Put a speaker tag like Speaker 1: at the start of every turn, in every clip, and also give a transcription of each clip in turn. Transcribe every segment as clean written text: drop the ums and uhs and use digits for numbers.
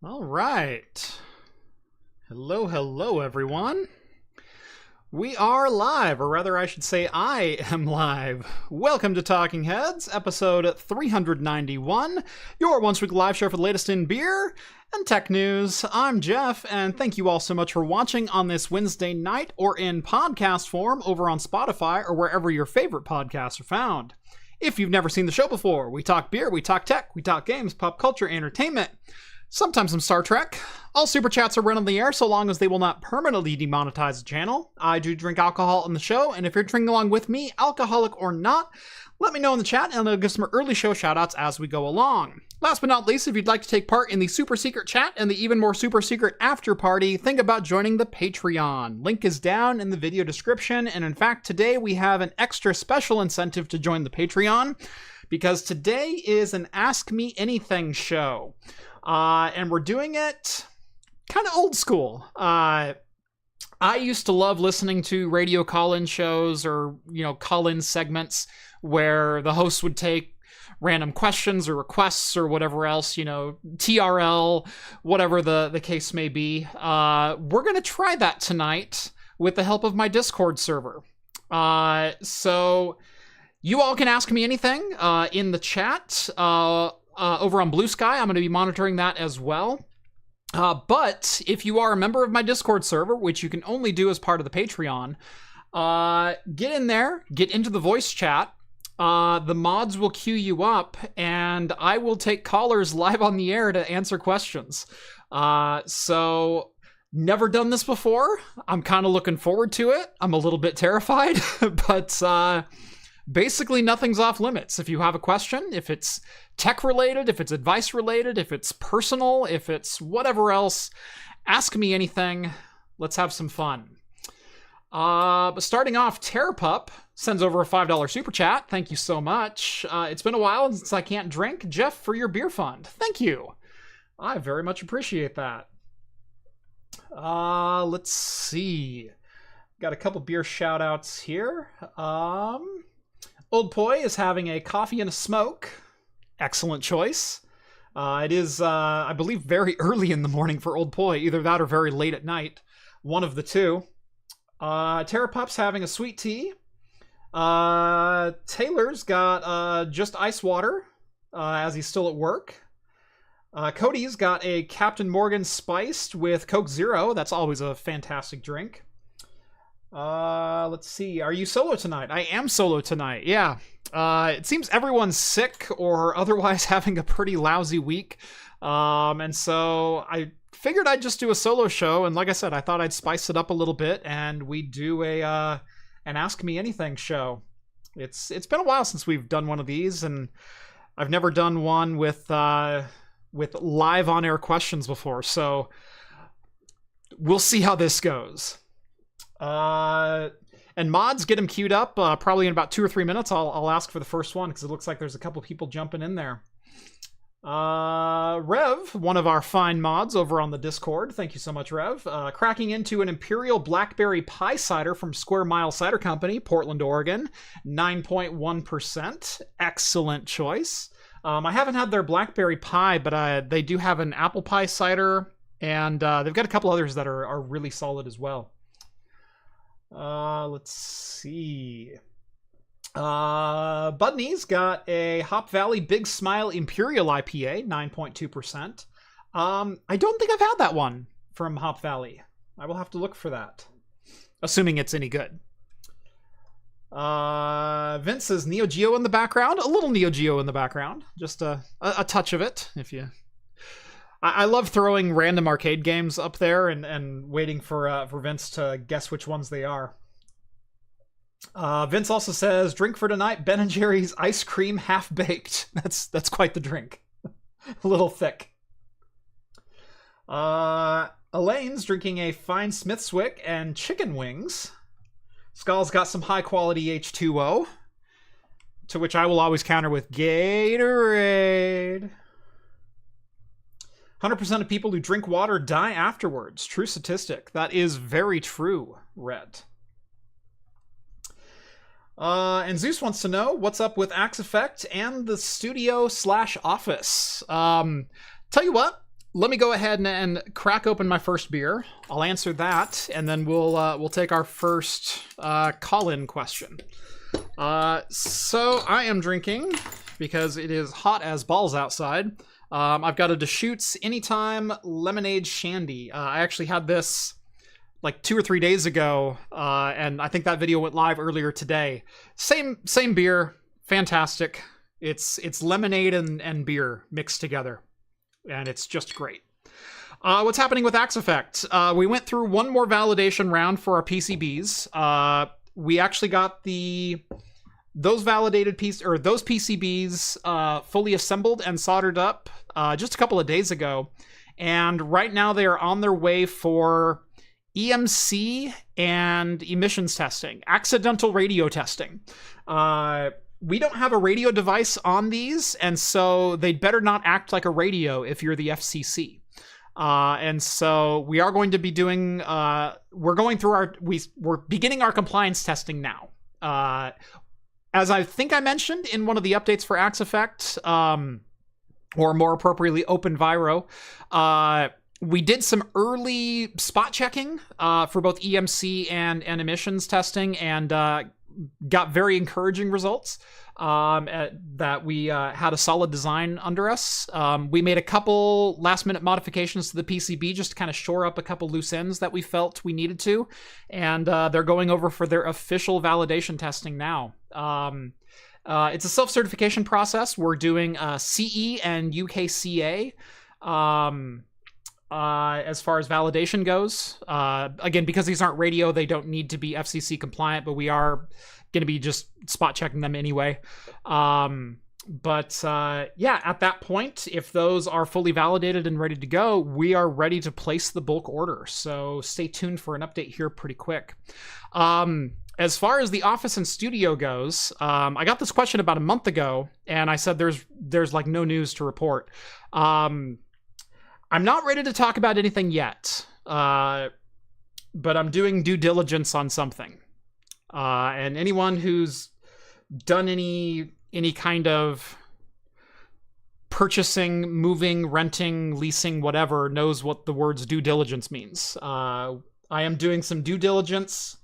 Speaker 1: All right. Hello, everyone. We are live, or rather I should say I am live. Welcome to Talking Heads, episode 391, your once-weekly live show for the latest in beer and tech news. I'm Jeff, and thank you all so much for watching on this Wednesday night or in podcast form over on Spotify or wherever your favorite podcasts are found. If you've never seen the show before, we talk beer, we talk tech, we talk games, pop culture, entertainment, sometimes some Star Trek. All super chats are run on the air so long as they will not permanently demonetize the channel. I do drink alcohol on the show, and if you're drinking along with me, alcoholic or not, let me know in the chat and I'll give some early show shoutouts as we go along. Last but not least, if you'd like to take part in the super secret chat and the even more super secret after party, think about joining the Patreon. Link is down in the video description, and in fact, today we have an extra special incentive to join the Patreon, because today is an Ask Me Anything show. And we're doing it kind of old school. I used to love listening to radio call-in shows or, call-in segments where the host would take random questions or requests or whatever else, TRL, whatever the case may be. We're going to try that tonight with the help of my Discord server. So you all can ask me anything in the chat. Over on Bluesky, I'm going to be monitoring that as well. But if you are a member of my Discord server, which you can only do as part of the Patreon, get in there, get into the voice chat. The mods will queue you up, and I will take callers live on the air to answer questions. So, never done this before. I'm kind of looking forward to it. I'm a little bit terrified, but basically nothing's off limits. If you have a question, if it's tech related, if it's advice related, if it's personal, if it's whatever else, ask me anything. Let's have some fun. But starting off, Terrapup sends over a $5 super chat. Thank you so much. It's been a while since I can't drink. Jeff, for your beer fund. Thank you. I very much appreciate that. Let's see. Got a couple beer shout outs here. Old Poi is having a coffee and a smoke. Excellent choice. It is, I believe, very early in the morning for Old Poi. Either that or very late at night. One of the two. Terrapup's having a sweet tea. Taylor's got just ice water as he's still at work. Cody's got a Captain Morgan spiced with Coke Zero. That's always a fantastic drink. Let's see. Are you solo tonight? I am solo tonight. Yeah. It seems everyone's sick or otherwise having a pretty lousy week. And so I figured I'd just do a solo show. And like I said, I thought I'd spice it up a little bit and we'd do an Ask Me Anything show. It's been a while since we've done one of these, and I've never done one with live on air questions before. So we'll see how this goes. And mods, get them queued up probably in about 2 or 3 minutes. I'll ask for the first one because it looks like there's a couple people jumping in there. Rev, one of our fine mods over on the Discord. Thank you so much, Rev. Cracking into an Imperial Blackberry Pie Cider from Square Mile Cider Company, Portland, Oregon. 9.1%. Excellent choice. I haven't had their Blackberry Pie, but they do have an Apple Pie Cider, and they've got a couple others that are really solid as well. Let's see. Budney's got a Hop Valley Big Smile Imperial IPA, 9.2%. I don't think I've had that one from Hop Valley. I will have to look for that, assuming it's any good. Vince says Neo Geo in the background. A little Neo Geo in the background. Just a touch of it, if you... I love throwing random arcade games up there and waiting for Vince to guess which ones they are. Vince also says, drink for tonight, Ben & Jerry's Ice Cream Half-Baked. That's quite the drink. A little thick. Elaine's drinking a fine Smithswick and chicken wings. Skull's got some high-quality H2O, to which I will always counter with Gatorade. 100% of people who drink water die afterwards. True statistic. That is very true, Red. And Zeus wants to know what's up with Axe Effect and the studio/office. Tell you what, let me go ahead and crack open my first beer. I'll answer that, and then we'll take our first call-in question. So I am drinking, because it is hot as balls outside, I've got a Deschutes Anytime Lemonade Shandy. I actually had this like 2 or 3 days ago, and I think that video went live earlier today. Same beer, fantastic. It's lemonade and beer mixed together, and it's just great. What's happening with Axe Effect? We went through one more validation round for our PCBs. We actually got those PCBs fully assembled and soldered up just a couple of days ago, and right now they are on their way for EMC and emissions testing, accidental radio testing. We don't have a radio device on these, and so they'd better not act like a radio if you're the FCC. And so we are going to be doing, we're beginning our compliance testing now. As I think I mentioned in one of the updates for Axe Effect, or more appropriately, OpenViro, we did some early spot checking for both EMC and emissions testing, and got very encouraging results. That we had a solid design under us. We made a couple last-minute modifications to the PCB just to kind of shore up a couple loose ends that we felt we needed to, and they're going over for their official validation testing now. It's a self-certification process. We're doing CE and UKCA. As far as validation goes, again, because these aren't radio, they don't need to be FCC compliant, but we are going to be just spot checking them anyway. Yeah, at that point, if those are fully validated and ready to go, we are ready to place the bulk order. So stay tuned for an update here pretty quick. As far as the office and studio goes, I got this question about a month ago, and I said there's like no news to report. I'm not ready to talk about anything yet, but I'm doing due diligence on something. And anyone who's done any kind of purchasing, moving, renting, leasing, whatever, knows what the words due diligence means. I am doing some due diligence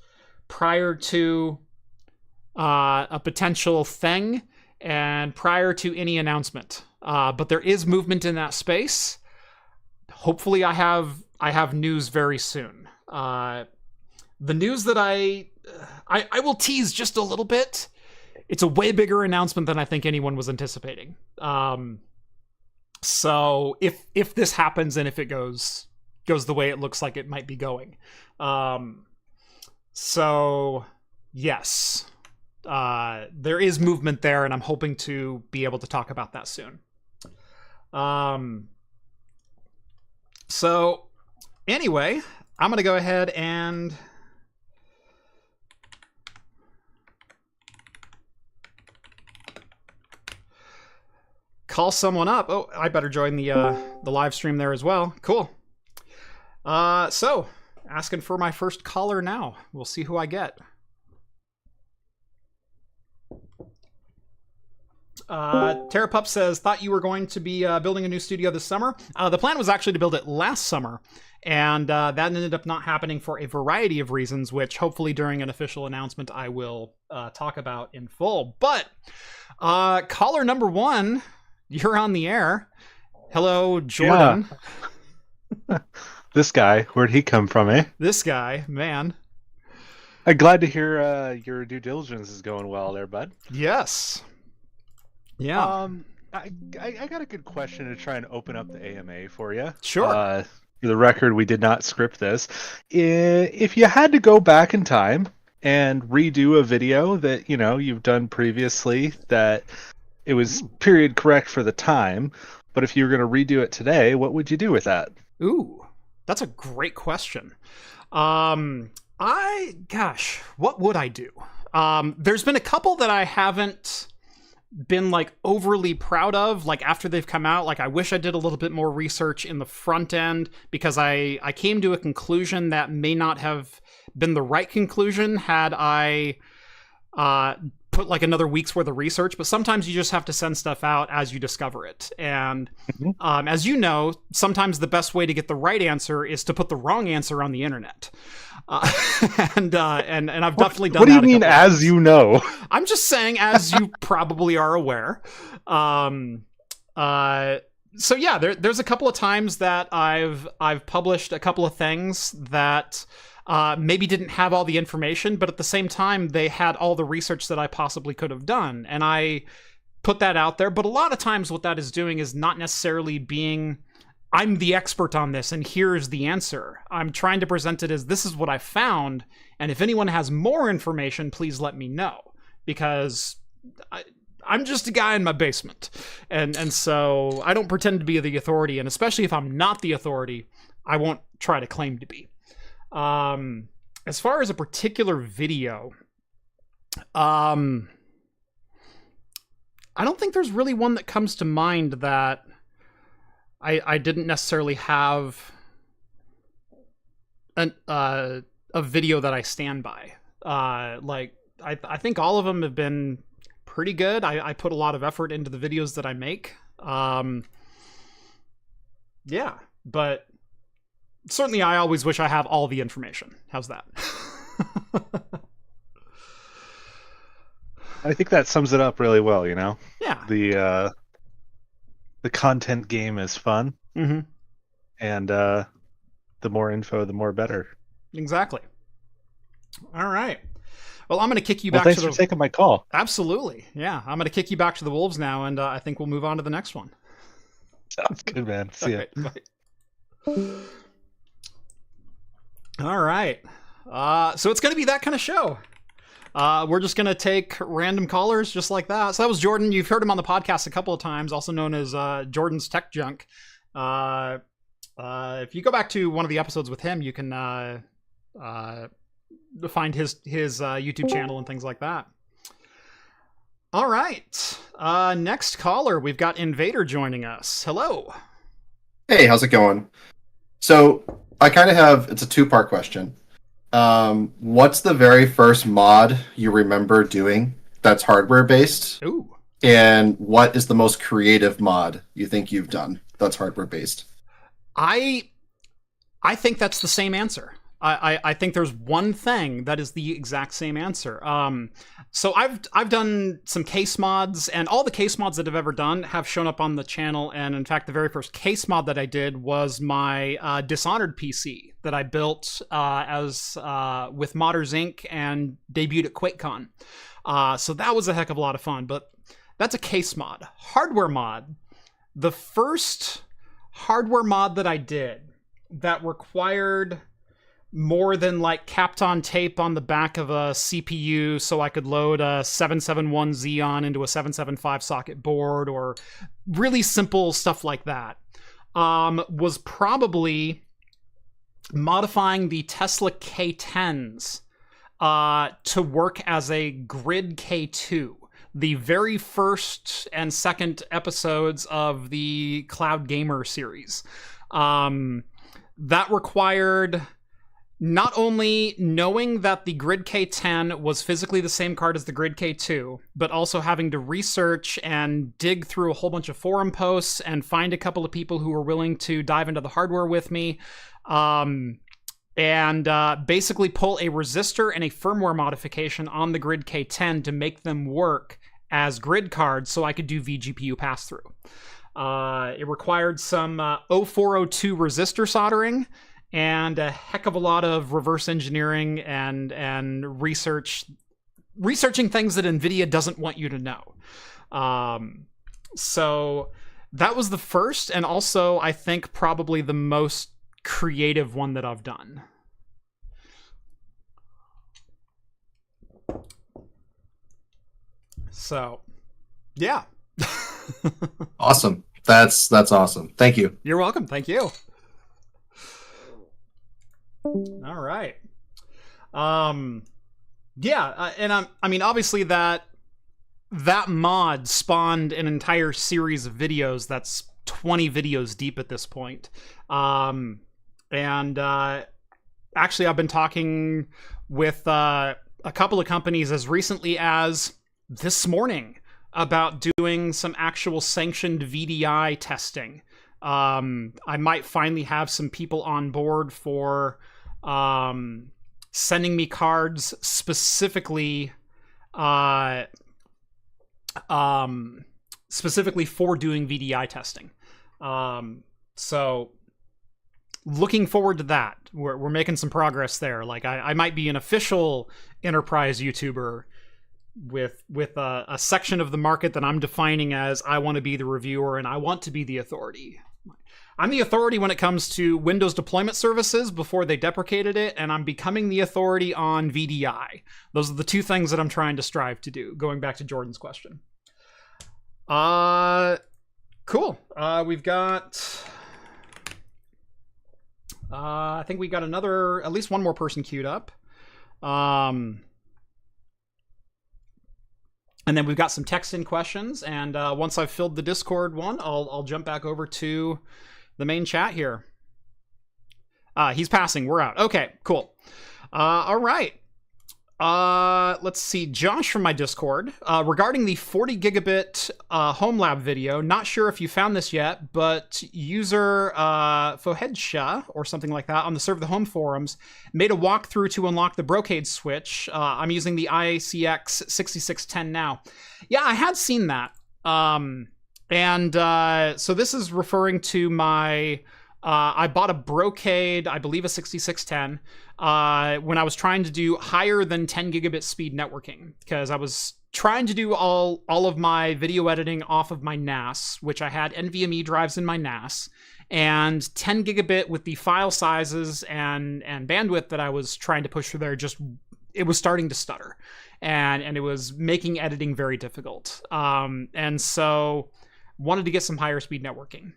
Speaker 1: prior to a potential thing and prior to any announcement. But there is movement in that space. Hopefully I have news very soon. The news that I will tease just a little bit. It's a way bigger announcement than I think anyone was anticipating. So if this happens and if it goes the way it looks like it might be going. So yes, there is movement there, and I'm hoping to be able to talk about that soon. So anyway, I'm going to go ahead and call someone up. Oh, I better join the live stream there as well. Cool. So asking for my first caller now. We'll see who I get. Terrapup says, thought you were going to be building a new studio this summer. The plan was actually to build it last summer, and that ended up not happening for a variety of reasons, which hopefully during an official announcement I will talk about in full. But caller number 1, you're on the air. Hello, Jordan.
Speaker 2: Yeah. This guy, where'd he come from, eh?
Speaker 1: This guy, man.
Speaker 2: I'm glad to hear your due diligence is going well there, bud.
Speaker 1: Yes. Yeah.
Speaker 2: I got a good question to try and open up the AMA for you.
Speaker 1: Sure.
Speaker 2: For the record, we did not script this. If you had to go back in time and redo a video that you've done previously, that it was period correct for the time, but if you were going to redo it today, what would you do with that?
Speaker 1: Ooh, that's a great question. What would I do? There's been a couple that I haven't been like overly proud of, like after they've come out. Like I wish I did a little bit more research in the front end, because I came to a conclusion that may not have been the right conclusion had I put like another week's worth of research, but sometimes you just have to send stuff out as you discover it. And as you know, sometimes the best way to get the right answer is to put the wrong answer on the internet. And I've definitely done that.
Speaker 2: What do you mean, as you know?
Speaker 1: I'm just saying, as you probably are aware. So yeah, there's a couple of times that I've published a couple of things that maybe didn't have all the information, but at the same time, they had all the research that I possibly could have done. And I put that out there. But a lot of times what that is doing is not necessarily being, I'm the expert on this and here's the answer. I'm trying to present it as, this is what I found. And if anyone has more information, please let me know. Because I'm just a guy in my basement. And so I don't pretend to be the authority. And especially if I'm not the authority, I won't try to claim to be. As far as a particular video, I don't think there's really one that comes to mind that I didn't necessarily have a video that I stand by. I think all of them have been pretty good. I put a lot of effort into the videos that I make. Yeah, but certainly I always wish I have all the information. How's that?
Speaker 2: I think that sums it up really well, you know?
Speaker 1: Yeah.
Speaker 2: The content game is fun.
Speaker 1: Mm-hmm.
Speaker 2: And the more info, the more better.
Speaker 1: Exactly. All right. Well, I'm going to kick you back
Speaker 2: thanks
Speaker 1: to the...
Speaker 2: for taking my call.
Speaker 1: Absolutely. Yeah. I'm going to kick you back to the Wolves now, and I think we'll move on to the next one.
Speaker 2: Sounds good, man. See ya.
Speaker 1: All right. So it's going to be that kind of show. We're just going to take random callers just like that. So that was Jordan. You've heard him on the podcast a couple of times, also known as Jordan's Tech Junk. If you go back to one of the episodes with him, you can find his YouTube channel and things like that. All right. Next caller, we've got Invader joining us. Hello.
Speaker 3: Hey, how's it going? So I kind of have, it's a two-part question. What's the very first mod you remember doing that's hardware-based?
Speaker 1: Ooh.
Speaker 3: And what is the most creative mod you think you've done that's hardware-based?
Speaker 1: I think that's the same answer. I think there's one thing that is the exact same answer. So I've done some case mods, and all the case mods that I've ever done have shown up on the channel. And in fact, the very first case mod that I did was my Dishonored PC that I built with Modders Inc. and debuted at QuakeCon. So that was a heck of a lot of fun. But that's a case mod. Hardware mod. The first hardware mod that I did that required more than like Kapton tape on the back of a CPU so I could load a 771 Xeon into a 775 socket board, or really simple stuff like that, was probably modifying the Tesla K10s to work as a Grid K2. The very first and second episodes of the Cloud Gamer series. That required not only knowing that the Grid K10 was physically the same card as the Grid K2, but also having to research and dig through a whole bunch of forum posts and find a couple of people who were willing to dive into the hardware with me, and basically pull a resistor and a firmware modification on the Grid K10 to make them work as grid cards so I could do vGPU pass-through. It required some 0402 resistor soldering, and a heck of a lot of reverse engineering and researching things that NVIDIA doesn't want you to know. So that was the first, and also I think probably the most creative one that I've done. So, yeah.
Speaker 3: Awesome. That's awesome. Thank you.
Speaker 1: You're welcome. Thank you. All right. Yeah, and I mean, obviously that mod spawned an entire series of videos that's 20 videos deep at this point. Actually, I've been talking with a couple of companies as recently as this morning about doing some actual sanctioned VDI testing. I might finally have some people on board for sending me cards specifically specifically for doing VDI testing. So looking forward to that. We're making some progress there. Like I might be an official enterprise YouTuber with a section of the market that I'm defining as I want to be the reviewer and I want to be the authority. I'm the authority when it comes to Windows deployment services before they deprecated it, and I'm becoming the authority on VDI. Those are the two things that I'm trying to strive to do, going back to Jordan's question. Cool. We've got... I think we got at least one more person queued up. And then we've got some text-in questions, and once I've filled the Discord one, I'll jump back over to the main chat here. He's passing. We're out. Okay, cool. All right. Let's see. Josh from my Discord. Regarding the 40 gigabit home lab video, not sure if you found this yet, but user Fohedsha or something like that on the Serve the Home forums made a walkthrough to unlock the Brocade Switch. I'm using the IACX 6610 now. Yeah, I had seen that. So this is referring to my... I bought a Brocade, I believe a 6610, when I was trying to do higher than 10 gigabit speed networking, because I was trying to do all of my video editing off of my NAS, which I had NVMe drives in my NAS, and 10 gigabit with the file sizes and bandwidth that I was trying to push through there, it was starting to stutter, and it was making editing very difficult. And so... wanted to get some higher speed networking.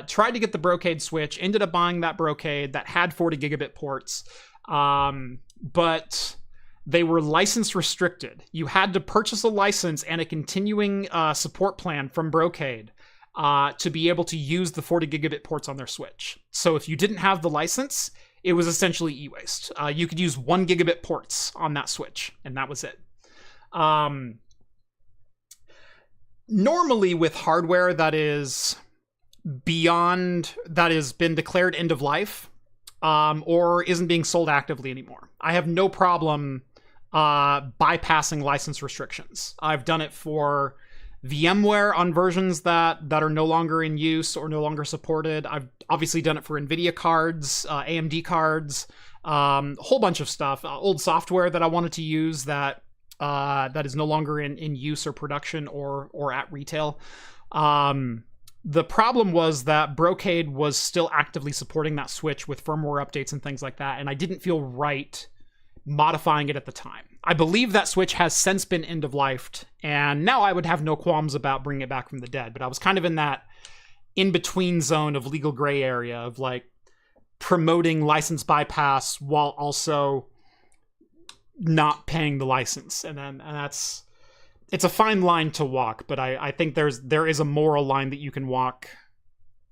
Speaker 1: Tried to get the Brocade Switch, ended up buying that Brocade that had 40 gigabit ports, but they were license restricted. You had to purchase a license and a continuing support plan from Brocade to be able to use the 40 gigabit ports on their Switch. So if you didn't have the license, it was essentially e-waste. You could use 1 gigabit ports on that Switch, and that was it. Normally with hardware that is that has been declared end of life, or isn't being sold actively anymore, I have no problem bypassing license restrictions. I've done it for VMware on versions that are no longer in use or no longer supported. I've obviously done it for NVIDIA cards, AMD cards, a whole bunch of stuff, old software that I wanted to use that is no longer in use or production or at retail. The problem was that Brocade was still actively supporting that Switch with firmware updates and things like that, and I didn't feel right modifying it at the time. I believe that Switch has since been end-of-lifed, and now I would have no qualms about bringing it back from the dead, but I was kind of in that in-between zone of legal gray area of like promoting license bypass while also not paying the license, and it's a fine line to walk, but I think there is a moral line that you can walk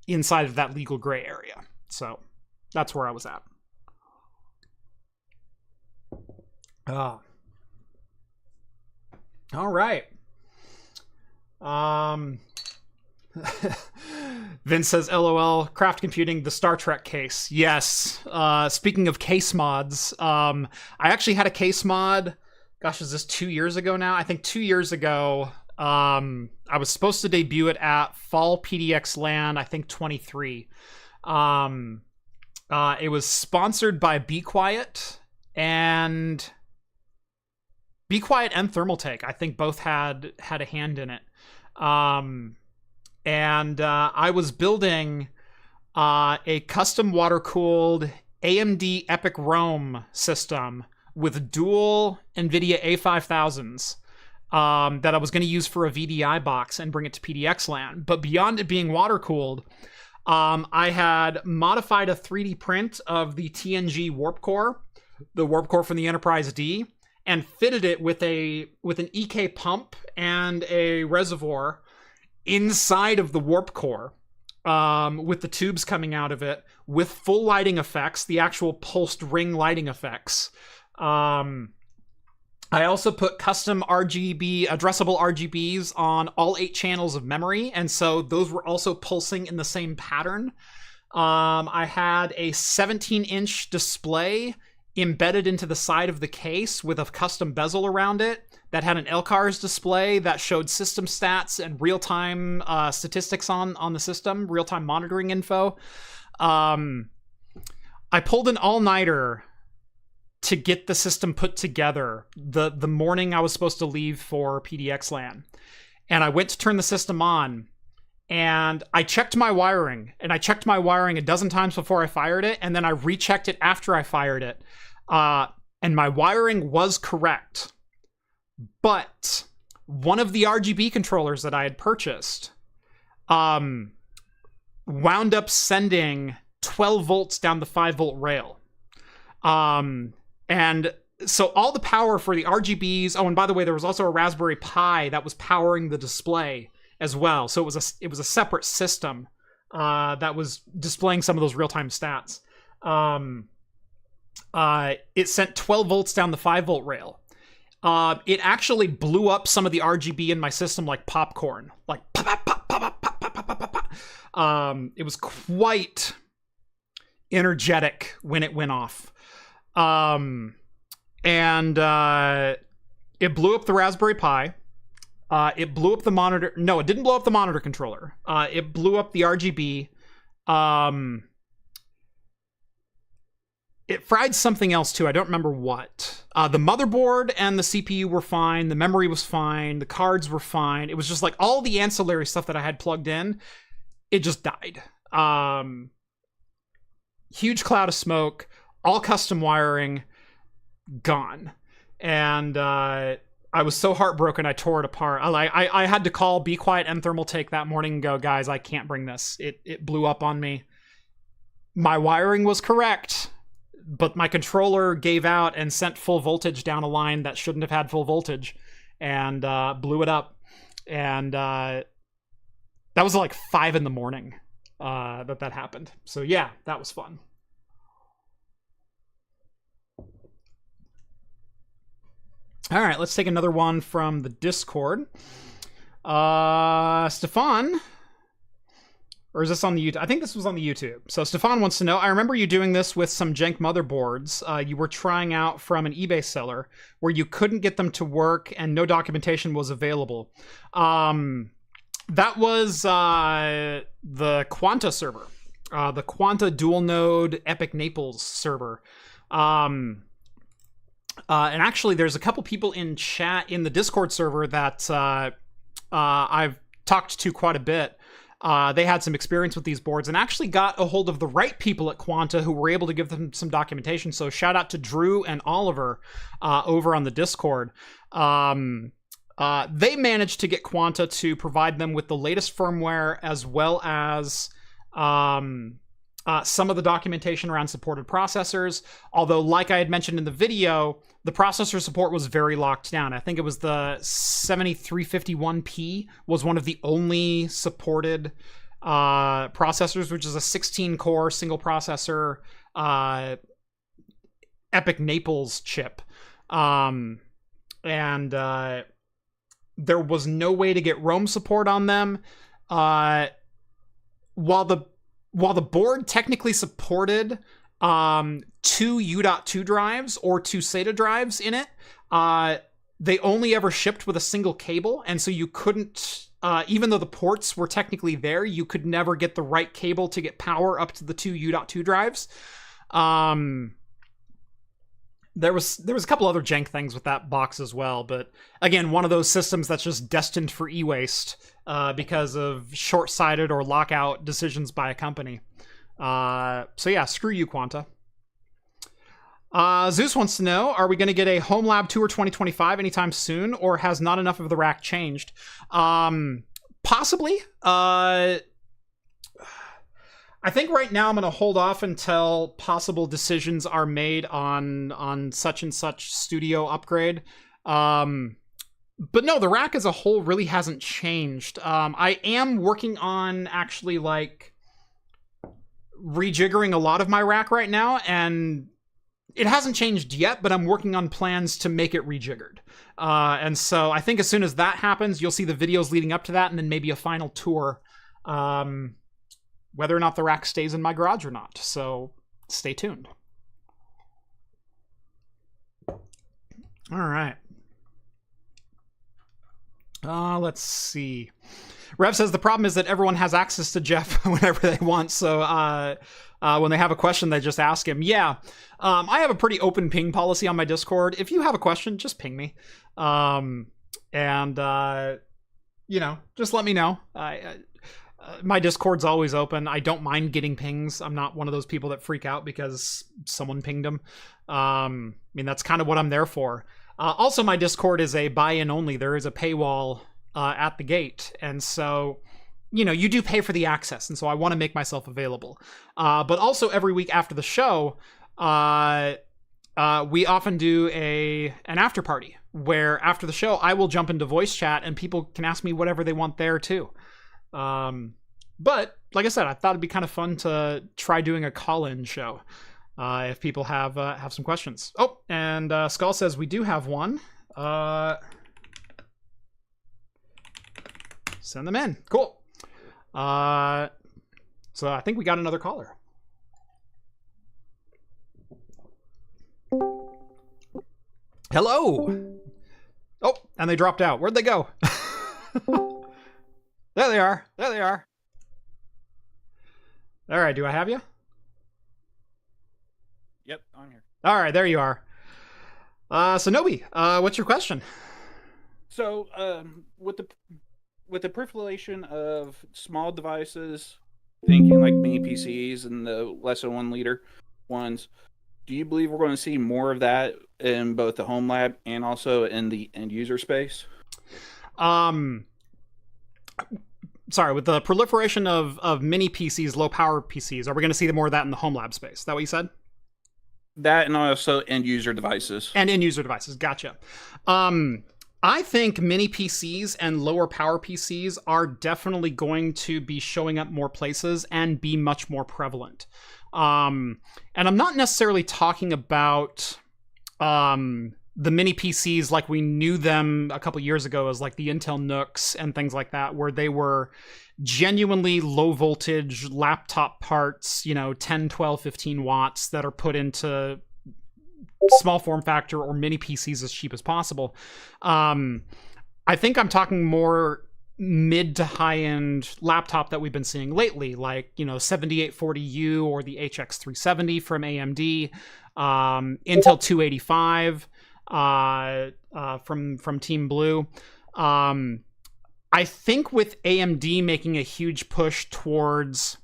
Speaker 1: inside of that legal gray area. So that's where I was at. All right. Vince says, LOL, Craft Computing, the Star Trek case. Yes. Speaking of case mods, I actually had a case mod. Gosh, is this 2 years ago now? I think 2 years ago. I was supposed to debut it at Fall PDX Land, I think 23. It was sponsored by Be Quiet and Thermaltake. I think both had a hand in it. And I was building a custom water-cooled AMD Epic Rome system with dual NVIDIA A5000s that I was going to use for a VDI box and bring it to PDX LAN. But beyond it being water-cooled, I had modified a 3D print of the TNG warp core, the warp core from the Enterprise D, and fitted it with an EK pump and a reservoir inside of the warp core, with the tubes coming out of it, with full lighting effects, the actual pulsed ring lighting effects. I also put custom RGB, addressable RGBs on all 8 channels of memory, and so those were also pulsing in the same pattern. I had a 17-inch display embedded into the side of the case with a custom bezel around it that had an LCARS display that showed system stats and real-time statistics on the system, real-time monitoring info. I pulled an all-nighter to get the system put together the morning I was supposed to leave for PDX LAN. And I went to turn the system on, and I checked my wiring, and I checked my wiring a dozen times before I fired it, and then I rechecked it after I fired it. And my wiring was correct. But one of the RGB controllers that I had purchased wound up sending 12 volts down the 5-volt rail. And so all the power for the RGBs... Oh, and by the way, there was also a Raspberry Pi that was powering the display as well. So it was a separate system that was displaying some of those real-time stats. It sent 12 volts down the 5-volt rail. It actually blew up some of the RGB in my system like popcorn. Like pop, pop, pop, pop, pop, pop, pop, pop, pop. It was quite energetic when it went off. And it blew up the Raspberry Pi. It blew up the monitor. No, it didn't blow up the monitor controller. It blew up the RGB. It fried something else too. I don't remember what. The motherboard and the CPU were fine. The memory was fine. The cards were fine. It was just like all the ancillary stuff that I had plugged in, it just died. Huge cloud of smoke, all custom wiring, gone. And I was so heartbroken, I tore it apart. I had to call Be Quiet and Thermaltake that morning and go, guys, I can't bring this. It blew up on me. My wiring was correct, but my controller gave out and sent full voltage down a line that shouldn't have had full voltage, and blew it up. And that was like 5 in the morning that happened. So yeah, that was fun. All right, let's take another one from the Discord. Stefan, or is this on the YouTube? I think this was on the YouTube. So Stefan wants to know, I remember you doing this with some Jank motherboards you were trying out from an eBay seller where you couldn't get them to work and no documentation was available. That was the Quanta server, the Quanta dual node Epic Naples server. And actually, there's a couple people in chat in the Discord server that I've talked to quite a bit. They had some experience with these boards and actually got a hold of the right people at Quanta who were able to give them some documentation. So shout out to Drew and Oliver over on the Discord. They managed to get Quanta to provide them with the latest firmware as well as some of the documentation around supported processors. Although, like I had mentioned in the video, the processor support was very locked down. I think it was the 7351P was one of the only supported processors, which is a 16-core single processor Epic Naples chip. And there was no way to get Rome support on them. While the board technically supported 2 U.2 drives or 2 SATA drives in it, they only ever shipped with a single cable, and so you couldn't, even though the ports were technically there, you could never get the right cable to get power up to the 2 U.2 drives. There was a couple other jank things with that box as well, but again, one of those systems that's just destined for e-waste because of short-sighted or lockout decisions by a company. So yeah, screw you, Quanta. Zeus wants to know, are we going to get a Home Lab Tour 2025 anytime soon, or has not enough of the rack changed? Possibly. I think right now I'm going to hold off until possible decisions are made on such and such studio upgrade. But no, the rack as a whole really hasn't changed. I am working on actually like rejiggering a lot of my rack right now, and it hasn't changed yet, but I'm working on plans to make it rejiggered. And so I think as soon as that happens, you'll see the videos leading up to that, and then maybe a final tour, whether or not the rack stays in my garage or not. So stay tuned. All right. Let's see. Rev says the problem is that everyone has access to Jeff whenever they want. So when they have a question, they just ask him. Yeah. I have a pretty open ping policy on my Discord. If you have a question, just ping me. Just let me know. My Discord's always open. I don't mind getting pings. I'm not one of those people that freak out because someone pinged them. That's kind of what I'm there for. Also, my Discord is a buy-in only. There is a paywall at the gate. And so, you do pay for the access. And so I want to make myself available. But also every week after the show, we often do an after party where after the show, I will jump into voice chat and people can ask me whatever they want there too. But like I said, I thought it'd be kind of fun to try doing a call-in show if people have some questions. Oh, and Skull says we do have one. Send them in. Cool. So I think we got another caller. Hello. Oh, and they dropped out. Where'd they go? There they are. There they are. All right. Do I have you?
Speaker 4: Yep, I'm here.
Speaker 1: All right. There you are. So Nobi, what's your question?
Speaker 4: So, with the proliferation of small devices, thinking like mini PCs and the less than 1 liter ones, do you believe we're going to see more of that in both the home lab and also in the end user space?
Speaker 1: Sorry, with the proliferation of mini PCs, low power PCs, are we going to see more of that in the home lab space? Is that what you said?
Speaker 4: That and also end user devices.
Speaker 1: And end user devices. Gotcha. I think mini PCs and lower power PCs are definitely going to be showing up more places and be much more prevalent. And I'm not necessarily talking about the mini PCs like we knew them a couple years ago as like the Intel NUCs and things like that, where they were genuinely low voltage laptop parts, 10, 12, 15 watts that are put into small form factor or mini PCs as cheap as possible. I think I'm talking more mid to high end laptop that we've been seeing lately, like 7840U or the HX370 from AMD, Intel 285 from Team Blue. I think with AMD making a huge push towards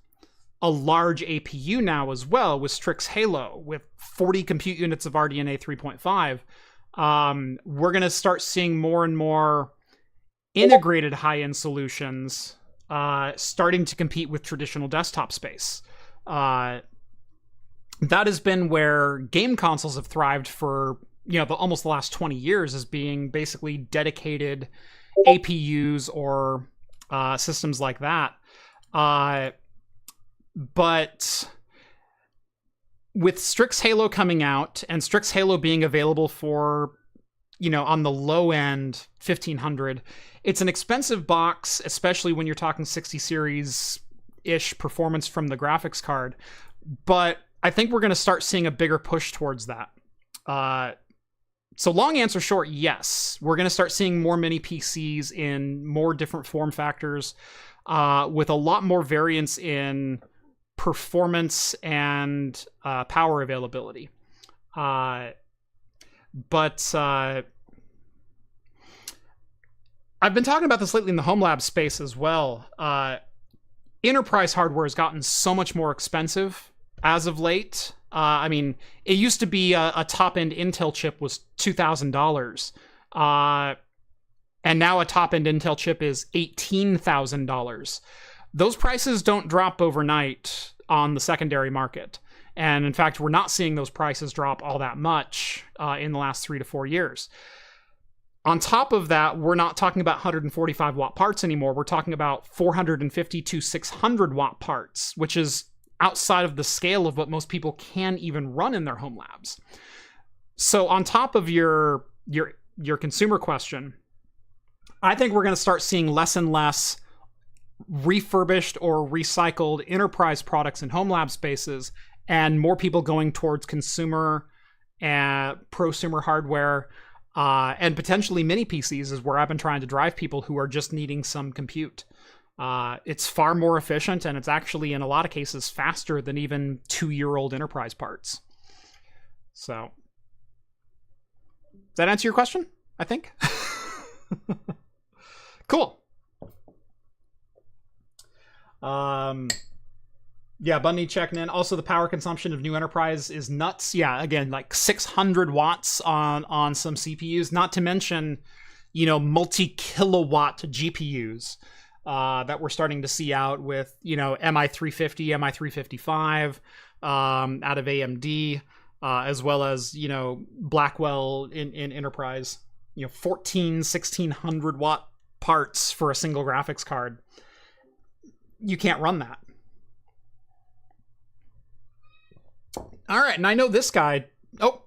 Speaker 1: a large APU now as well with Strix Halo with 40 compute units of RDNA 3.5, we're going to start seeing more and more integrated high-end solutions starting to compete with traditional desktop space. That has been where game consoles have thrived for almost the last 20 years, as being basically dedicated APUs or systems like that. But with Strix Halo coming out and Strix Halo being available for, on the low end, 1500, it's an expensive box, especially when you're talking 60 series-ish performance from the graphics card. But I think we're going to start seeing a bigger push towards that. So long answer short, yes. We're going to start seeing more mini PCs in more different form factors with a lot more variance in performance and power availability. But I've been talking about this lately in the home lab space as well. Enterprise hardware has gotten so much more expensive as of late. It used to be a top-end Intel chip was $2,000. And now a top-end Intel chip is $18,000. Those prices don't drop overnight on the secondary market. And in fact, we're not seeing those prices drop all that much in the last 3 to 4 years. On top of that, we're not talking about 145 watt parts anymore. We're talking about 450 to 600 watt parts, which is outside of the scale of what most people can even run in their home labs. So on top of your consumer question, I think we're going to start seeing less and less refurbished or recycled enterprise products in home lab spaces, and more people going towards consumer and prosumer hardware, and potentially mini PCs is where I've been trying to drive people who are just needing some compute. It's far more efficient, and it's actually in a lot of cases faster than even 2-year-old enterprise parts. So, does that answer your question? I think. Cool. Yeah, Bundy checking in. Also, the power consumption of new enterprise is nuts. Yeah, again, like 600 watts on some CPUs, not to mention, multi-kilowatt GPUs that we're starting to see out with, MI350, MI355 out of AMD, as well as, Blackwell in enterprise, 1600 watt parts for a single graphics card. You can't run that. All right, and I know this guy. Oh.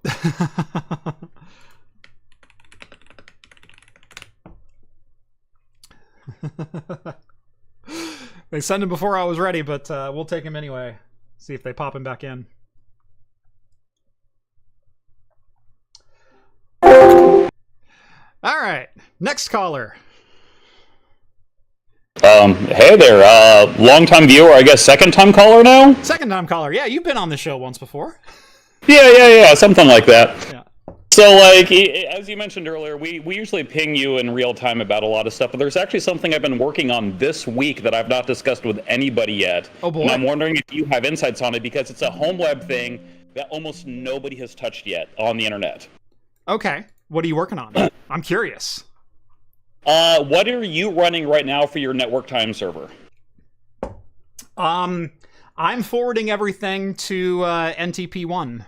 Speaker 1: They sent him before I was ready, but we'll take him anyway. See if they pop him back in. All right, next caller.
Speaker 5: Hey there, long-time viewer, I guess second-time caller now?
Speaker 1: Second-time caller, yeah, you've been on the show once before.
Speaker 5: Yeah, something like that.
Speaker 1: Yeah.
Speaker 5: So, like, as you mentioned earlier, we usually ping you in real time about a lot of stuff, but there's actually something I've been working on this week that I've not discussed with anybody yet.
Speaker 1: Oh, boy.
Speaker 5: And I'm wondering if you have insights on it, because it's a home lab thing that almost nobody has touched yet on the internet.
Speaker 1: Okay, what are you working on? I'm curious.
Speaker 5: What are you running right now for your network time server?
Speaker 1: I'm forwarding everything to NTP1.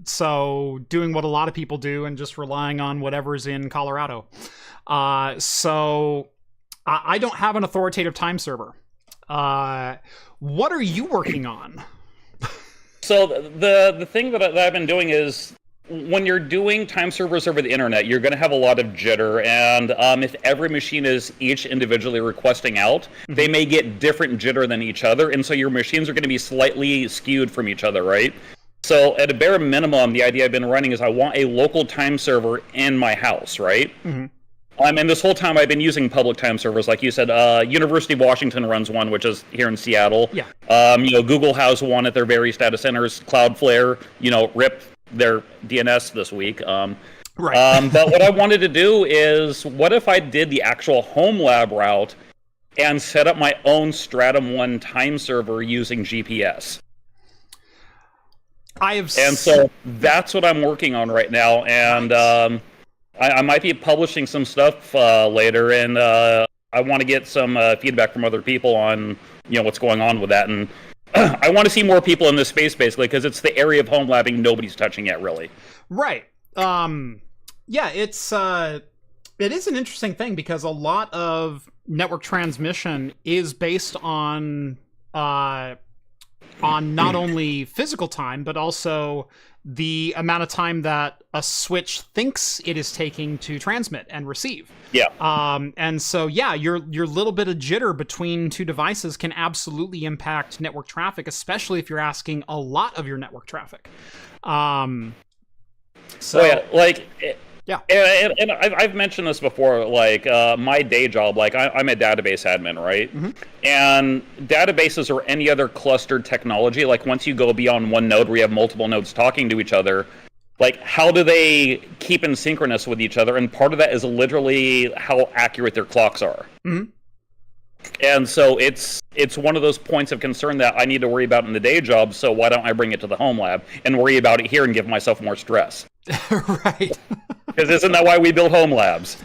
Speaker 1: So doing what a lot of people do and just relying on whatever's in Colorado. So I don't have an authoritative time server. What are you working on?
Speaker 5: So the thing that I've been doing is, when you're doing time servers over the internet, you're going to have a lot of jitter, and if every machine is each individually requesting out, they may get different jitter than each other, and so your machines are going to be slightly skewed from each other, right? So at a bare minimum, the idea I've been running is I want a local time server in my house, right?
Speaker 1: Mm-hmm.
Speaker 5: And this whole time I've been using public time servers, like you said. University of Washington runs one, which is here in Seattle.
Speaker 1: Yeah.
Speaker 5: Google has one at their various data centers. Cloudflare, RIP their DNS this week.
Speaker 1: Right.
Speaker 5: But what I wanted to do is, what if I did the actual home lab route and set up my own Stratum 1 time server using GPS? And so that's what I'm working on right now, and I might be publishing some stuff later, and I want to get some feedback from other people on what's going on with that, and I want to see more people in this space, basically, because it's the area of home labbing nobody's touching yet, really.
Speaker 1: Right. Yeah, it is an interesting thing, because a lot of network transmission is based on not only physical time, but also the amount of time that a switch thinks it is taking to transmit and receive.
Speaker 5: Yeah.
Speaker 1: And so, yeah, your little bit of jitter between two devices can absolutely impact network traffic, especially if you're asking a lot of your network traffic.
Speaker 5: Yeah, and I've mentioned this before, like, my day job, like, I'm a database admin, right?
Speaker 1: Mm-hmm.
Speaker 5: And databases or any other clustered technology, like, once you go beyond one node where you have multiple nodes talking to each other, like, how do they keep in synchronous with each other? And part of that is literally how accurate their clocks are.
Speaker 1: Mm-hmm.
Speaker 5: And so it's one of those points of concern that I need to worry about in the day job, so why don't I bring it to the home lab and worry about it here and give myself more stress?
Speaker 1: Right.
Speaker 5: Because isn't that why we build home labs?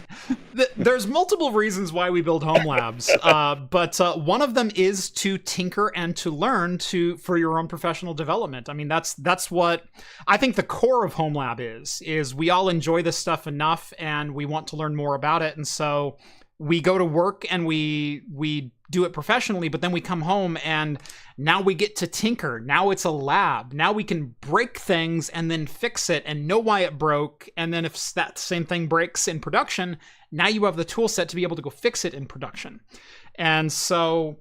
Speaker 1: There's multiple reasons why we build home labs, but one of them is to tinker and to learn for your own professional development. I mean, that's what I think the core of home lab is we all enjoy this stuff enough and we want to learn more about it. And so we go to work and we do it professionally, but then we come home and now we get to tinker. Now it's a lab. Now we can break things and then fix it and know why it broke. And then if that same thing breaks in production, now you have the tool set to be able to go fix it in production. And so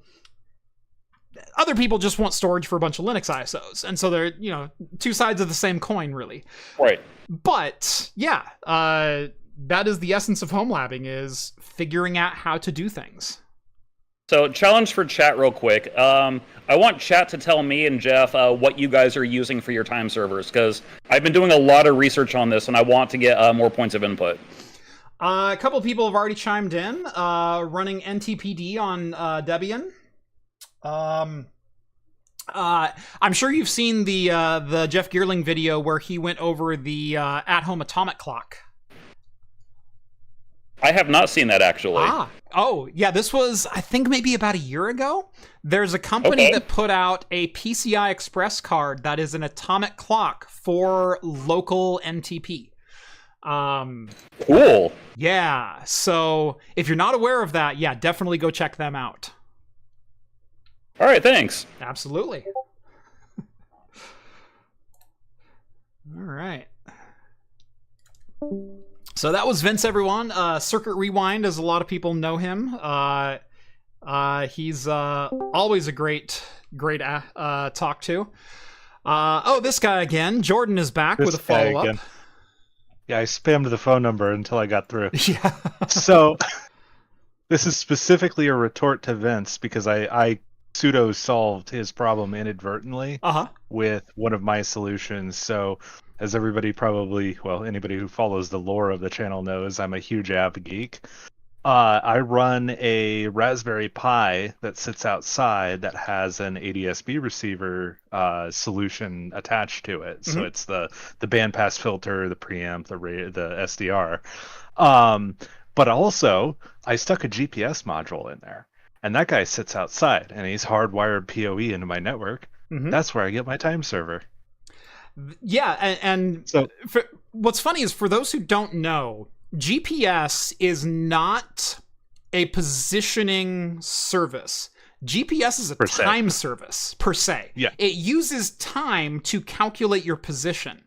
Speaker 1: other people just want storage for a bunch of Linux ISOs. And so they're, you know, two sides of the same coin, really.
Speaker 5: Right.
Speaker 1: But yeah, that is the essence of home labbing, is figuring out how to do things.
Speaker 5: So, challenge for chat real quick. I want chat to tell me and Jeff what you guys are using for your time servers, because I've been doing a lot of research on this, and I want to get more points of input.
Speaker 1: A couple of people have already chimed in, running NTPD on Debian. I'm sure you've seen the Jeff Geerling video where he went over the at-home atomic clock.
Speaker 5: I have not seen that, actually.
Speaker 1: Oh, yeah, this was, I think, maybe about a year ago. There's a company that put out a PCI Express card that is an atomic clock for local NTP.
Speaker 5: Cool.
Speaker 1: Yeah, so if you're not aware of that, yeah, definitely go check them out.
Speaker 5: All right, thanks.
Speaker 1: Absolutely. All right. So that was Vince, everyone. Circuit Rewind, as a lot of people know him. He's always a great talk to. This guy again. Jordan is back with a follow-up.
Speaker 2: Yeah, I spammed the phone number until I got through.
Speaker 1: Yeah.
Speaker 2: So this is specifically a retort to Vince, because I pseudo-solved his problem inadvertently with one of my solutions. So as everybody probably, well, anybody who follows the lore of the channel knows, I'm a huge app geek. I run a Raspberry Pi that sits outside that has an ADSB receiver solution attached to it. So it's the bandpass filter, the preamp, the SDR. But also, I stuck a GPS module in there. And that guy sits outside, and he's hardwired PoE into my network. That's where I get my time server.
Speaker 1: Yeah, and so what's funny is, for those who don't know, GPS is not a positioning service. GPS is a time service, per se.
Speaker 2: Yeah.
Speaker 1: It uses time to calculate your position.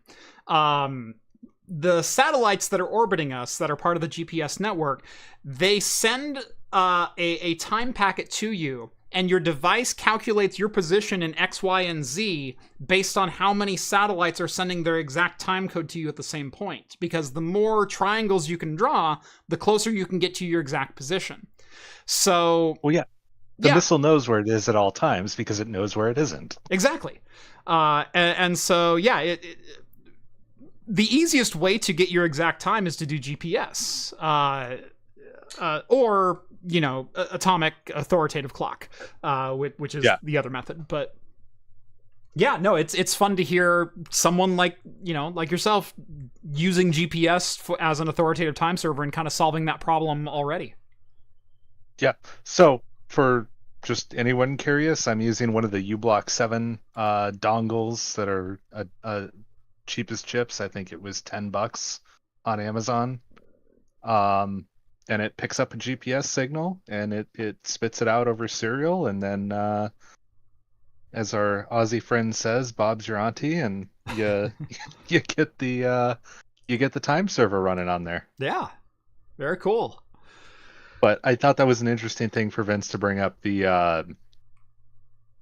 Speaker 1: The satellites that are orbiting us, that are part of the GPS network, they send a time packet to you, and your device calculates your position in X, Y, and Z based on how many satellites are sending their exact time code to you at the same point. Because the more triangles you can draw, the closer you can get to your exact position. So...
Speaker 2: Well, yeah. The missile knows where it is at all times because it knows where it isn't.
Speaker 1: Exactly. And so, yeah, the easiest way to get your exact time is to do GPS. Or, you know, atomic authoritative clock, which is the other method. But yeah, no, it's fun to hear someone like yourself using GPS as an authoritative time server and kind of solving that problem already. Yeah.
Speaker 2: So for just anyone curious, I'm using one of the uBlock 7 dongles that are cheapest chips. I think it was $10 on Amazon. And it picks up a GPS signal, and it spits it out over serial, and then, as our Aussie friend says, Bob's your auntie, and you get the time server running on there.
Speaker 1: Yeah, very cool.
Speaker 2: But I thought that was an interesting thing for Vince to bring up. The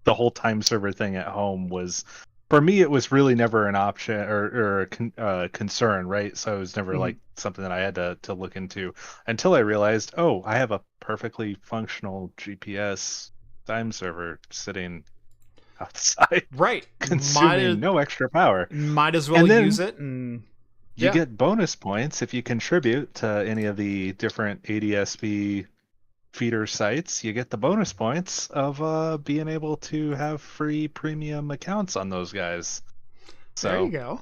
Speaker 2: whole time server thing at home was, for me, it was really never an option or a concern, right? So it was never like something that I had to look into until I realized, I have a perfectly functional GPS time server sitting outside,
Speaker 1: right?
Speaker 2: Consuming no extra power.
Speaker 1: Might as well use it, and
Speaker 2: you get bonus points if you contribute to any of the different ADSB feeder sites. You get the bonus points of being able to have free premium accounts on those guys. So
Speaker 1: there you go.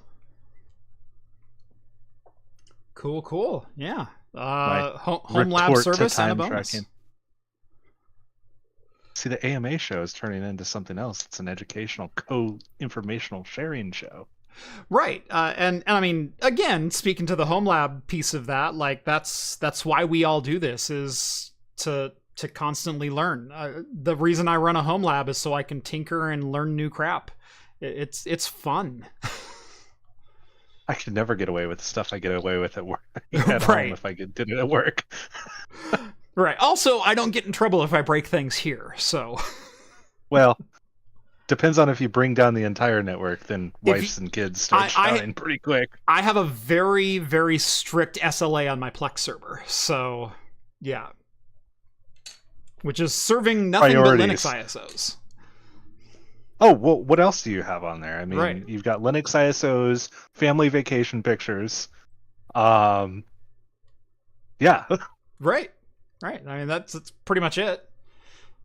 Speaker 1: Cool. Yeah. Home lab service and a bonus. Tracking.
Speaker 2: See, the AMA show is turning into something else. It's an educational informational sharing show.
Speaker 1: Right. And I mean, again, speaking to the home lab piece of that, like that's why we all do this, is to constantly learn. The reason I run a home lab is so I can tinker and learn new crap. It's fun.
Speaker 2: I could never get away with the stuff I get away with at work.
Speaker 1: Right.
Speaker 2: Home if I did it at work.
Speaker 1: Right. Also, I don't get in trouble if I break things here. So,
Speaker 2: well, depends on if you bring down the entire network. Then wives and kids start shouting pretty quick.
Speaker 1: I have a very, very strict SLA on my Plex server. So, yeah, which is serving nothing
Speaker 2: Priorities.
Speaker 1: but Linux ISOs.
Speaker 2: Oh, well, what else do you have on there? I mean,
Speaker 1: Right.
Speaker 2: You've got Linux ISOs, family vacation pictures. Yeah.
Speaker 1: Right. I mean, that's pretty much it.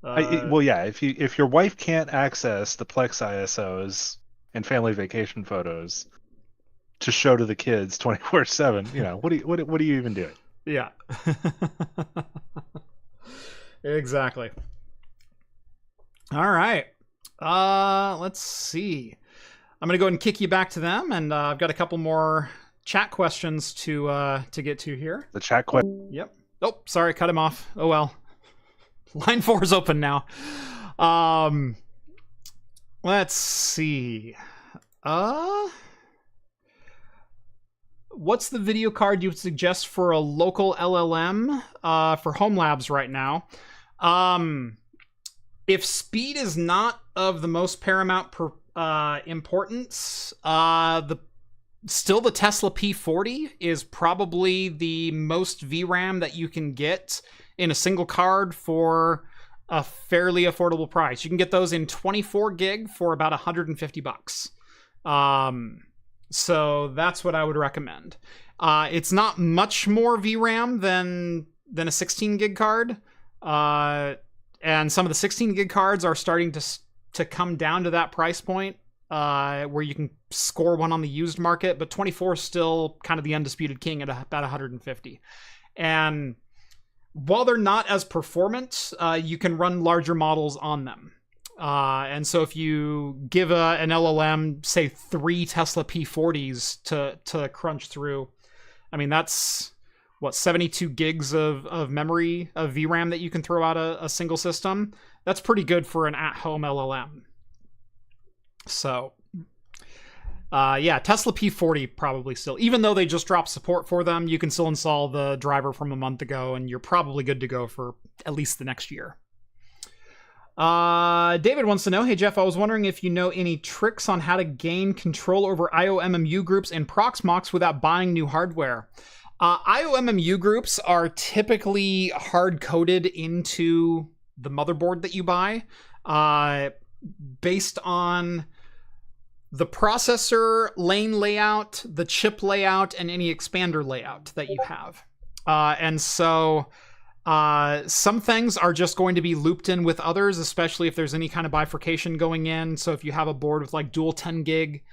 Speaker 2: Well, yeah. If your wife can't access the Plex ISOs and family vacation photos to show to the kids 24/7, what are you even doing?
Speaker 1: Yeah. Exactly. All right. Let's see. I'm gonna go ahead and kick you back to them, and I've got a couple more chat questions to get to here.
Speaker 2: The chat question.
Speaker 1: Yep. Oh, sorry, cut him off. Oh well. Line 4 is open now. Let's see. What's the video card you would suggest for a local LLM for home labs right now? If speed is not of the most paramount importance, still the Tesla P40 is probably the most VRAM that you can get in a single card for a fairly affordable price. You can get those in 24 gig for about $150. So that's what I would recommend. It's not much more VRAM than a 16 gig card. And some of the 16 gig cards are starting to come down to that price point where you can score one on the used market, but 24 is still kind of the undisputed king at about 150. And while they're not as performant, you can run larger models on them. And so if you give an LLM, say 3 Tesla P40s to crunch through, I mean, that's 72 gigs of memory of VRAM that you can throw out a single system. That's pretty good for an at-home LLM. So, yeah, Tesla P40 probably still. Even though they just dropped support for them, you can still install the driver from a month ago, and you're probably good to go for at least the next year. David wants to know, hey Jeff, I was wondering if you know any tricks on how to gain control over IOMMU groups and Proxmox without buying new hardware. IOMMU groups are typically hard-coded into the motherboard that you buy, based on the processor lane layout, the chip layout, and any expander layout that you have. And so some things are just going to be looped in with others, especially if there's any kind of bifurcation going in. So if you have a board with like dual 10 gig,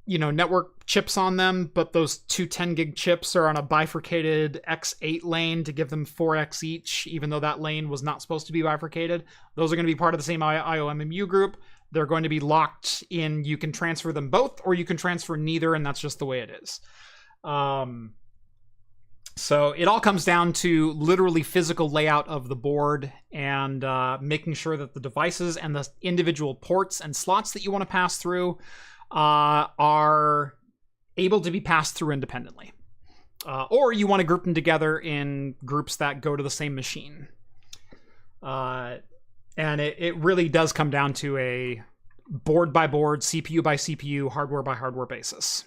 Speaker 1: network chips on them, but those two 10 gig chips are on a bifurcated X8 lane to give them 4X each, even though that lane was not supposed to be bifurcated. Those are going to be part of the same IOMMU group. They're going to be locked in. You can transfer them both, or you can transfer neither, and that's just the way it is. So it all comes down to literally physical layout of the board and making sure that the devices and the individual ports and slots that you want to pass through are able to be passed through independently. Or you want to group them together in groups that go to the same machine. And it really does come down to a board by board, CPU by CPU, hardware by hardware basis.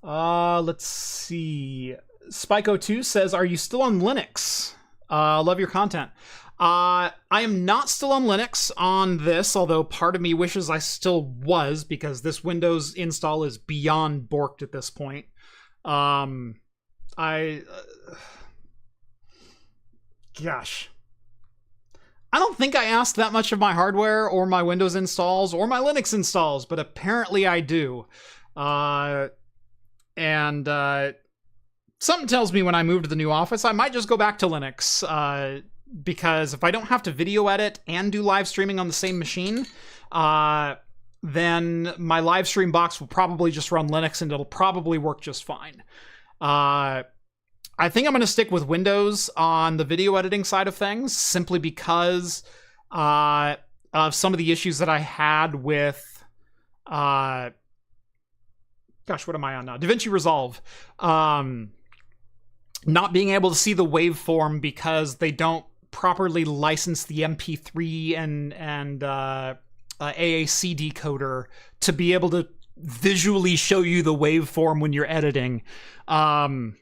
Speaker 1: Let's see. Spyco2 says, are you still on Linux? Love your content. I am not still on Linux on this, although part of me wishes I still was, because this Windows install is beyond borked at this point. Gosh. I don't think I asked that much of my hardware or my Windows installs or my Linux installs, but apparently I do. And something tells me when I move to the new office, I might just go back to Linux, because if I don't have to video edit and do live streaming on the same machine, then my live stream box will probably just run Linux and it'll probably work just fine. I think I'm going to stick with Windows on the video editing side of things, simply because of some of the issues that I had with, gosh, what am I on now? DaVinci Resolve. Not being able to see the waveform because they don't properly license the MP3 and AAC decoder to be able to visually show you the waveform when you're editing. Bite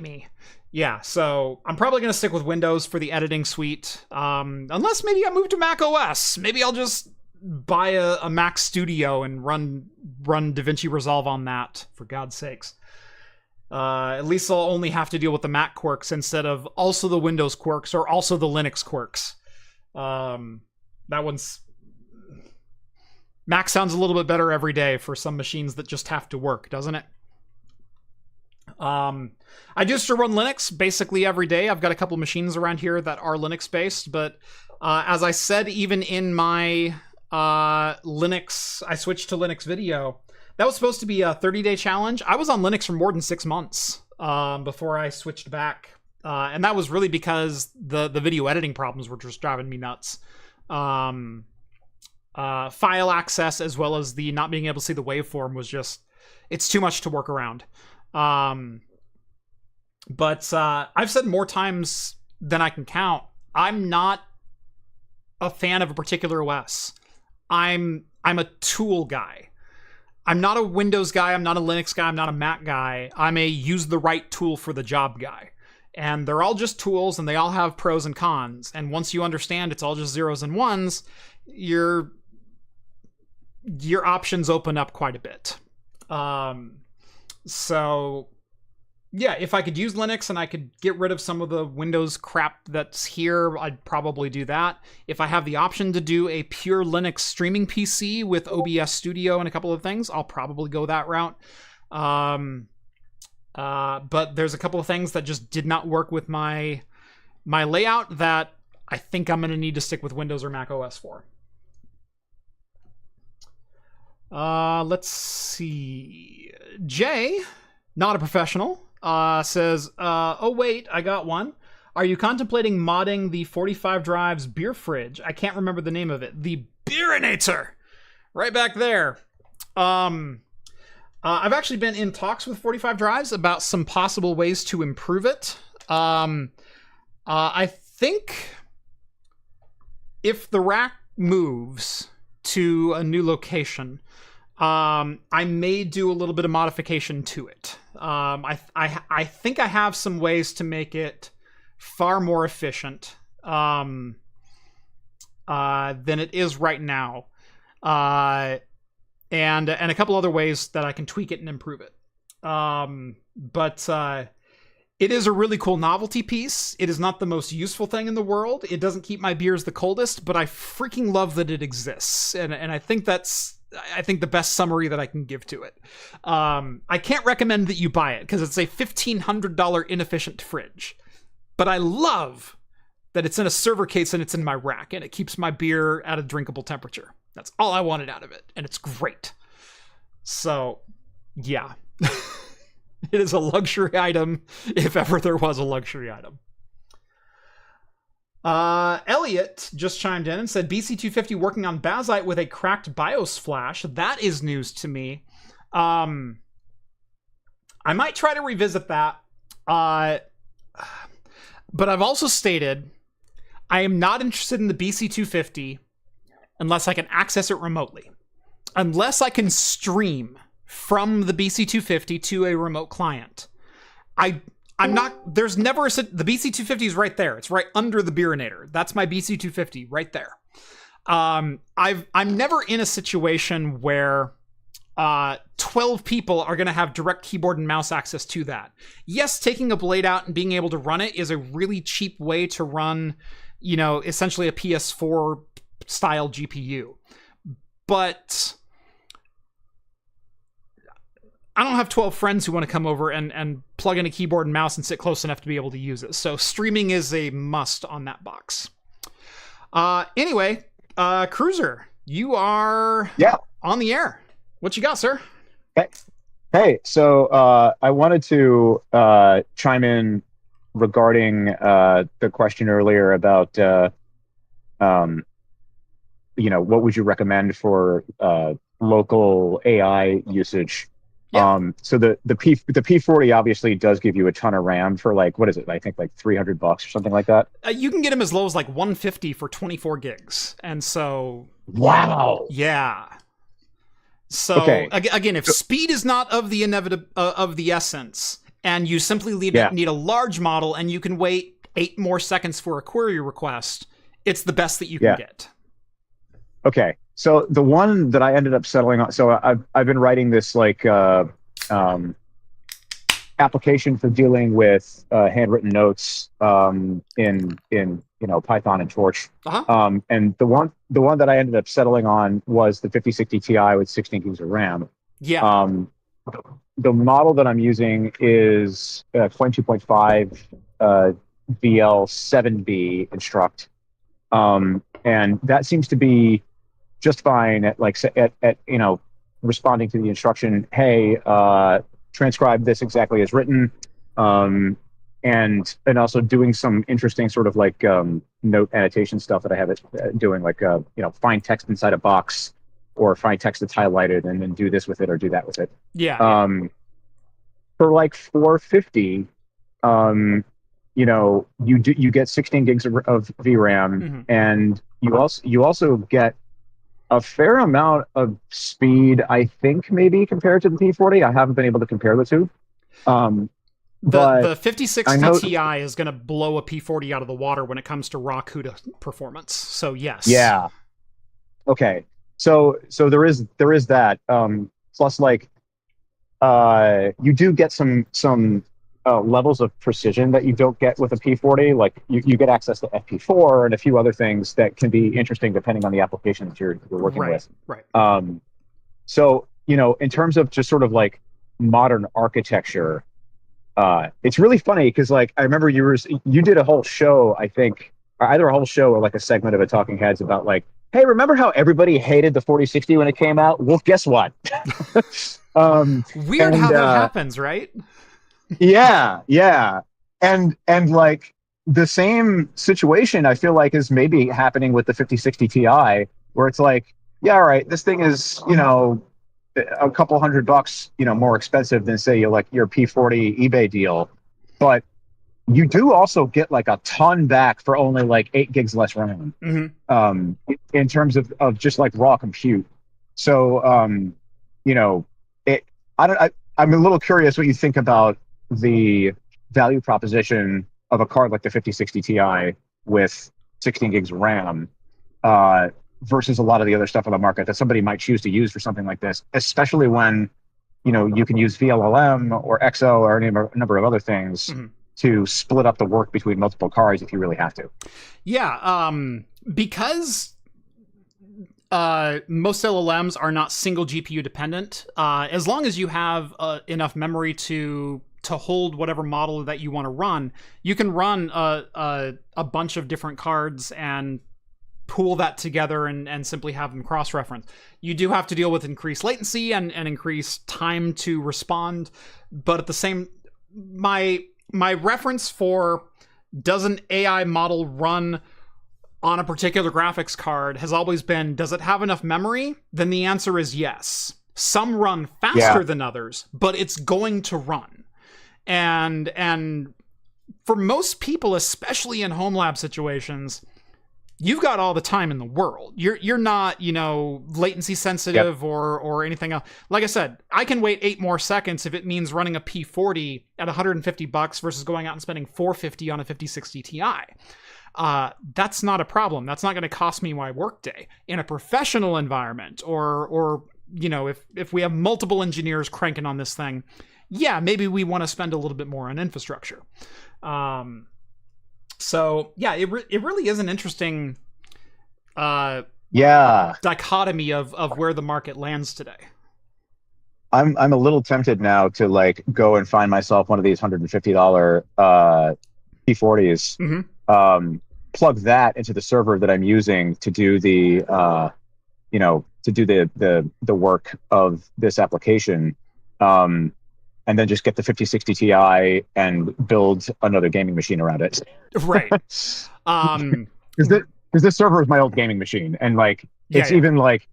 Speaker 1: me. Yeah, so I'm probably going to stick with Windows for the editing suite. Unless maybe I move to Mac OS. Maybe I'll just buy a Mac Studio and run DaVinci Resolve on that, for God's sakes. At least I'll only have to deal with the Mac quirks instead of also the Windows quirks or also the Linux quirks. That one's... Mac sounds a little bit better every day for some machines that just have to work, doesn't it? I used to run Linux basically every day. I've got a couple machines around here that are Linux-based, but as I said, even in my Linux, I switched to Linux video. That was supposed to be a 30-day challenge. I was on Linux for more than 6 months before I switched back. And that was really because the video editing problems were just driving me nuts. File access, as well as the not being able to see the waveform, was just... It's too much to work around. But I've said more times than I can count, I'm not a fan of a particular OS. I'm a tool guy. I'm not a Windows guy, I'm not a Linux guy, I'm not a Mac guy. I'm a use the right tool for the job guy. And they're all just tools, and they all have pros and cons. And once you understand it's all just zeros and ones, your options open up quite a bit. So yeah, if I could use Linux and I could get rid of some of the Windows crap that's here, I'd probably do that. If I have the option to do a pure Linux streaming PC with OBS Studio and a couple of things, I'll probably go that route. But there's a couple of things that just did not work with my layout that I think I'm going to need to stick with Windows or Mac OS for. Let's see. Jay, not a professional, says, oh wait, I got one. Are you contemplating modding the 45 drives beer fridge? I can't remember the name of it. The Beerinator! Right back there. I've actually been in talks with 45 drives about some possible ways to improve it. I think if the rack moves to a new location, I may do a little bit of modification to it. I think I have some ways to make it far more efficient than it is right now, and a couple other ways that I can tweak it and improve it. But it is a really cool novelty piece. It is not the most useful thing in the world. It doesn't keep my beers the coldest, but I freaking love that it exists, and I think that's the best summary that I can give to it. I can't recommend that you buy it because it's a $1,500 inefficient fridge, but I love that it's in a server case and it's in my rack and it keeps my beer at a drinkable temperature. That's all I wanted out of it, and it's great. So, yeah. It is a luxury item, if ever there was a luxury item. Elliot just chimed in and said, BC250 working on Bazite with a cracked BIOS flash. That is news to me. I might try to revisit that. But I've also stated I am not interested in the BC250 unless I can access it remotely. Unless I can stream from the BC250 to a remote client. I'm not, there's never the BC250 is right there. It's right under the Beerinator. That's my BC250 right there. I'm never in a situation where 12 people are going to have direct keyboard and mouse access to that. Yes, taking a blade out and being able to run it is a really cheap way to run, essentially a PS4 style GPU. But I don't have 12 friends who want to come over and plug in a keyboard and mouse and sit close enough to be able to use it. So streaming is a must on that box. Anyway, Cruiser, you are on the air. What you got, sir?
Speaker 6: Okay. Hey, so I wanted to chime in regarding the question earlier about um, what would you recommend for local AI usage?
Speaker 1: Yeah.
Speaker 6: So the P40 obviously does give you a ton of RAM for like what is it? I think like $300 or something like that.
Speaker 1: You can get them as low as like 150 for 24 gigs. And so,
Speaker 6: Wow.
Speaker 1: yeah. So
Speaker 6: Okay.
Speaker 1: again, if speed is not of the of the essence, and you simply
Speaker 6: Yeah.
Speaker 1: need a large model, and you can wait 8 more seconds for a query request, it's the best that you can
Speaker 6: Yeah.
Speaker 1: get.
Speaker 6: Okay, so the one that I ended up settling on, so I've been writing this like um, application for dealing with handwritten notes in Python and Torch.
Speaker 1: Uh-huh.
Speaker 6: And the one that I ended up settling on was the 5060 Ti with 16 gigs of RAM.
Speaker 1: Yeah.
Speaker 6: The model that I'm using is 22.5 VL7B instruct, and that seems to be just fine at like at responding to the instruction, hey, transcribe this exactly as written, and also doing some interesting sort of like note annotation stuff that I have it doing, like find text inside a box or find text that's highlighted and then do this with it or do that with it.
Speaker 1: Yeah.
Speaker 6: For like 450, you get 16 gigs of VRAM,
Speaker 1: Mhm.
Speaker 6: and you also get a fair amount of speed, I think, maybe compared to the P40. I haven't been able to compare the two. But
Speaker 1: The 5060
Speaker 6: I know,
Speaker 1: Ti is going to blow a P40 out of the water when it comes to raw CUDA performance. So yes.
Speaker 6: yeah. Okay. So there is that. Plus, like, you do get some levels of precision that you don't get with a P40. Like you get access to FP4 and a few other things that can be interesting depending on the application that you're working with.
Speaker 1: Right.
Speaker 6: So in terms of just sort of like modern architecture, it's really funny because like I remember you did a whole show, I think, or either a whole show or like a segment of a Talking Heads about like, hey, remember how everybody hated the 4060 when it came out? Well, guess what?
Speaker 1: Weird how that happens, right?
Speaker 6: Yeah. And like the same situation I feel like is maybe happening with the 5060 Ti, where it's like, yeah, all right, this thing is, a couple $100, more expensive than say your P40 eBay deal. But you do also get like a ton back for only like 8 gigs less RAM.
Speaker 1: Mm-hmm.
Speaker 6: In terms of just like raw compute. So I'm a little curious what you think about the value proposition of a card like the 5060 Ti with 16 gigs of RAM versus a lot of the other stuff on the market that somebody might choose to use for something like this, especially when you can use VLLM or XO or any number of other things
Speaker 1: Mm-hmm.
Speaker 6: to split up the work between multiple cards if you really have to.
Speaker 1: Yeah, because most LLMs are not single GPU dependent. As long as you have enough memory to hold whatever model that you want to run, you can run a bunch of different cards and pool that together and simply have them cross-reference. You do have to deal with increased latency and increased time to respond, but at the same, my reference for does an AI model run on a particular graphics card has always been, does it have enough memory? Then the answer is yes. Some run faster than others, but it's going to run. And for most people, especially in home lab situations, you've got all the time in the world. You're not, latency sensitive or anything else. Like I said, I can wait 8 more seconds if it means running a P40 at $150 versus going out and spending $450 on a 5060 Ti. That's not a problem. That's not going to cost me my workday. In a professional environment, or if we have multiple engineers cranking on this thing, yeah, maybe we want to spend a little bit more on infrastructure. So yeah, it really is an interesting dichotomy of where the market lands today.
Speaker 6: I'm a little tempted now to like go and find myself one of these $150 P40s.
Speaker 1: Mm-hmm.
Speaker 6: Plug that into the server that I'm using to do the work of this application, and then just get the 5060 Ti and build another gaming machine around it.
Speaker 1: Right.
Speaker 6: Because this server is my old gaming machine, and like it's
Speaker 1: Yeah.
Speaker 6: even like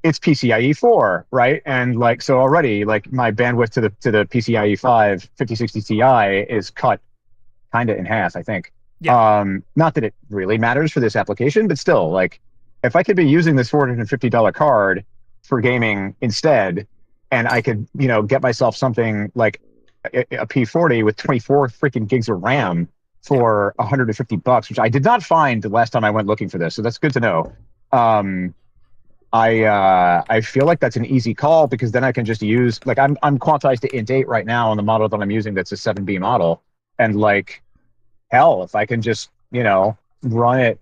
Speaker 6: it's PCIe 4, right? And like so already like my bandwidth to the PCIe 5 5060 Ti is cut kind of in half, I think.
Speaker 1: Yeah.
Speaker 6: Not that it really matters for this application, but still, like if I could be using this $450 card for gaming instead, and I could, get myself something like a P40 with 24 freaking gigs of RAM for $150, which I did not find the last time I went looking for this. So that's good to know. I feel like that's an easy call, because then I can just use, like, I'm quantized to int8 right now on the model that I'm using. That's a 7B model, and like hell, if I can just run it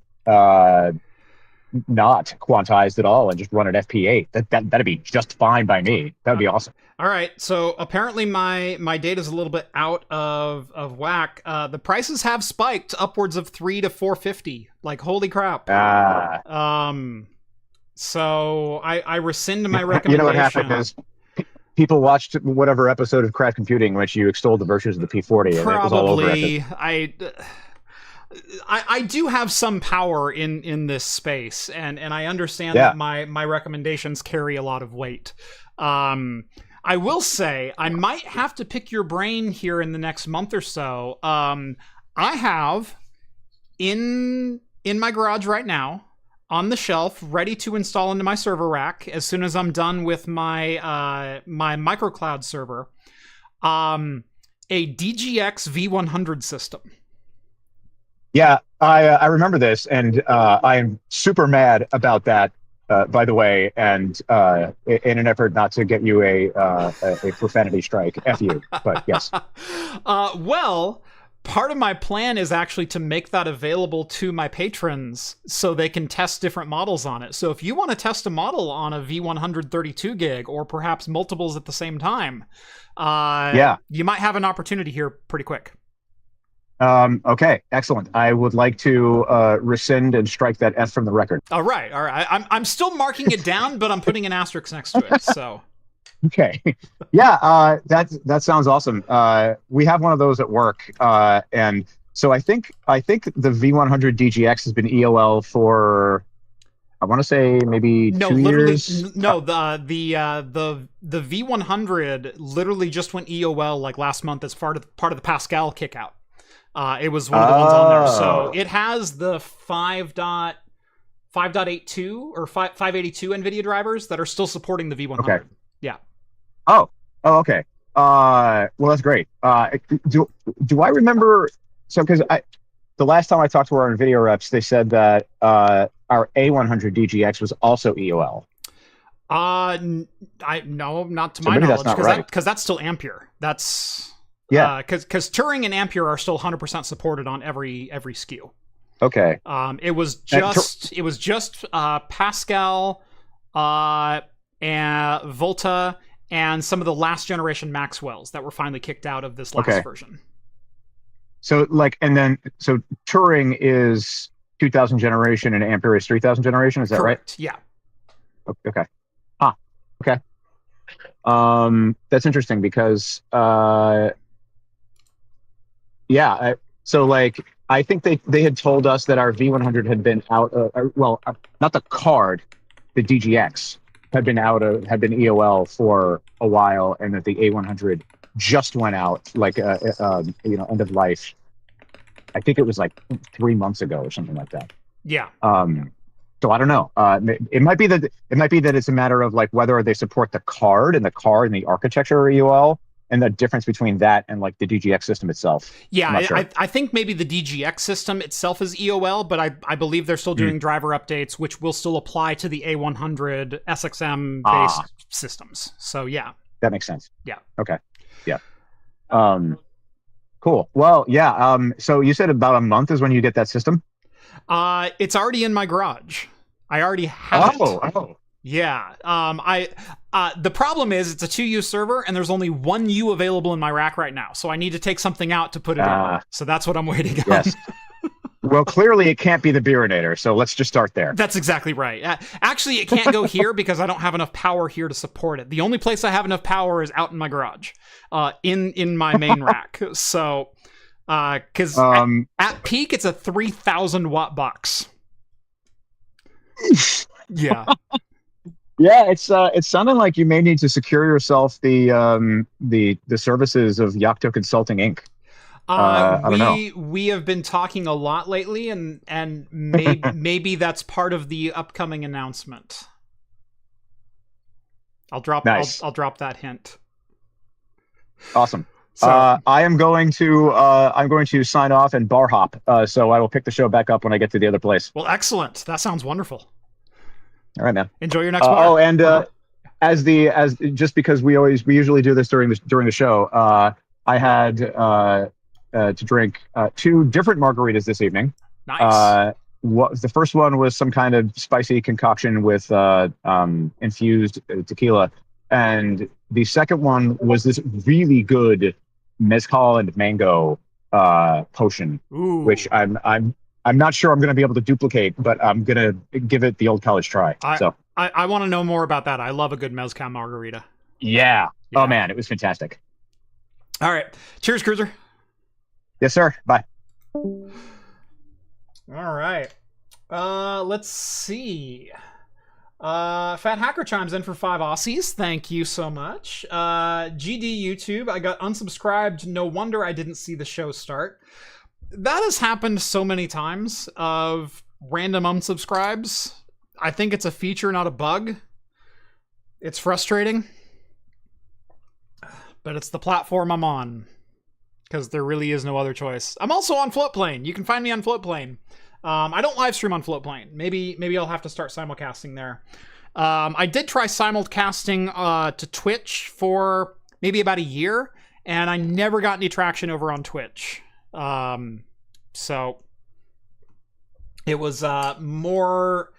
Speaker 6: not quantized at all and just run at FP8, that'd be just fine by me. That'd be awesome.
Speaker 1: All right, so apparently my data's a little bit out of whack. The prices have spiked upwards of $300 to $450. Like, holy crap. So I rescind my recommendation.
Speaker 6: You know what happened is people watched whatever episode of Craft Computing in which you extolled the virtues of the P40, and it was all over it.
Speaker 1: I do have some power in this space, and I understand that my recommendations carry a lot of weight. I will say I might have to pick your brain here in the next month or so. I have in my garage right now, on the shelf, ready to install into my server rack as soon as I'm done with my my microcloud server, a DGX V100 system.
Speaker 6: Yeah, I remember this, and I am super mad about that, by the way, and in an effort not to get you a profanity strike, F you, but yes.
Speaker 1: Well, part of my plan is actually to make that available to my patrons so they can test different models on it. So if you want to test a model on a V100 32 gig, or perhaps multiples at the same time, you might have an opportunity here pretty quick.
Speaker 6: Okay, excellent. I would like to rescind and strike that F from the record.
Speaker 1: All right. I'm still marking it down, but I'm putting an asterisk next to it. So.
Speaker 6: Okay. Yeah, that sounds awesome. We have one of those at work, and so I think the V100 DGX has been EOL for, I want to say maybe 2 years.
Speaker 1: No, the V100 literally just went EOL like last month as part of the Pascal kickout. It was one of the ones on there. So it has the 5.82 or 582 NVIDIA drivers that are still supporting the V100.
Speaker 6: Okay.
Speaker 1: Yeah.
Speaker 6: Oh, okay. Well, that's great. Do I remember? So, because the last time I talked to our NVIDIA reps, they said that our A100 DGX was also EOL.
Speaker 1: No, not to
Speaker 6: So
Speaker 1: my
Speaker 6: maybe
Speaker 1: knowledge,
Speaker 6: that's not right.
Speaker 1: because that's still Ampere. That's because Turing and Ampere are still 100% supported on every SKU.
Speaker 6: Okay.
Speaker 1: It was just Pascal, and Volta, and some of the last generation Maxwells that were finally kicked out of this last version.
Speaker 6: So so Turing is 2000 generation and Ampere is 3000 generation. Is that
Speaker 1: Correct.
Speaker 6: right?
Speaker 1: Yeah.
Speaker 6: Okay. Okay. That's interesting because so like I think they had told us that our V100 had been out. Not the card, the DGX had been EOL for a while, and that the A100 just went out like end of life. I think it was like 3 months ago or something like that.
Speaker 1: Yeah.
Speaker 6: So I don't know. It might be that it's a matter of like whether they support the card and the architecture are EOL, and the difference between that and like the DGX system itself.
Speaker 1: Yeah,
Speaker 6: sure.
Speaker 1: I think maybe the DGX system itself is EOL, but I believe they're still doing driver updates, which will still apply to the A100 SXM based systems. So yeah,
Speaker 6: that makes sense.
Speaker 1: Yeah.
Speaker 6: Okay. Yeah. Cool. Well, yeah. So you said about a month is when you get that system?
Speaker 1: It's already in my garage. I already have it.
Speaker 6: Oh.
Speaker 1: Yeah. The problem is it's a 2U server and there's only 1U available in my rack right now. So I need to take something out to put it in. So that's what I'm waiting on.
Speaker 6: Yes. Well, clearly it can't be the Beerinator, so let's just start there.
Speaker 1: That's exactly right. Actually, it can't go here because I don't have enough power here to support it. The only place I have enough power is out in my garage, in my main rack. So, because at peak, it's a 3,000 watt box. Yeah.
Speaker 6: Yeah, it's sounding like you may need to secure yourself the services of Yocto Consulting Inc. I don't know.
Speaker 1: We have been talking a lot lately, and maybe that's part of the upcoming announcement. I'll drop that hint.
Speaker 6: Awesome.
Speaker 1: So,
Speaker 6: I'm going to sign off and bar hop. So I will pick the show back up when I get to the other place.
Speaker 1: well, excellent. That sounds wonderful.
Speaker 6: All right, man.
Speaker 1: Enjoy your next bar.
Speaker 6: Oh, and as just because we usually do this during the show, I had to drink 2 different margaritas this evening.
Speaker 1: Nice.
Speaker 6: The first one was some kind of spicy concoction with infused tequila, and the second one was this really good mezcal and mango potion,
Speaker 1: Ooh.
Speaker 6: which I'm not sure I'm going to be able to duplicate, but I'm going to give it the old college try.
Speaker 1: I want to know more about that. I love a good mezcal margarita.
Speaker 6: Yeah. Oh man, it was fantastic.
Speaker 1: All right. Cheers, Cruiser.
Speaker 6: Yes, sir. Bye.
Speaker 1: All right. Let's see. Fat Hacker chimes in for 5 Aussies. Thank you so much. GD YouTube, I got unsubscribed. No wonder I didn't see the show start. That has happened so many times of random unsubscribes. I think it's a feature, not a bug. It's frustrating. But it's the platform I'm on. Because there really is no other choice. I'm also on Floatplane. You can find me on Floatplane. I don't live stream on Floatplane. Maybe I'll have to start simulcasting there. I did try simulcasting to Twitch for maybe about a year, and I never got any traction over on Twitch. So it was more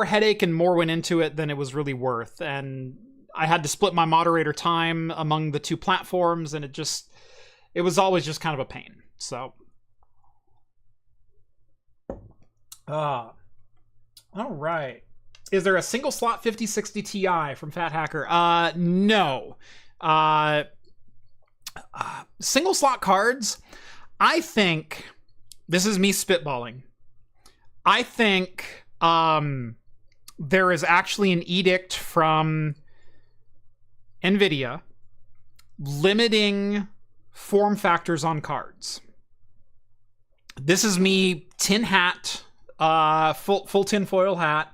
Speaker 1: headache and more went into it than it was really worth. And I had to split my moderator time among the 2 platforms, and it was always just kind of a pain. So, all right. Is there a single slot 5060 Ti from Fat Hacker? No. Single slot cards, I think, this is me spitballing. I think there is actually an edict from NVIDIA limiting form factors on cards. This is me tin hat, full tin foil hat.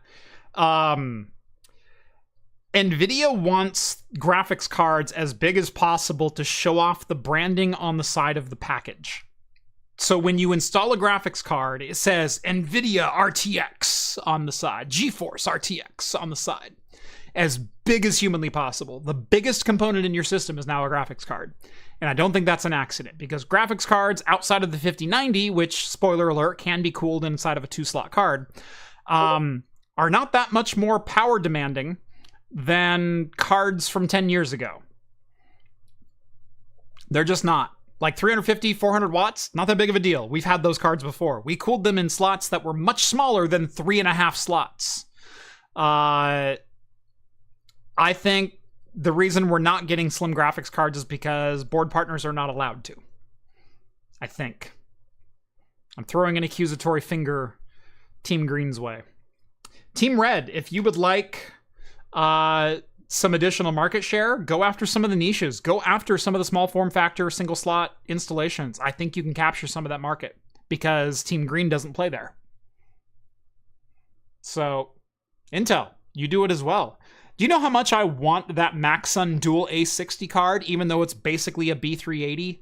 Speaker 1: NVIDIA wants graphics cards as big as possible to show off the branding on the side of the package. So when you install a graphics card, it says NVIDIA RTX on the side, GeForce RTX on the side. As big as humanly possible. The biggest component in your system is now a graphics card. And I don't think that's an accident, because graphics cards outside of the 5090, which, spoiler alert, can be cooled inside of a 2-slot card, are not that much more power demanding than cards from 10 years ago. They're just not. Like 350, 400 watts, not that big of a deal. We've had those cards before. We cooled them in slots that were much smaller than 3.5 slots. I think the reason we're not getting slim graphics cards is because board partners are not allowed to. I think. I'm throwing an accusatory finger Team Green's way. Team Red, if you would like some additional market share, go after some of the niches. Go after some of the small form factor single slot installations. I think you can capture some of that market because Team Green doesn't play there. So, Intel, you do it as well. Do you know how much I want that Maxsun Dual A60 card, even though it's basically a B380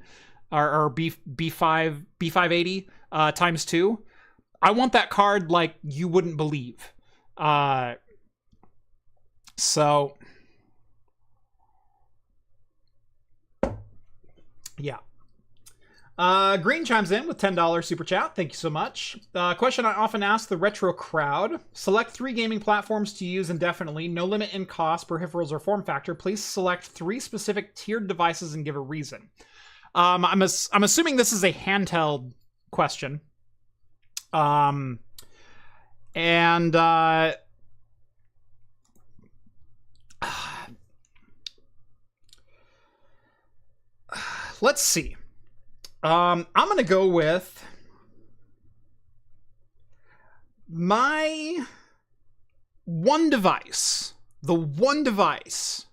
Speaker 1: or B580 times 2? I want that card like you wouldn't believe. So, yeah. Green chimes in with $10 super chat. Thank you so much. Question I often ask the retro crowd. Select 3 gaming platforms to use indefinitely. No limit in cost, peripherals, or form factor. Please select 3 specific tiered devices and give a reason. I'm assuming this is a handheld question. And let's see. I'm going to go with my one device, the one device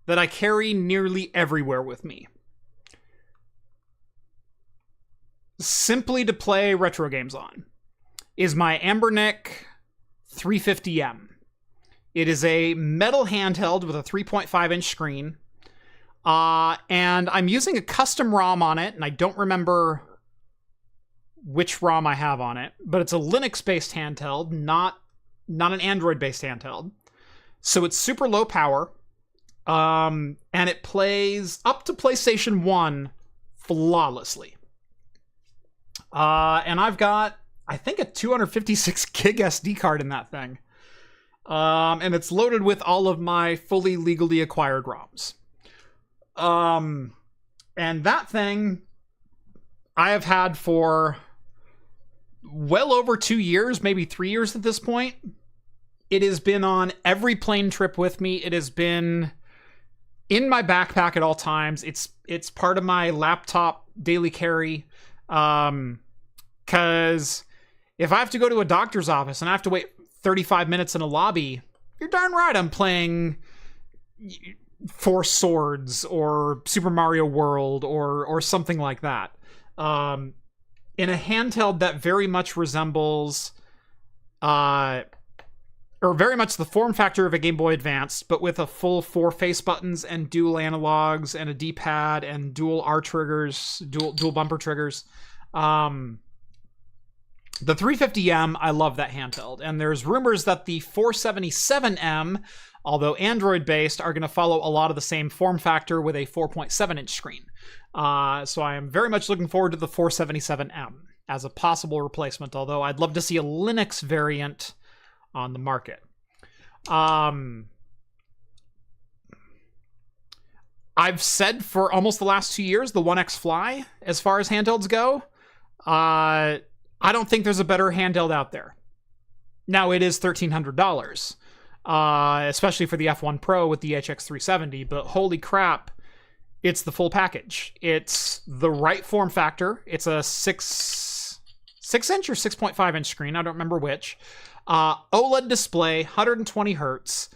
Speaker 1: that I carry nearly everywhere with me, simply to play retro games on, is my Anbernic 350M. It is a metal handheld with a 3.5-inch screen. And I'm using a custom ROM on it, and I don't remember which ROM I have on it, but it's a Linux-based handheld, not an Android-based handheld. So it's super low power, and it plays up to PlayStation 1 flawlessly. And I've got, I think, a 256 gig SD card in that thing. And it's loaded with all of my fully legally acquired ROMs. And that thing I have had for well over 2 years, maybe 3 years at this point. It has been on every plane trip with me. It has been in my backpack at all times. It's part of my laptop daily carry. 'Cause if I have to go to a doctor's office and I have to wait 35 minutes in a lobby, you're darn right I'm playing Four Swords or Super Mario World or something like that. In a handheld that very much resembles, or very much the form factor of a Game Boy Advance, but with a full 4 face buttons and dual analogs and a D-pad and dual R triggers, dual bumper triggers. The 350M, I love that handheld. And there's rumors that the 477M, although Android-based, are going to follow a lot of the same form factor with a 4.7-inch screen. So I am very much looking forward to the 477M as a possible replacement, although I'd love to see a Linux variant on the market. I've said for almost the last 2 years, the One X Fly, as far as handhelds go, I don't think there's a better handheld out there. Now, it is $1,300. Especially for the F1 Pro with the HX370, but holy crap, it's the full package. It's the right form factor. It's a 6-inch or 6.5-inch screen, I don't remember which. OLED display, 120 hertz.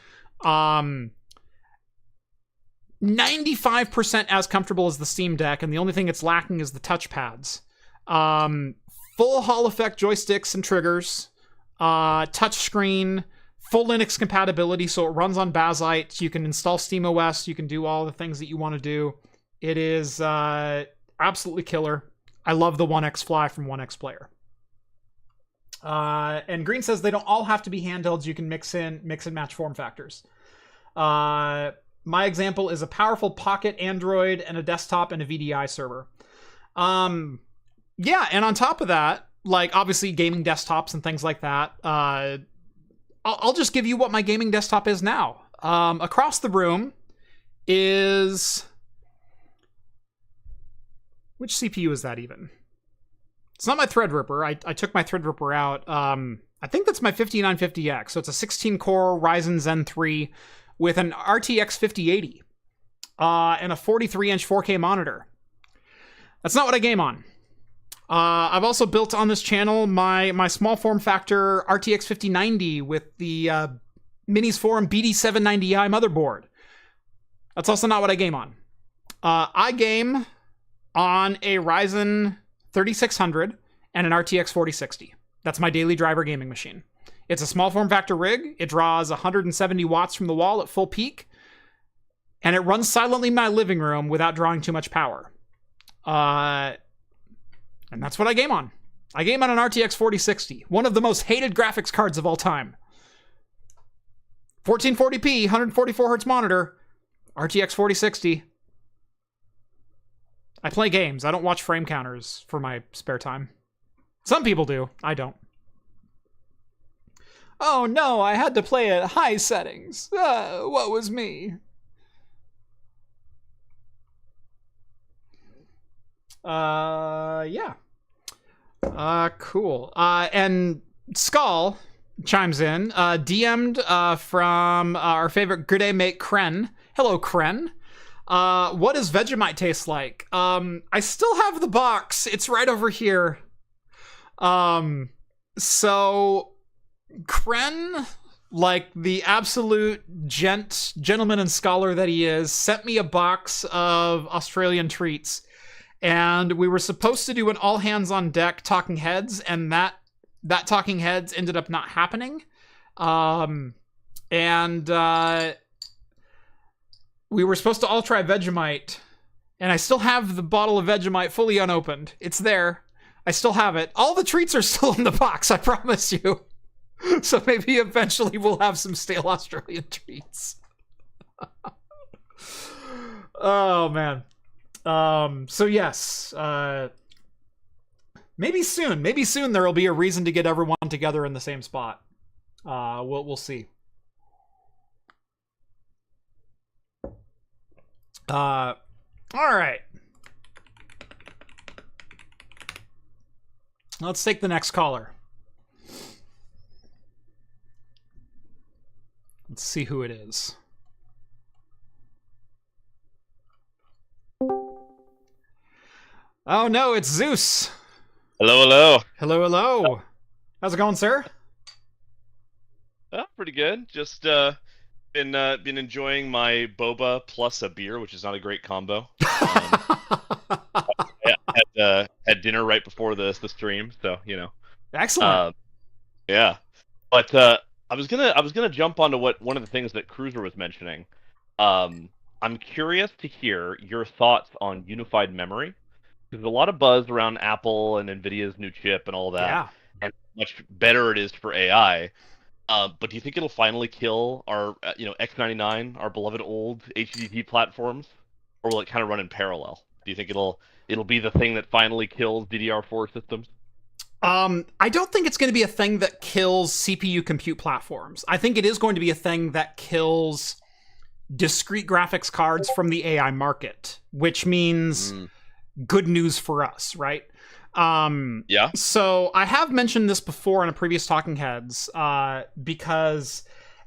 Speaker 1: 95% as comfortable as the Steam Deck, and the only thing it's lacking is the touchpads. Full Hall effect joysticks and triggers. Touchscreen. Full Linux compatibility, so it runs on Bazzite. You can install SteamOS. You can do all the things that you want to do. It is absolutely killer. I love the One X Fly from One X Player. And Green says they don't all have to be handhelds. You can mix and match form factors. My example is a powerful pocket Android and a desktop and a VDI server. Yeah, and on top of that, like obviously gaming desktops and things like that. I'll just give you what my gaming desktop is now. Across the room is... Which CPU is that even? It's not my Threadripper. I took my Threadripper out. I think that's my 5950X. So it's a 16-core Ryzen Zen 3 with an RTX 5080 and a 43-inch 4K monitor. That's not what I game on. I've also built on this channel my small form factor RTX 5090 with the Minis Forum BD790i motherboard. That's also not what I game on. I game on a Ryzen 3600 and an RTX 4060. That's my daily driver gaming machine. It's a small form factor rig. It draws 170 watts from the wall at full peak, and it runs silently in my living room without drawing too much power. And that's what I game on. I game on an RTX 4060, one of the most hated graphics cards of all time. 1440p, 144 Hz monitor, RTX 4060. I play games. I don't watch frame counters for my spare time. Some people do. I don't. Oh no, I had to play at high settings. What was me? Yeah. Cool. And Skull chimes in, DM'd from our favorite Good Mate Kren. Hello, Kren. What does Vegemite taste like? I still have the box. It's right over here. So Kren, like the absolute gentleman and scholar that he is, sent me a box of Australian treats. And we were supposed to do an all hands on deck Talking Heads, and that Talking Heads ended up not happening. We were supposed to all try Vegemite, and I still have the bottle of Vegemite fully unopened. It's there. I still have it. All the treats are still in the box, I promise you. So maybe eventually we'll have some stale Australian treats. Oh, man. So yes, maybe soon there will be a reason to get everyone together in the same spot. We'll see. All right. Let's take the next caller. Let's see who it is. Oh no, it's Zeus.
Speaker 7: Hello, hello.
Speaker 1: Hello, hello. How's it going, sir?
Speaker 7: Pretty good. Just been enjoying my boba plus a beer, which is not a great combo. Had dinner right before the stream, so you know.
Speaker 1: Excellent.
Speaker 7: Yeah, but I was gonna jump onto one of the things that Cruiser was mentioning. I'm curious to hear your thoughts on unified memory. There's a lot of buzz around Apple and Nvidia's new chip and all that,
Speaker 1: Yeah.
Speaker 7: and how much better it is for AI. But do you think it'll finally kill our, X99, our beloved old HDD platforms, or will it kind of run in parallel? Do you think it'll be the thing that finally kills DDR4 systems?
Speaker 1: I don't think it's going to be a thing that kills CPU compute platforms. I think it is going to be a thing that kills discrete graphics cards from the AI market, which means good news for us, right?
Speaker 7: Yeah.
Speaker 1: So I have mentioned this before in a previous Talking Heads, because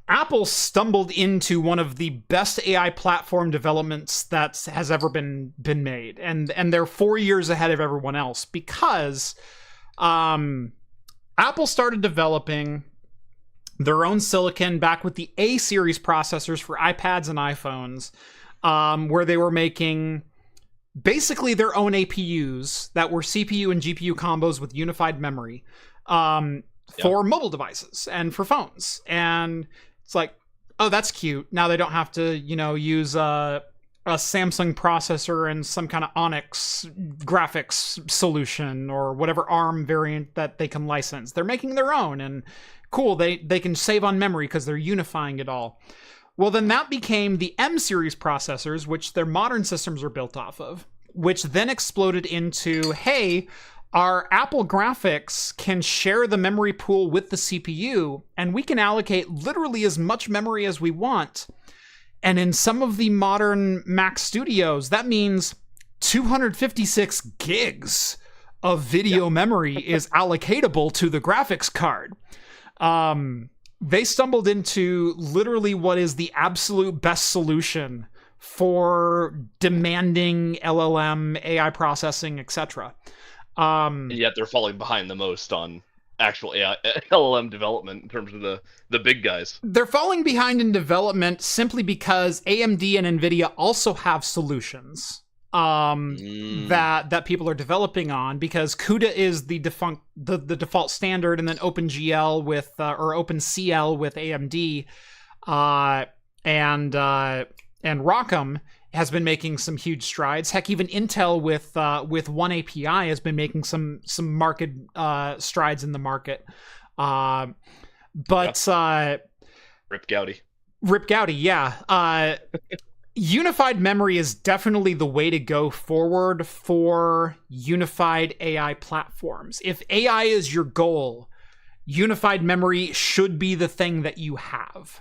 Speaker 1: Apple stumbled into one of the best AI platform developments that has ever been made, and they're 4 years ahead of everyone else because Apple started developing their own silicon back with the A series processors for iPads and iPhones, where they were making basically their own APUs that were CPU and GPU combos with unified memory for mobile devices and for phones. And it's like, oh, that's cute. Now they don't have to, use a Samsung processor and some kind of Onyx graphics solution or whatever ARM variant that they can license. They're making their own, and cool, they can save on memory because they're unifying it all. Well, then that became the M series processors, which their modern systems are built off of, which then exploded into, hey, our Apple graphics can share the memory pool with the CPU, and we can allocate literally as much memory as we want. And in some of the modern Mac studios, that means 256 gigs of video memory is allocatable to the graphics card. They stumbled into literally what is the absolute best solution for demanding LLM, AI processing, etc.
Speaker 7: And yet they're falling behind the most on actual AI, LLM development in terms of the big guys.
Speaker 1: They're falling behind in development simply because AMD and Nvidia also have solutions that people are developing on, because CUDA is the default standard, and then OpenGL with or OpenCL with AMD, and ROCm has been making some huge strides. Heck, even Intel with One API has been making some market strides in the market. Rip Gowdy, yeah. Unified memory is definitely the way to go forward for unified AI platforms. If AI is your goal, unified memory should be the thing that you have.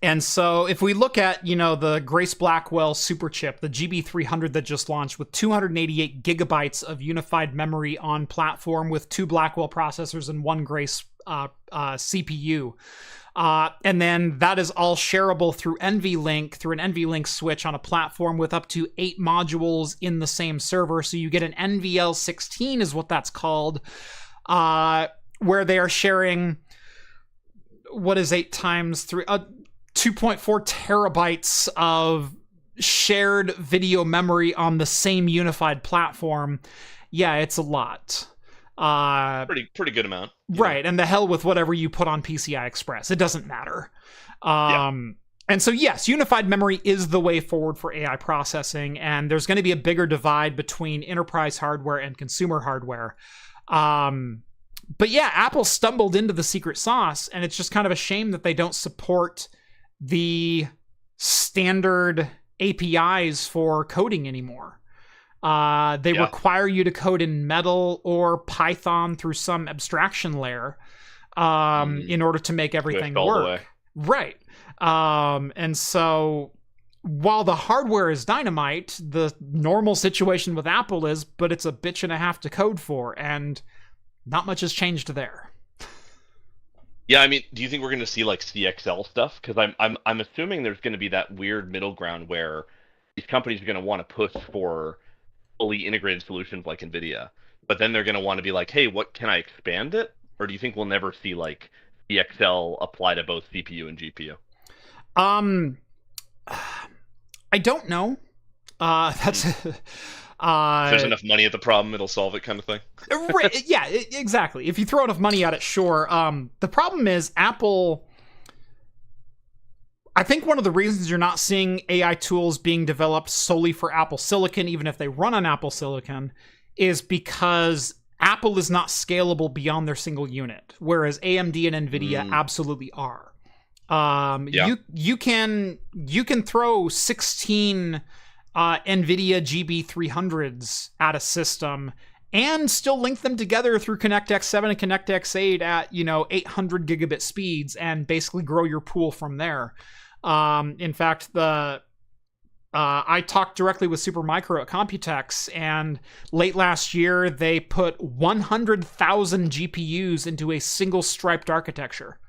Speaker 1: And so if we look at, the Grace Blackwell super chip, the GB300 that just launched with 288 gigabytes of unified memory on platform with 2 Blackwell processors and 1 Grace CPU. And then that is all shareable through NVLink, through an NVLink switch on a platform with up to 8 modules in the same server. So you get an NVL16 is what that's called, where they are sharing, what is 8 times 3? 2.4 terabytes of shared video memory on the same unified platform. Yeah, it's a lot.
Speaker 7: Pretty good amount.
Speaker 1: Right, and the hell with whatever you put on PCI Express. It doesn't matter. And so, yes, unified memory is the way forward for AI processing, and there's going to be a bigger divide between enterprise hardware and consumer hardware. But yeah, Apple stumbled into the secret sauce, and it's just kind of a shame that they don't support the standard APIs for coding anymore. They require you to code in Metal or Python through some abstraction layer in order to make everything work. Right. And so while the hardware is dynamite, the normal situation with Apple is, but it's a bitch and a half to code for, and not much has changed there.
Speaker 7: Yeah, I mean, do you think we're going to see like CXL stuff? Because I'm assuming there's going to be that weird middle ground where these companies are going to want to push for fully integrated solutions like NVIDIA, but then they're going to want to be like, hey, what can I expand it? Or do you think we'll never see like CXL apply to both CPU and GPU?
Speaker 1: I don't know. That's
Speaker 7: If there's enough money at the problem, it'll solve it, kind of thing.
Speaker 1: Right, yeah, exactly. If you throw enough money at it, sure. The problem is Apple. I think one of the reasons you're not seeing AI tools being developed solely for Apple Silicon, even if they run on Apple Silicon, is because Apple is not scalable beyond their single unit, whereas AMD and NVIDIA absolutely are. You can throw 16 NVIDIA GB300s at a system and still link them together through ConnectX-7 and ConnectX-8 at 800 gigabit speeds and basically grow your pool from there. In fact, I talked directly with Supermicro at Computex, and late last year they put 100,000 GPUs into a single striped architecture.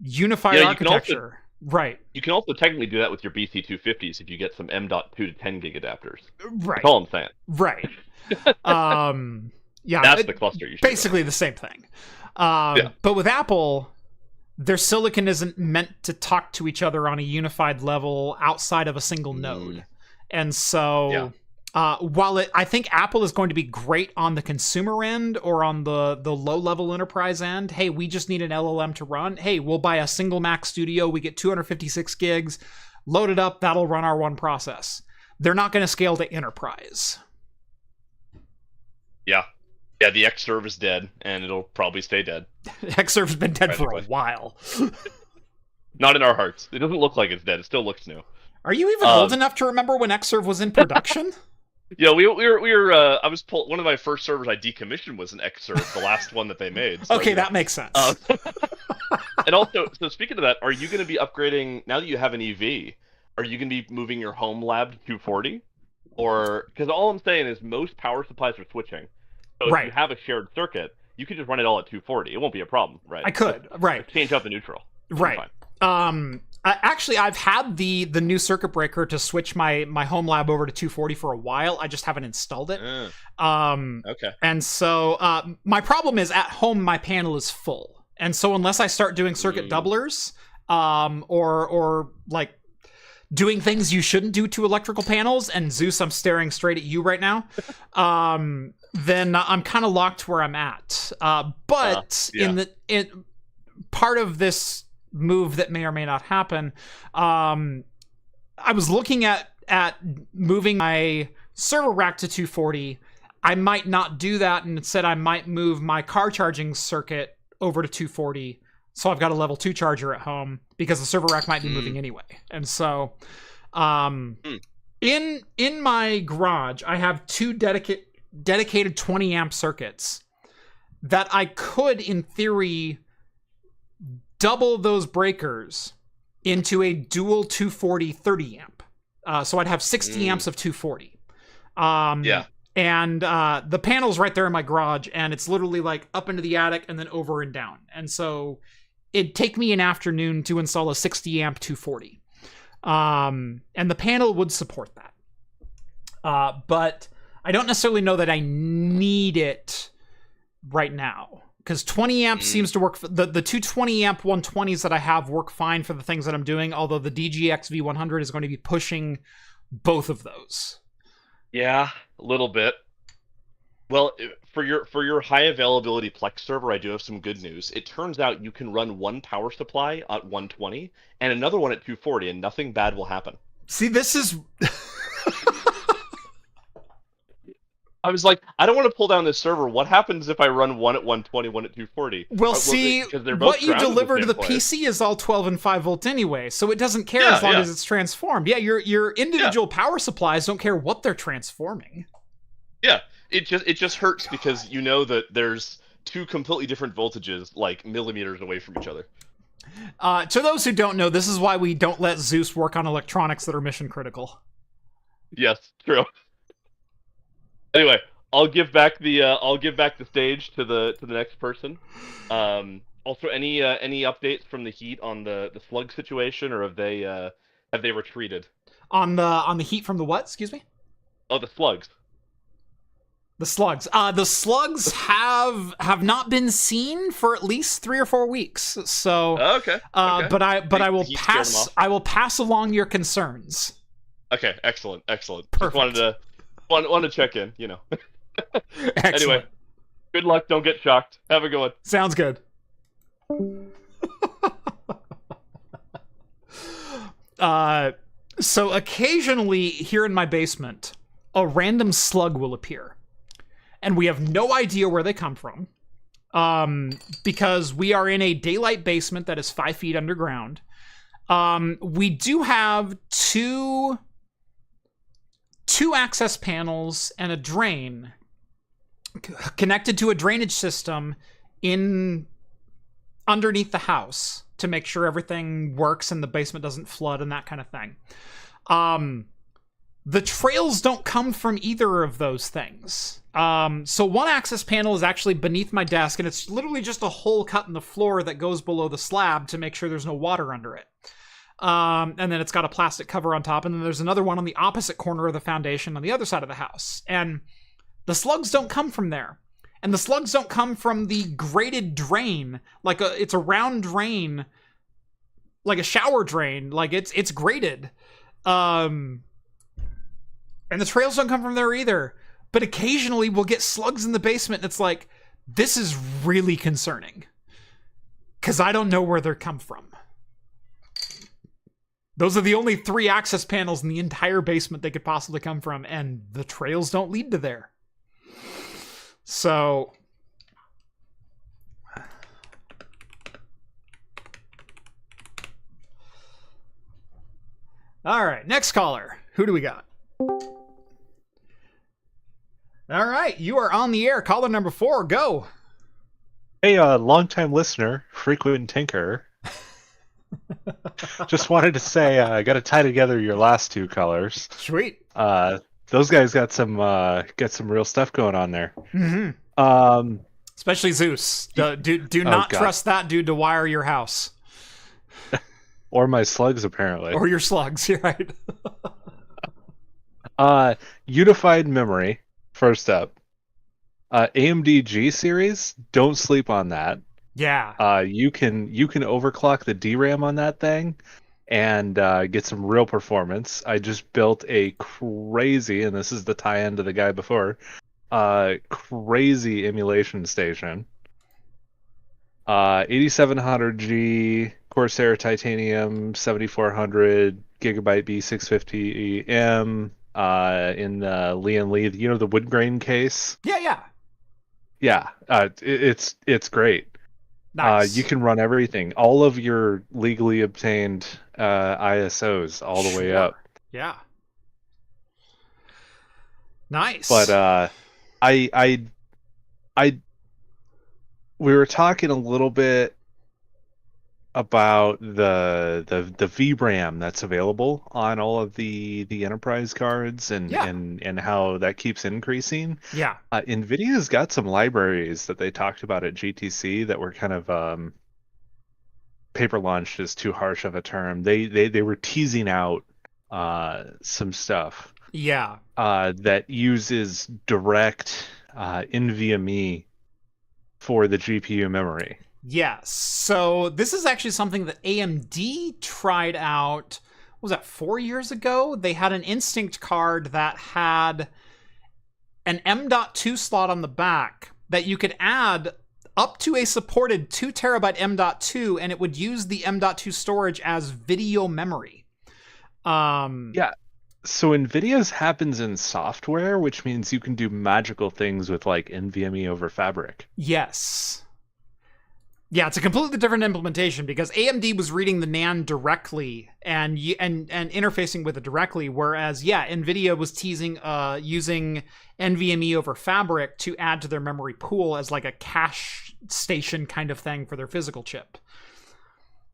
Speaker 1: Unified architecture. Right.
Speaker 7: You can also technically do that with your BC250s if you get some M.2 to 10 gig adapters.
Speaker 1: Right.
Speaker 7: That's all I'm saying.
Speaker 1: Right. Yeah.
Speaker 7: That's the cluster you should
Speaker 1: basically the same thing. But with Apple, their silicon isn't meant to talk to each other on a unified level outside of a single node. And so while I think Apple is going to be great on the consumer end or on the low-level enterprise end, hey, we just need an LLM to run. Hey, we'll buy a single Mac Studio. We get 256 gigs. Load it up. That'll run our one process. They're not going to scale to enterprise.
Speaker 7: Yeah. Yeah, the Xserve is dead, and it'll probably stay dead.
Speaker 1: Xserve's been dead for a while.
Speaker 7: Not in our hearts. It doesn't look like it's dead. It still looks new.
Speaker 1: Are you even old enough to remember when Xserve was in production?
Speaker 7: Yeah, we were. I was one of my first servers I decommissioned was an Xserve, the last one that they made. So,
Speaker 1: okay, that makes sense.
Speaker 7: And also, so speaking of that, are you going to be upgrading now that you have an EV? Are you going to be moving your home lab to 240? Or because all I'm saying is most power supplies are switching. So if you have a shared circuit, you could just run it all at 240. It won't be a problem, right?
Speaker 1: I could, right.
Speaker 7: Change out the neutral.
Speaker 1: Right. Actually, I've had the new circuit breaker to switch my home lab over to 240 for a while. I just haven't installed it.
Speaker 7: Okay.
Speaker 1: And so my problem is at home my panel is full, and so unless I start doing circuit doublers, or like doing things you shouldn't do to electrical panels, and Zeus, I'm staring straight at you right now. Then I'm kind of locked where I'm at. But in part of this move that may or may not happen, I was looking at moving my server rack to 240. I might not do that, and instead I might move my car charging circuit over to 240. So I've got a level 2 charger at home because the server rack might be moving anyway. And so in my garage, I have two dedicated 20 amp circuits that I could, in theory, double those breakers into a dual 240 30 amp. So I'd have 60 amps of 240.
Speaker 7: Yeah.
Speaker 1: And the panel's right there in my garage, and it's literally like up into the attic and then over and down. And so it'd take me an afternoon to install a 60 amp 240. And the panel would support that. But I don't necessarily know that I need it right now, because 20 amps seems to work. The 220 amp 120s that I have work fine for the things that I'm doing, although the DGX V100 is going to be pushing both of those.
Speaker 7: Yeah, a little bit. Well, for your high availability Plex server, I do have some good news. It turns out you can run one power supply at 120 and another one at 240, and nothing bad will happen.
Speaker 1: See, this is...
Speaker 7: I was like, I don't want to pull down this server. What happens if I run one at 120, one at 240?
Speaker 1: Well, see, what you deliver to the PC is all 12 and 5 volts anyway, so it doesn't care as long as it's transformed. Yeah, your individual power supplies don't care what they're transforming.
Speaker 7: Yeah, it just hurts because you know that there's two completely different voltages, like millimeters away from each other.
Speaker 1: To those who don't know, this is why we don't let Zeus work on electronics that are mission critical.
Speaker 7: Yes, true. Anyway, I'll give back the stage to the next person. Also, any updates from the Heat on the slug situation, or have they retreated?
Speaker 1: On the Heat from the what? Excuse me.
Speaker 7: Oh, the slugs.
Speaker 1: The slugs. The slugs have not been seen for at least 3 or 4 weeks. So
Speaker 7: okay.
Speaker 1: But I will pass. I will pass along your concerns.
Speaker 7: Okay. Excellent.
Speaker 1: Perfect.
Speaker 7: Just wanted to check in. You know. Anyway, good luck. Don't get shocked. Have a good one.
Speaker 1: Sounds good. So occasionally here in my basement, a random slug will appear. And we have no idea where they come from. Because we are in a daylight basement that is 5 feet underground. We do have two access panels and a drain connected to a drainage system underneath the house to make sure everything works and the basement doesn't flood and that kind of thing. The trails don't come from either of those things. So one access panel is actually beneath my desk, and it's literally just a hole cut in the floor that goes below the slab to make sure there's no water under it. And then it's got a plastic cover on top, and then there's another one on the opposite corner of the foundation on the other side of the house. And the slugs don't come from there. And the slugs don't come from the graded drain. It's a round drain, like a shower drain. Like it's graded. And the trails don't come from there either. But occasionally we'll get slugs in the basement, and it's like, this is really concerning. Because I don't know where they come from. Those are the only 3 access panels in the entire basement they could possibly come from, and the trails don't lead to there. So... Alright, next caller. Who do we got? Alright, you are on the air. Caller number 4, go!
Speaker 2: Hey, long-time listener, frequent tinker. Just wanted to say, I got to tie together your last 2 colors.
Speaker 1: Sweet.
Speaker 2: Those guys got some real stuff going on there.
Speaker 1: Mm-hmm. Especially Zeus. Do not
Speaker 2: God.
Speaker 1: trust that dude to wire your house.
Speaker 2: Or my slugs, apparently.
Speaker 1: Or your slugs, you're right.
Speaker 2: Unified memory, first up. AMD G series, don't sleep on that.
Speaker 1: Yeah.
Speaker 2: You can overclock the DRAM on that thing and get some real performance. I just built a crazy, and this is the tie-in to the guy before, crazy emulation station. 8700G Corsair Titanium 7400 gigabyte B650M in the Lee & Lee, the wood grain case.
Speaker 1: Yeah.
Speaker 2: It's great.
Speaker 1: Nice.
Speaker 2: You can run everything, all of your legally obtained ISOs all the way up.
Speaker 1: Yeah. Nice.
Speaker 2: But we were talking a little bit about the VRAM that's available on all of the enterprise cards and
Speaker 1: Yeah.
Speaker 2: and how that keeps increasing.
Speaker 1: Yeah.
Speaker 2: NVIDIA's got some libraries that they talked about at GTC that were kind of paper launched is too harsh of a term. They were teasing out some stuff
Speaker 1: Yeah.
Speaker 2: that uses direct NVMe for the GPU memory.
Speaker 1: Yes. So this is actually something that AMD tried out, what was that, 4 years ago? They had an Instinct card that had an M.2 slot on the back that you could add up to a supported 2 terabyte M.2, and it would use the M.2 storage as video memory.
Speaker 2: Yeah. So NVIDIA's happens in software, which means you can do magical things with like NVMe over Fabric.
Speaker 1: Yes. Yeah, it's a completely different implementation because AMD was reading the NAND directly and interfacing with it directly, whereas NVIDIA was teasing using NVMe over Fabric to add to their memory pool as like a cache station kind of thing for their physical chip.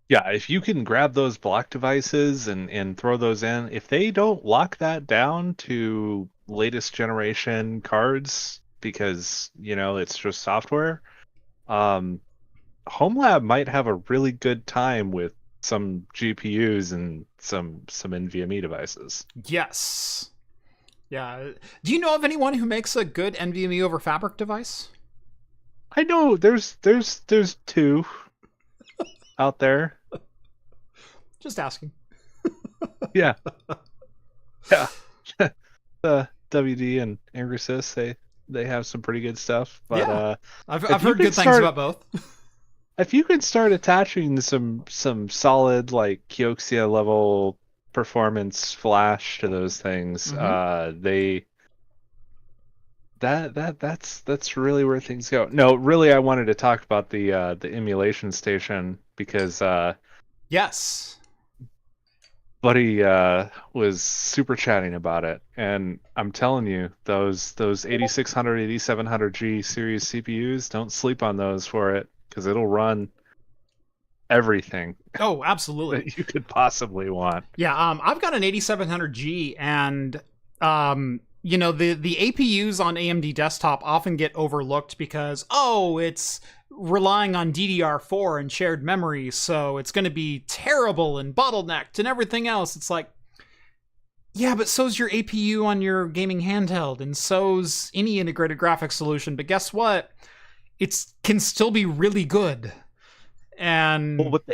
Speaker 2: Yeah, if you can grab those block devices and throw those in, if they don't lock that down to latest generation cards because, it's just software, HomeLab might have a really good time with some GPUs and some NVMe devices.
Speaker 1: Yes. Yeah. Do you know of anyone who makes a good NVMe over Fabric device?
Speaker 2: I know there's two out there.
Speaker 1: Just asking.
Speaker 2: Yeah. Yeah. The WD and Ingrasys, they have some pretty good stuff. But
Speaker 1: yeah. I've heard good things about both.
Speaker 2: If you can start attaching some solid like Kioxia level performance flash to those things, that's really where things go. No, really, I wanted to talk about the emulation station because
Speaker 1: yes,
Speaker 2: Buddy was super chatting about it, and I'm telling you, those 8600, 8700G series CPUs, don't sleep on those for it. Because it'll run everything.
Speaker 1: Oh, absolutely.
Speaker 2: That you could possibly want.
Speaker 1: Yeah, I've got an 8700G, and the APUs on AMD desktop often get overlooked because it's relying on DDR4 and shared memory, so it's going to be terrible and bottlenecked and everything else. It's like, yeah, but so's your APU on your gaming handheld, and so's any integrated graphics solution. But guess what? It can still be really good. And
Speaker 2: well, with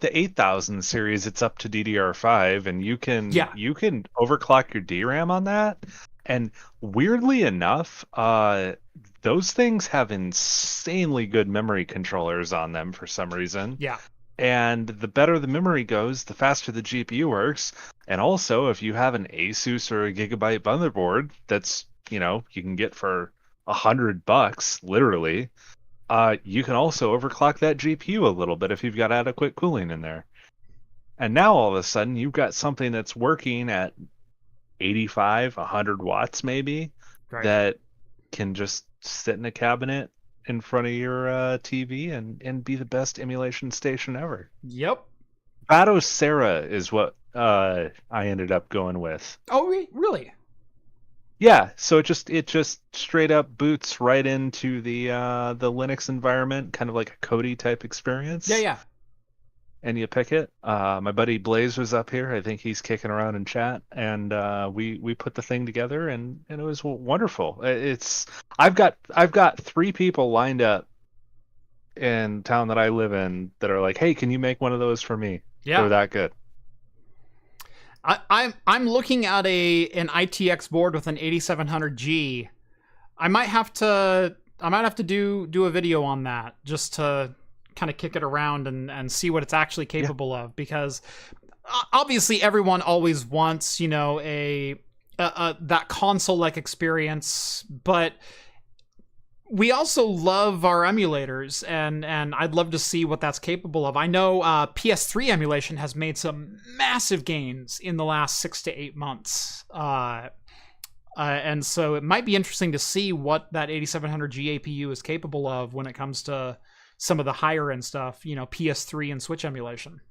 Speaker 2: the 8000 series, it's up to DDR5, and you can overclock your DRAM on that. And weirdly enough, those things have insanely good memory controllers on them for some reason.
Speaker 1: Yeah.
Speaker 2: And the better the memory goes, the faster the GPU works. And also, if you have an Asus or a Gigabyte motherboard, that's you can get for $100, literally, you can also overclock that GPU a little bit if you've got adequate cooling in there. And now all of a sudden you've got something that's working at 85, 100 watts maybe,
Speaker 1: right, that
Speaker 2: can just sit in a cabinet in front of your TV and be the best emulation station ever.
Speaker 1: Yep.
Speaker 2: Batocera is what I ended up going with.
Speaker 1: Oh, really?
Speaker 2: Yeah, so it just straight up boots right into the Linux environment, kind of like a Kodi type experience.
Speaker 1: Yeah.
Speaker 2: And you pick it. My buddy Blaze was up here. I think he's kicking around in chat, and we put the thing together, and it was wonderful. I've got 3 people lined up in town that I live in that are like, hey, can you make one of those for me?
Speaker 1: Yeah,
Speaker 2: they're that good.
Speaker 1: I'm looking at an ITX board with an 8700G. I might have to do a video on that just to kind of kick it around and see what it's actually capable of, because obviously everyone always wants that console-like experience, but we also love our emulators, and I'd love to see what that's capable of. I know PS3 emulation has made some massive gains in the last 6 to 8 months. And so it might be interesting to see what that 8700G APU is capable of when it comes to some of the higher end stuff, PS3 and Switch emulation.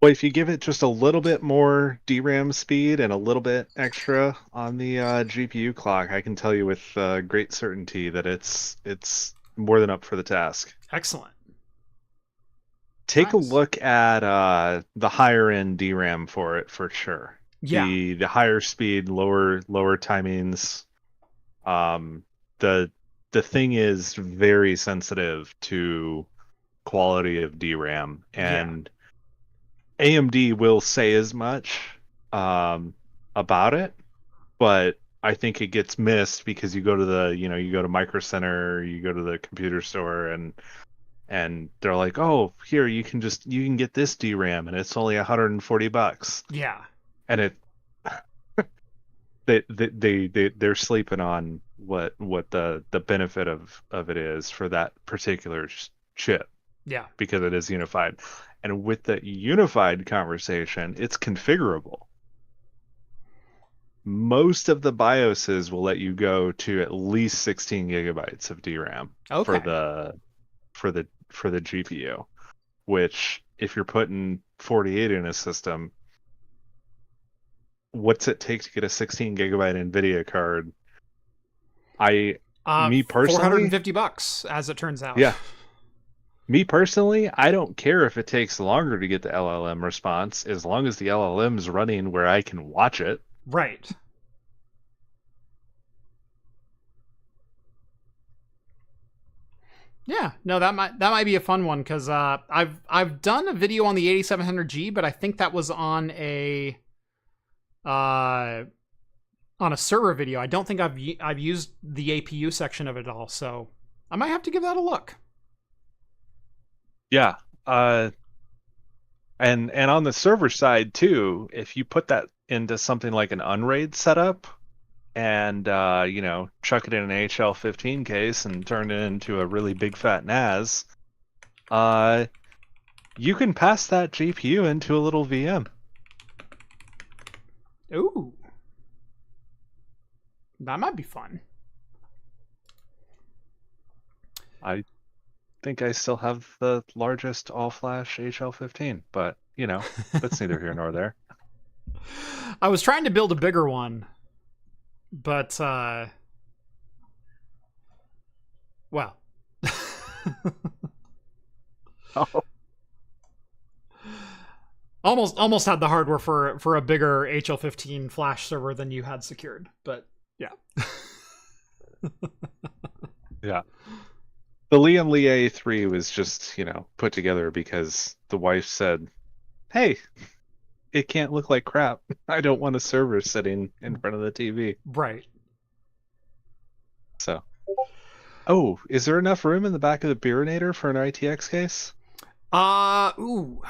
Speaker 2: Well, if you give it just a little bit more DRAM speed and a little bit extra on the GPU clock, I can tell you with great certainty that it's more than up for the task.
Speaker 1: Excellent.
Speaker 2: Take
Speaker 1: Nice.
Speaker 2: a look at the higher end DRAM for it for sure.
Speaker 1: Yeah.
Speaker 2: The higher speed, lower timings. The thing is very sensitive to quality of DRAM, and AMD will say as much about it, but I think it gets missed because you go to you go to Micro Center, you go to the computer store, and they're like, oh, here you can get this DRAM and it's only $140.
Speaker 1: Yeah.
Speaker 2: And they're sleeping on what the benefit of it is for that particular chip.
Speaker 1: Yeah.
Speaker 2: Because it is unified. And with the unified conversation, it's configurable. Most of the BIOSes will let you go to at least 16 gigabytes of DRAM for the GPU, which if you're putting 48 in a system, what's it take to get a 16 gigabyte NVIDIA card? Me personally,
Speaker 1: $450 as it turns out.
Speaker 2: Yeah. Me personally, I don't care if it takes longer to get the LLM response, as long as the LLM's running where I can watch it.
Speaker 1: Right. Yeah, no, that might be a fun one, because I've done a video on the 8700G, but I think that was on a server video. I don't think I've used the APU section of it all, so I might have to give that a look.
Speaker 2: Yeah, and on the server side too, if you put that into something like an Unraid setup, and chuck it in an HL15 case and turn it into a really big fat NAS, you can pass that GPU into a little VM.
Speaker 1: Ooh, that might be fun.
Speaker 2: I think I still have the largest all-flash HL15, but that's neither here nor there.
Speaker 1: I was trying to build a bigger one, but well,
Speaker 2: Oh.
Speaker 1: almost had the hardware for a bigger HL15 flash server than you had secured, but yeah.
Speaker 2: Yeah. The Liam Lee A3 was just, put together because the wife said, hey, it can't look like crap. I don't want a server sitting in front of the TV.
Speaker 1: Right.
Speaker 2: So. Oh, is there enough room in the back of the Beerinator for an ITX case?
Speaker 1: Ooh.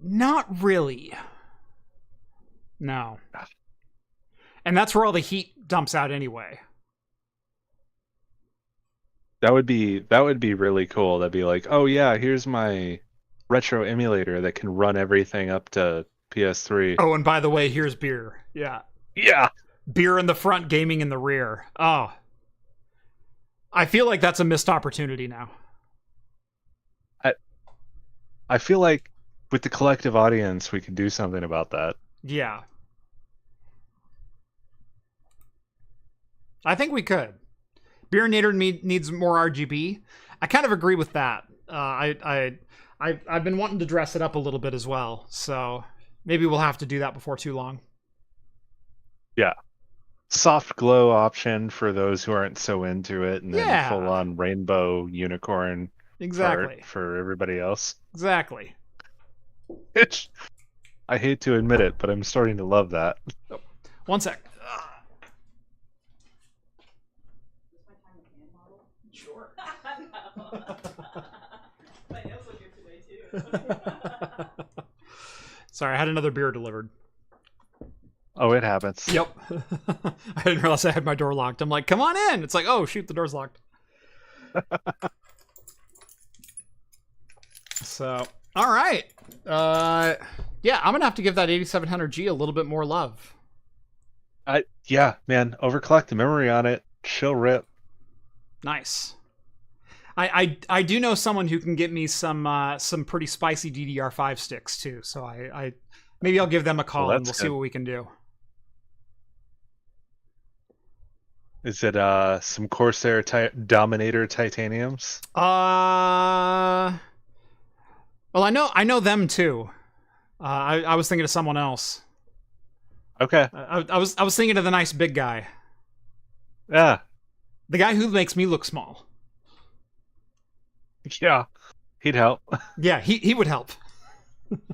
Speaker 1: Not really. No. And that's where all the heat dumps out anyway.
Speaker 2: That would be really cool. That'd be like, oh yeah, here's my retro emulator that can run everything up to PS3.
Speaker 1: Oh, and by the way, here's beer. Yeah.
Speaker 2: Yeah.
Speaker 1: Beer in the front, gaming in the rear. Oh. I feel like that's a missed opportunity now.
Speaker 2: I feel like with the collective audience, we can do something about that.
Speaker 1: Yeah. I think we could. Beerinator needs more RGB. I kind of agree with that. I've been wanting to dress it up a little bit as well, so maybe we'll have to do that before too long.
Speaker 2: Yeah. Soft glow option for those who aren't so into it, and then full on rainbow unicorn for everybody else.
Speaker 1: Exactly.
Speaker 2: Which I hate to admit it, but I'm starting to love that.
Speaker 1: Oh, one sec. Sure.
Speaker 8: My nails look good today too.
Speaker 1: Sorry, I had another beer delivered.
Speaker 2: Oh, it happens.
Speaker 1: Yep. I didn't realize I had my door locked. I'm like, come on in. It's like, oh, shoot, the door's locked. So, all right. Yeah, I'm going to have to give that 8700G a little bit more love.
Speaker 2: Yeah, man. Overclock the memory on it. Chill rip.
Speaker 1: Nice. I do know someone who can get me some pretty spicy DDR5 sticks too. So I maybe I'll give them a call and we'll see what we can do.
Speaker 2: Is it some Corsair Dominator titaniums?
Speaker 1: Well, I know them too. I was thinking of someone else.
Speaker 2: Okay.
Speaker 1: I was thinking of the nice big guy.
Speaker 2: Yeah.
Speaker 1: The guy who makes me look small.
Speaker 2: Yeah. He'd help.
Speaker 1: Yeah, he would help.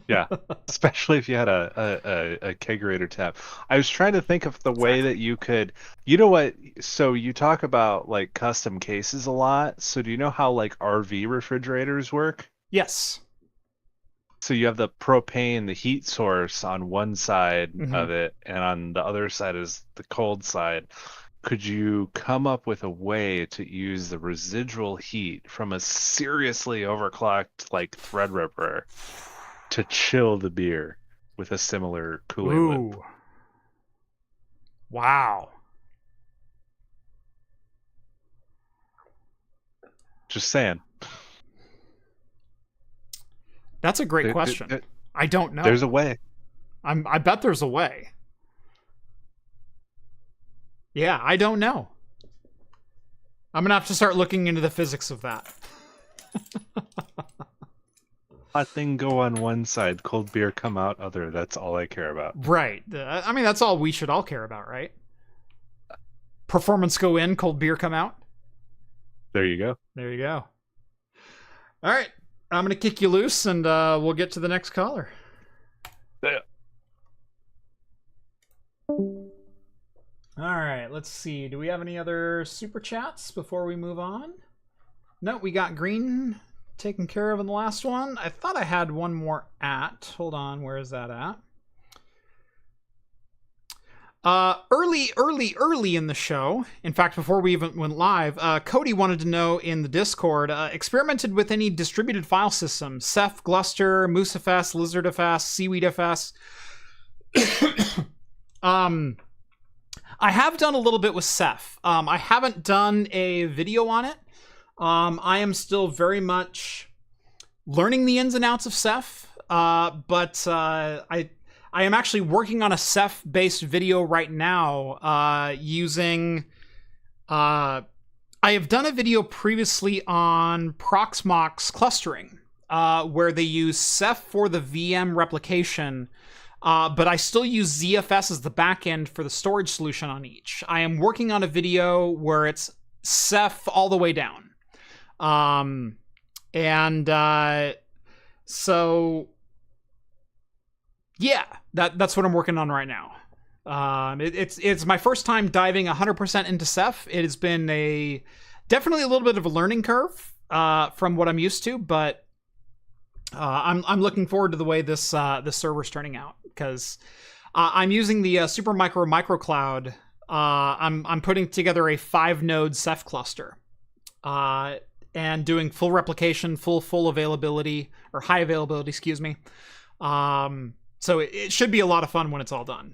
Speaker 2: Yeah. Especially if you had a kegerator tab. I was trying to think of the way that you could, you know what, so you talk about like custom cases a lot. So do you know how like RV refrigerators work?
Speaker 1: Yes.
Speaker 2: So you have the propane, the heat source on one side
Speaker 1: Mhm.
Speaker 2: of it, and on the other side is the cold side. Could you come up with a way to use the residual heat from a seriously overclocked like Threadripper to chill the beer with a similar cooling loop?
Speaker 1: Ooh. Wow.
Speaker 2: Just saying.
Speaker 1: That's a great
Speaker 2: There-
Speaker 1: question.
Speaker 2: there-
Speaker 1: I don't know.
Speaker 2: There's a way.
Speaker 1: I bet there's a way. Yeah, I don't know. I'm gonna have to start looking into the physics of that.
Speaker 2: Hot thing go on one side, cold beer come out other. That's all I care about.
Speaker 1: Right. I mean, that's all we should all care about, right? Performance go in, cold beer come out.
Speaker 2: There you go.
Speaker 1: There you go. All right. I'm going to kick you loose and we'll get to the next caller.
Speaker 2: Yeah.
Speaker 1: All right. Let's see. Do we have any other super chats before we move on? No, we got Green taken care of in the last one. I thought I had one more at. Hold on. Where is that at? Early in the show, in fact, before we even went live, Cody wanted to know in the Discord, experimented with any distributed file systems, Ceph, Gluster, MooseFS, LizardFS, SeaweedFS. I have done a little bit with Ceph. I haven't done a video on it. I am still very much learning the ins and outs of Ceph, but I am actually working on a Ceph-based video right now using... I have done a video previously on Proxmox clustering, where they use Ceph for the VM replication, but I still use ZFS as the backend for the storage solution on each. I am working on a video where it's Ceph all the way down. So... yeah, that's what I'm working on right now. It's my first time diving 100% into Ceph. It has been definitely a little bit of a learning curve from what I'm used to, but I'm looking forward to the way this server's turning out, because I'm using the Supermicro microcloud. I'm putting together a 5-node Ceph cluster and doing full replication, full availability, or high availability, excuse me. So it should be a lot of fun when it's all done.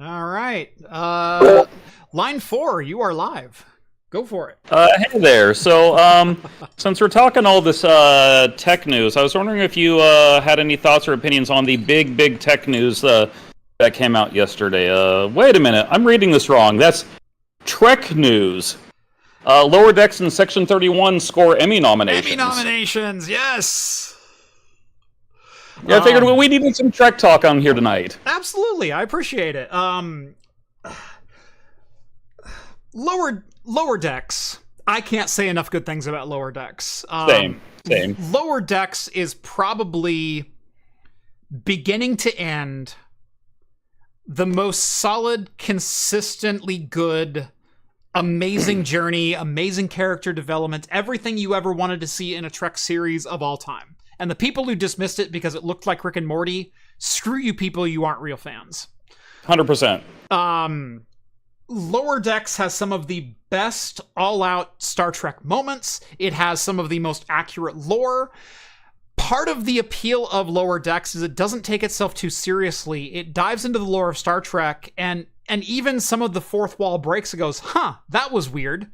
Speaker 1: All right. Line 4, you are live. Go for it.
Speaker 5: Hey there. So, since we're talking all this tech news, I was wondering if you had any thoughts or opinions on the big tech news that came out yesterday. Wait a minute, I'm reading this wrong. That's Trek news. Lower Decks and Section 31 score Emmy nominations.
Speaker 1: Emmy nominations, yes.
Speaker 5: Yeah, I figured we needed some Trek talk on here tonight.
Speaker 1: Absolutely, I appreciate it. Lower Decks. I can't say enough good things about Lower Decks.
Speaker 5: Same.
Speaker 1: Lower Decks is probably, beginning to end, the most solid, consistently good, amazing journey, amazing character development, everything you ever wanted to see in a Trek series of all time. And the people who dismissed it because it looked like Rick and Morty, screw you people, you aren't real fans.
Speaker 5: 100%.
Speaker 1: Lower Decks has some of the best all-out Star Trek moments. It has some of the most accurate lore. Part of the appeal of Lower Decks is it doesn't take itself too seriously. It dives into the lore of Star Trek, and even some of the fourth wall breaks and goes, huh, that was weird,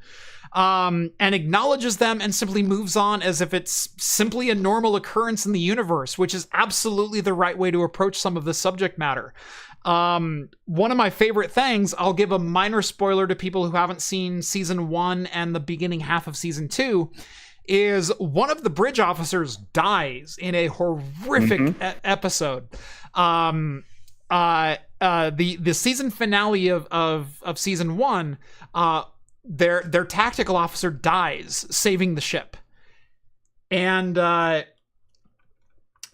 Speaker 1: and acknowledges them and simply moves on as if it's simply a normal occurrence in the universe, which is absolutely the right way to approach some of this subject matter. One of my favorite things, I'll give a minor spoiler to people who haven't seen season 1 and the beginning half of season 2, is one of the bridge officers dies in a horrific episode. The season finale of season 1, their tactical officer dies saving the ship, and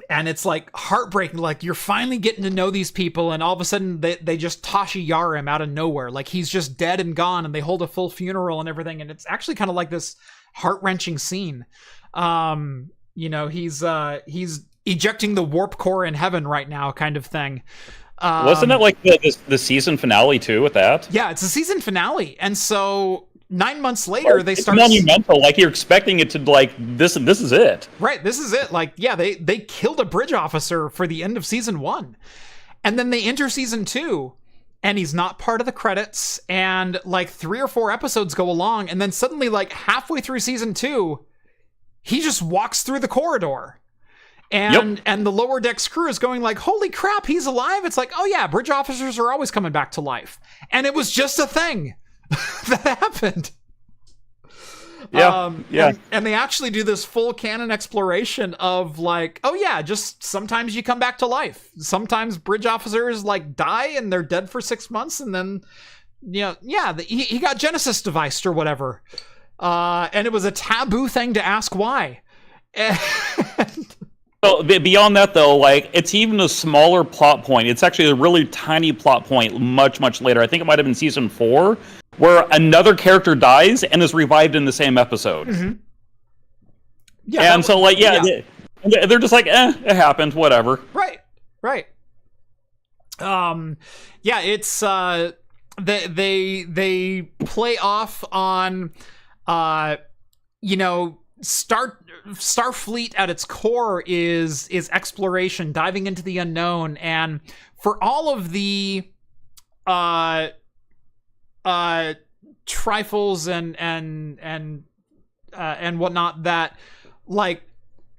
Speaker 1: it's like heartbreaking. Like, you're finally getting to know these people, and all of a sudden they just Tasha Yar him out of nowhere, like he's just dead and gone, and they hold a full funeral and everything, and it's actually kind of like this heart-wrenching scene. He's ejecting the warp core in heaven right now, kind of thing.
Speaker 5: Wasn't it like the season finale too with that?
Speaker 1: Yeah, it's a season finale, and so 9 months later they start.
Speaker 5: It's monumental. Like, you're expecting it to, like, this is it.
Speaker 1: Right, this is it. Like, yeah, they killed a bridge officer for the end of season 1, and then they enter season 2, and he's not part of the credits, and like 3 or 4 episodes go along, and then suddenly, like halfway through season 2, he just walks through the corridor. And the Lower Decks crew is going like, holy crap, he's alive. It's like, oh yeah, bridge officers are always coming back to life. And it was just a thing that happened.
Speaker 5: Yeah.
Speaker 1: And they actually do this full canon exploration of like, oh yeah, just sometimes you come back to life. Sometimes bridge officers like die and they're dead for 6 months, and then, he got Genesis deviced or whatever. And it was a taboo thing to ask why.
Speaker 5: So beyond that, though, like, it's even a smaller plot point. It's actually a really tiny plot point much, much later. I think it might have been season 4, where another character dies and is revived in the same episode.
Speaker 1: Mm-hmm. Yeah,
Speaker 5: and so, like, they're just like, it happened, whatever.
Speaker 1: Right. It's they play off on, Starfleet at its core is exploration, diving into the unknown, and for all of the trifles and whatnot that, like,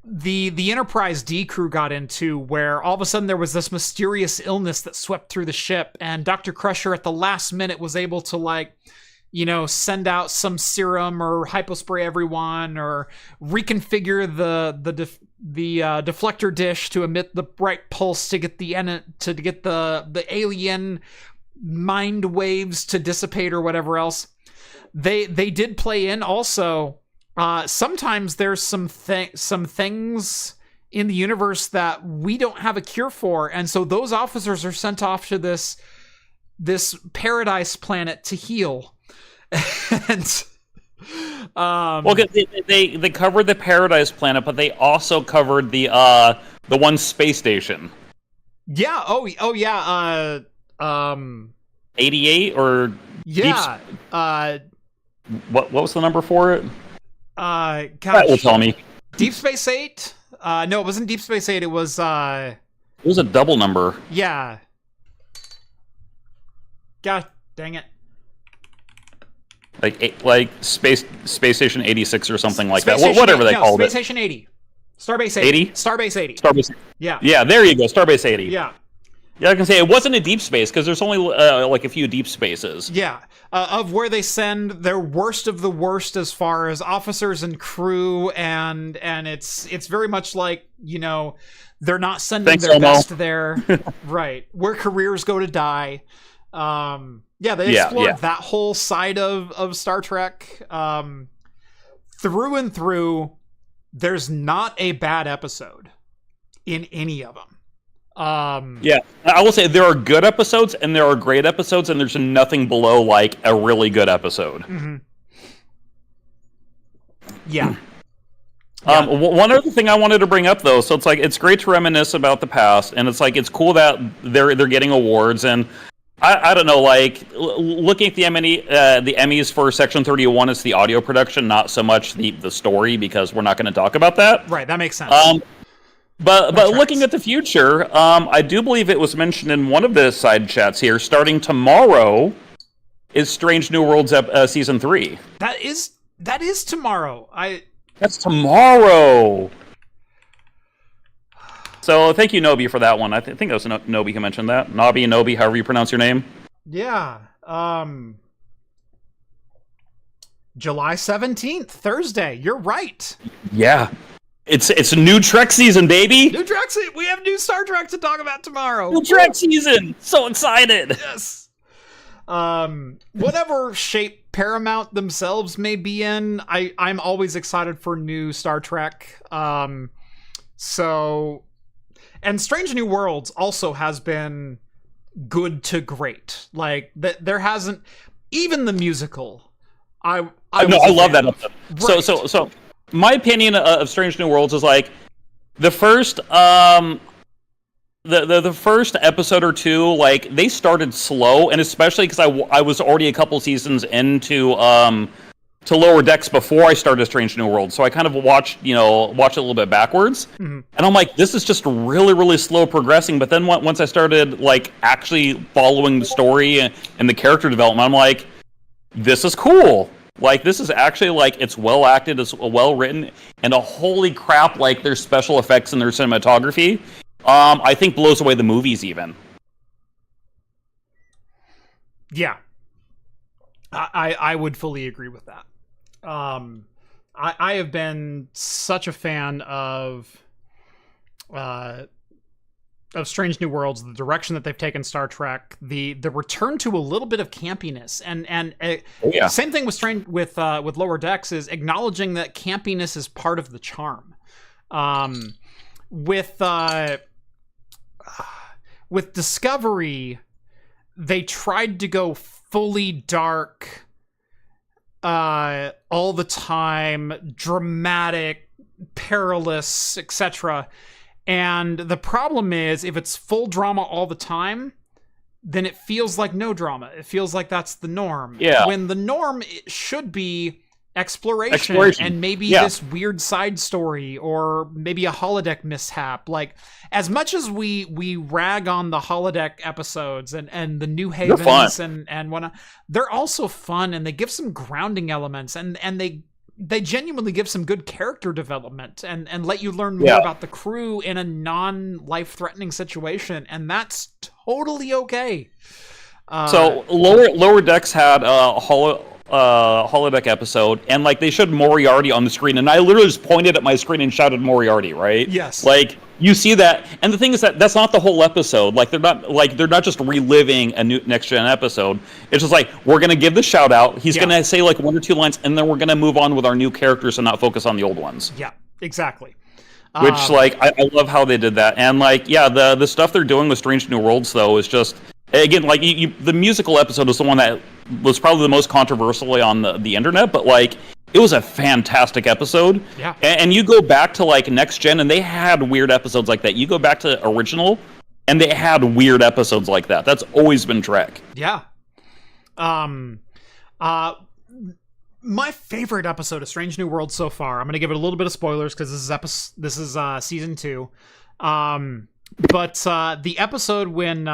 Speaker 1: the Enterprise D crew got into, where all of a sudden there was this mysterious illness that swept through the ship, and Dr. Crusher at the last minute was able to, like, send out some serum or hypospray everyone, or reconfigure the deflector dish to emit the bright pulse to get the alien mind waves to dissipate or whatever else. They did play in also. Sometimes there's some things in the universe that we don't have a cure for, and so those officers are sent off to this paradise planet to heal. And
Speaker 5: they covered the Paradise Planet, but they also covered the one space station.
Speaker 1: Yeah. Oh yeah.
Speaker 5: 88 or
Speaker 1: yeah.
Speaker 5: What was the number for it?
Speaker 1: Gosh,
Speaker 5: that will tell me.
Speaker 1: Deep Space 8. No, it wasn't Deep Space 8. It was. It
Speaker 5: was a double number.
Speaker 1: Yeah. God dang it.
Speaker 5: Like Space Station 86 or something like that. Whatever they called it.
Speaker 1: Space Station 80. Starbase 80. Starbase 80.
Speaker 5: Starbase.
Speaker 1: Yeah.
Speaker 5: Yeah, there you go. Starbase 80.
Speaker 1: Yeah.
Speaker 5: Yeah, I can say it wasn't a deep space because there's only like a few deep spaces.
Speaker 1: Yeah. Of where they send their worst of the worst as far as officers and crew, and it's very much like, they're not sending their best there. Right. Where careers go to die. They explored that whole side of Star Trek. Through and through, there's not a bad episode in any of them.
Speaker 5: Yeah, I will say there are good episodes and there are great episodes, and there's nothing below like a really good episode.
Speaker 1: Mm-hmm. Yeah.
Speaker 5: One other thing I wanted to bring up, though, so it's great to reminisce about the past, and it's cool that they're getting awards, and I don't know, like looking at the Emmys for Section 31, it's the audio production, not so much the story, because we're not going to talk about that.
Speaker 1: Right, that makes sense.
Speaker 5: But looking at the future, I do believe it was mentioned in one of the side chats here. Starting tomorrow is Strange New Worlds season 3.
Speaker 1: That is tomorrow.
Speaker 5: That's tomorrow. So thank you, Nobi, for that one. I think that was Nobi who mentioned that. Nobi, however you pronounce your name.
Speaker 1: Yeah. July 17th, Thursday. You're right.
Speaker 5: Yeah. It's a new Trek season, baby.
Speaker 1: New Trek season. We have new Star Trek to talk about tomorrow.
Speaker 5: New Trek season. So excited.
Speaker 1: Yes. Whatever shape Paramount themselves may be in, I'm always excited for new Star Trek. And Strange New Worlds also has been good to great. Like there hasn't, even the musical. I
Speaker 5: love that episode.
Speaker 1: Right.
Speaker 5: So my opinion of Strange New Worlds is like the first the first episode or two, like they started slow, and especially because I was already a couple seasons into to Lower Decks before I started Strange New World, so I kind of watched it a little bit backwards, and I'm like, this is just really, really slow progressing. But then once I started like actually following the story and the character development, I'm like, this is cool. Like, this is actually like, it's well acted, it's well written, and holy crap, like their special effects and their cinematography, I think blows away the movies even.
Speaker 1: Yeah, I would fully agree with that. I have been such a fan of Strange New Worlds, the direction that they've taken Star Trek, the return to a little bit of campiness, and same thing with Lower Decks, is acknowledging that campiness is part of the charm. With Discovery, they tried to go fully dark all the time, dramatic, perilous, etc. And the problem is, if it's full drama all the time, then it feels like no drama. It feels like that's the norm.
Speaker 5: Yeah.
Speaker 1: When the norm should be exploration. And maybe this weird side story, or maybe a holodeck mishap. Like, as much as we rag on the holodeck episodes and the New Havens and whatnot, they're also fun, and they give some grounding elements, and they genuinely give some good character development and let you learn more about the crew in a non-life-threatening situation, and that's totally okay.
Speaker 5: So Lower Decks had a holodeck episode, and like they showed Moriarty on the screen, and I literally just pointed at my screen and shouted Moriarty, right?
Speaker 1: Yes.
Speaker 5: Like, you see that, and the thing is that's not the whole episode. Like they're not just reliving a new next gen episode. It's just like, we're gonna give the shout out. He's gonna say like one or two lines, and then we're gonna move on with our new characters and not focus on the old ones.
Speaker 1: Yeah, exactly.
Speaker 5: Which like I love how they did that, and like the stuff they're doing with Strange New Worlds though is just, again, like the musical episode was the one that was probably the most controversial on the internet, but like it was a fantastic episode.
Speaker 1: Yeah.
Speaker 5: And you go back to like Next Gen, and they had weird episodes like that. You go back to Original, and they had weird episodes like that. That's always been Trek.
Speaker 1: Yeah. My favorite episode of Strange New World so far, I'm going to give it a little bit of spoilers because this is season 2. But the episode when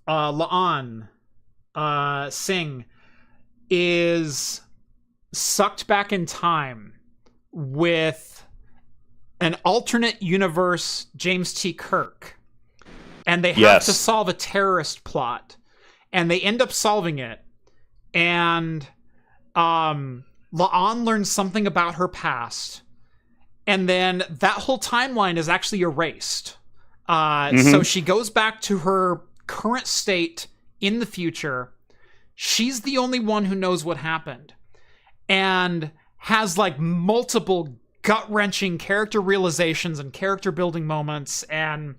Speaker 1: La'an Singh is sucked back in time with an alternate universe James T. Kirk, and they have to solve a terrorist plot, and they end up solving it, and La'an learns something about her past, and then that whole timeline is actually erased. So she goes back to her current state in the future. She's the only one who knows what happened, and has like multiple gut-wrenching character realizations and character building moments, and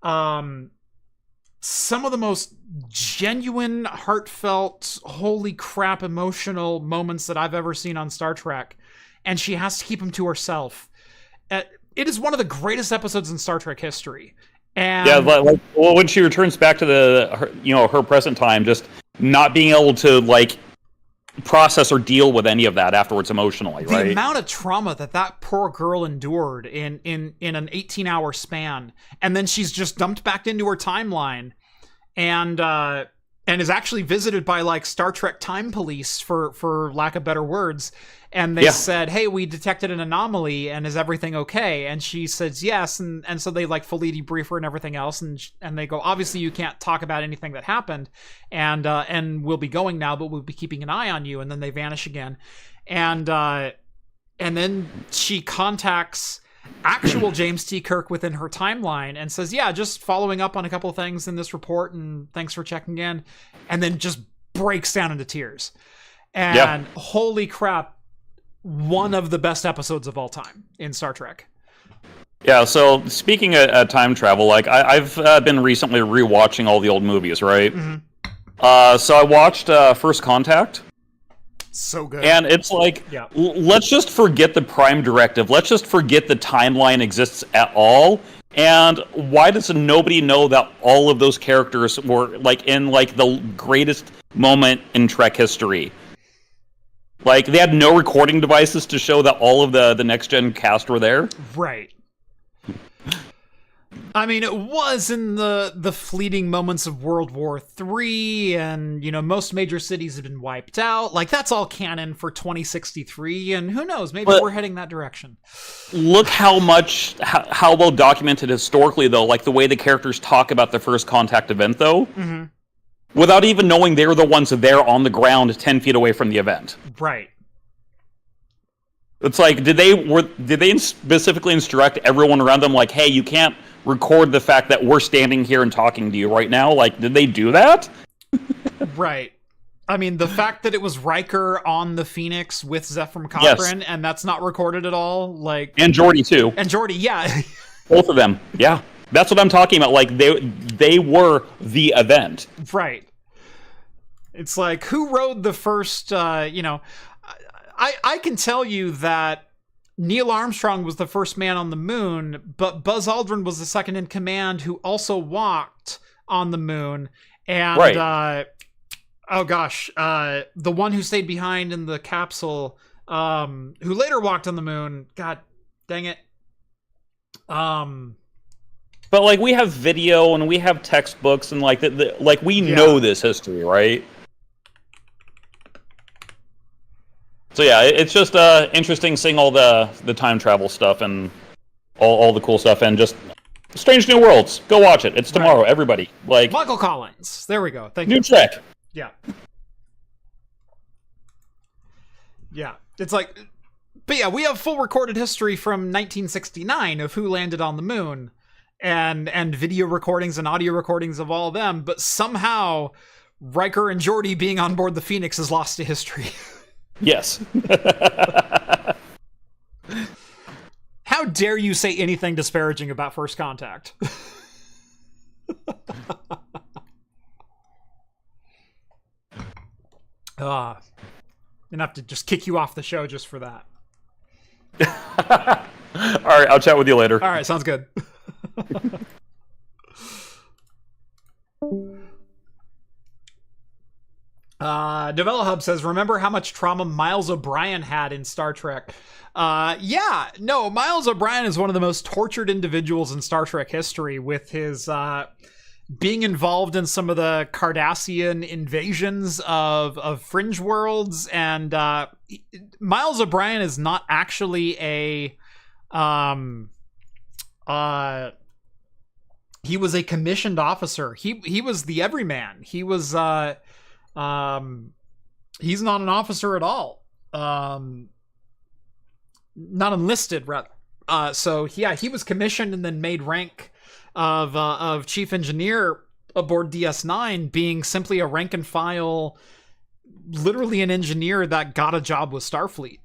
Speaker 1: some of the most genuine, heartfelt, holy crap, emotional moments that I've ever seen on Star Trek, and she has to keep them to herself. It is one of the greatest episodes in Star Trek history, And
Speaker 5: Yeah, like well, when she returns back to her present time, just not being able to like process or deal with any of that afterwards emotionally,
Speaker 1: the
Speaker 5: right?
Speaker 1: amount of trauma that poor girl endured in an 18-hour span, and then she's just dumped back into her timeline, and is actually visited by like Star Trek time police for lack of better words, and they said, hey, we detected an anomaly, and is everything okay? And she says yes, and so they like fully debrief her and everything else, and they go, obviously you can't talk about anything that happened, and we'll be going now, but we'll be keeping an eye on you. And then they vanish again, and then she contacts actual James T. Kirk within her timeline and says, yeah, just following up on a couple of things in this report, and thanks for checking in, and then just breaks down into tears. And holy crap, one of the best episodes of all time in Star Trek.
Speaker 5: Yeah, so speaking of time travel, like I've been recently rewatching all the old movies, right?
Speaker 1: Mm-hmm.
Speaker 5: So I watched First Contact.
Speaker 1: So good.
Speaker 5: And it's like, let's just forget the Prime Directive. Let's just forget the timeline exists at all. And why does nobody know that all of those characters were like in like the greatest moment in Trek history? Like, they had no recording devices to show that all of the next-gen cast were there.
Speaker 1: Right. I mean, it was in the fleeting moments of World War III, and, you know, most major cities have been wiped out. Like, that's all canon for 2063, and who knows, maybe we're heading that direction.
Speaker 5: Look how well documented historically, though, like the way the characters talk about the First Contact event, though. Mm-hmm. Without even knowing they're the ones there on the ground 10 feet away from the event.
Speaker 1: Right.
Speaker 5: It's like, did they specifically instruct everyone around them, like, hey, you can't record the fact that we're standing here and talking to you right now? Like, did they do that?
Speaker 1: Right. I mean, the fact that it was Riker on the Phoenix with Zephyr Cochrane, and that's not recorded at all, like...
Speaker 5: And Geordi, too.
Speaker 1: And Geordi, yeah.
Speaker 5: Both of them, yeah. That's what I'm talking about. Like, they were the event.
Speaker 1: Right. It's like, who rode the first, you know... I can tell you that Neil Armstrong was the first man on the moon, but Buzz Aldrin was the second in command who also walked on the moon. And,
Speaker 5: right.
Speaker 1: The one who stayed behind in the capsule, who later walked on the moon, god dang it.
Speaker 5: But, like, we have video and we have textbooks and, like, we know this history, right? So, yeah, it's just interesting seeing all the time travel stuff and all the cool stuff, and just Strange New Worlds. Go watch it. It's tomorrow, everybody. Like,
Speaker 1: Michael Collins. There we go. Thank
Speaker 5: you.
Speaker 1: New
Speaker 5: Trek.
Speaker 1: Yeah. Yeah. It's like... But yeah, we have full recorded history from 1969 of who landed on the moon, and video recordings and audio recordings of all of them, but somehow Riker and Geordi being on board the Phoenix is lost to history.
Speaker 5: Yes.
Speaker 1: How dare you say anything disparaging about First Contact? I'm gonna have to just kick you off the show just for that.
Speaker 5: All right, I'll chat with you later.
Speaker 1: All right, sounds good. Novella Hub says, remember how much trauma Miles O'Brien had in Star Trek? Miles O'Brien is one of the most tortured individuals in Star Trek history, with his being involved in some of the Cardassian invasions of fringe worlds, and Miles O'Brien is not actually a he was a commissioned officer. He was the everyman. He was he's not an officer at all. Not enlisted, rather. So yeah, he was commissioned and then made rank of chief engineer aboard DS9, being simply a rank and file, literally an engineer that got a job with Starfleet.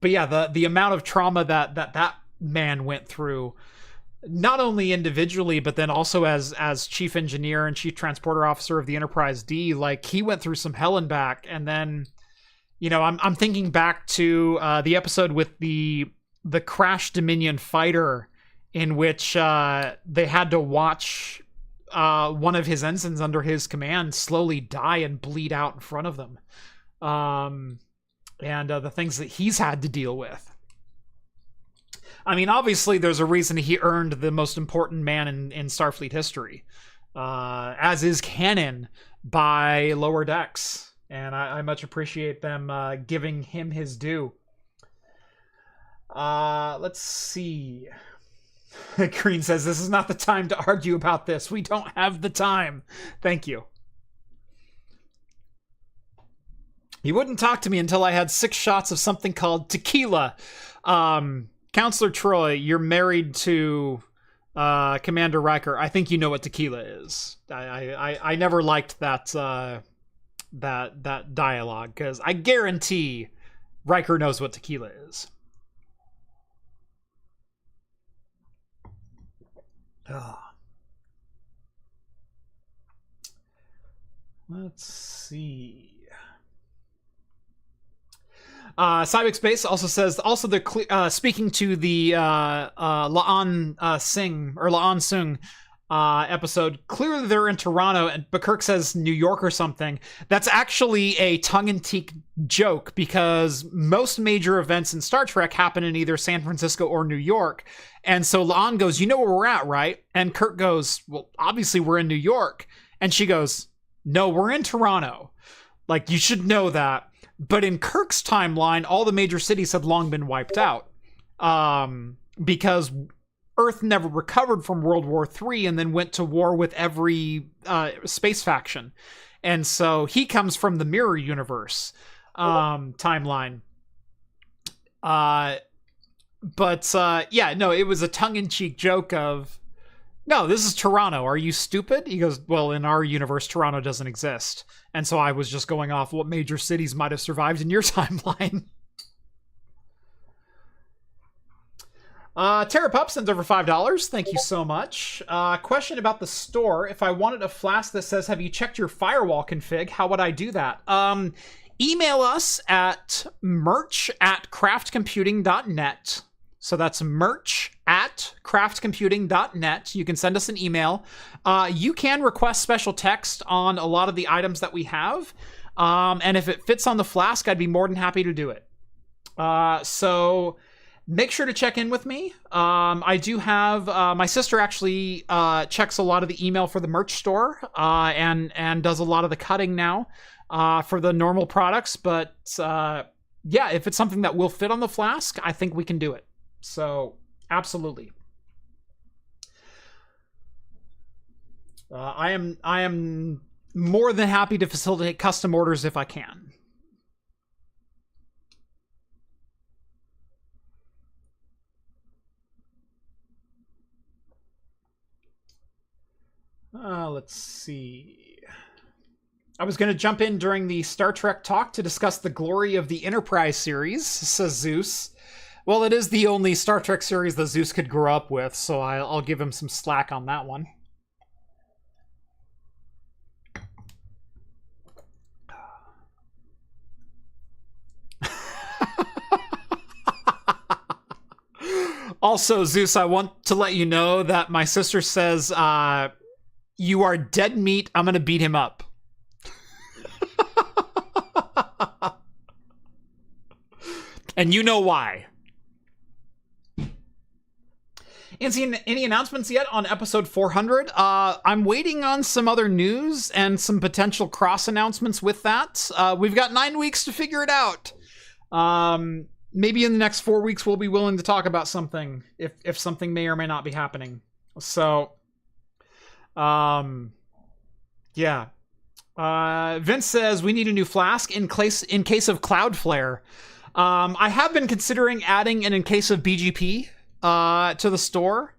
Speaker 1: But yeah, the amount of trauma that man went through, not only individually, but then also as chief engineer and chief transporter officer of the Enterprise D, like, he went through some hell and back. And then, you know, I'm thinking back to the episode with the Crash Dominion fighter in which they had to watch one of his ensigns under his command slowly die and bleed out in front of them. And the things that he's had to deal with. I mean, obviously, there's a reason he earned the most important man in Starfleet history, as is canon by Lower Decks. And I much appreciate them giving him his due. Let's see. Green says, this is not the time to argue about this. We don't have the time. Thank you. He wouldn't talk to me until I had 6 shots of something called tequila. Counselor Troy, you're married to Commander Riker. I think you know what tequila is. I never liked that that dialogue, because I guarantee Riker knows what tequila is. Let's see. Cybex Space also says, also they're speaking to the La'an Sung episode. Clearly they're in Toronto, but Kirk says New York or something. That's actually a tongue-in-cheek joke, because most major events in Star Trek happen in either San Francisco or New York. And so La'an goes, you know where we're at, right? And Kirk goes, well, obviously we're in New York. And she goes, no, we're in Toronto. Like, you should know that. But in Kirk's timeline, all the major cities had long been wiped out. Because Earth never recovered from World War III and then went to war with every space faction. And so he comes from the mirror universe timeline. But yeah, no, it was a tongue-in-cheek joke of, no, this is Toronto. Are you stupid? He goes, well, in our universe, Toronto doesn't exist. And so I was just going off what major cities might have survived in your timeline. Tara Pup sends over $5. Thank you so much. Question about the store. If I wanted a flask that says, have you checked your firewall config, how would I do that? Email us at merch@craftcomputing.net. So that's merch@craftcomputing.net. You can send us an email. You can request special text on a lot of the items that we have. And if it fits on the flask, I'd be more than happy to do it. So make sure to check in with me. I do have, my sister actually checks a lot of the email for the merch store and does a lot of the cutting now for the normal products. But yeah, if it's something that will fit on the flask, I think we can do it. So, absolutely. I am more than happy to facilitate custom orders if I can. Let's see. I was going to jump in during the Star Trek talk to discuss the glory of the Enterprise series, says Zeus. Well, it is the only Star Trek series that Zeus could grow up with, so I'll give him some slack on that one. Also, Zeus, I want to let you know that my sister says, you are dead meat, I'm going to beat him up. And you know why. Any announcements yet on episode 400? I'm waiting on some other news and some potential cross announcements with that. We've got 9 weeks to figure it out. Maybe in the next 4 weeks we'll be willing to talk about something if something may or may not be happening. So, yeah. Vince says we need a new flask in case of Cloudflare. I have been considering adding an in case of BGP to the store,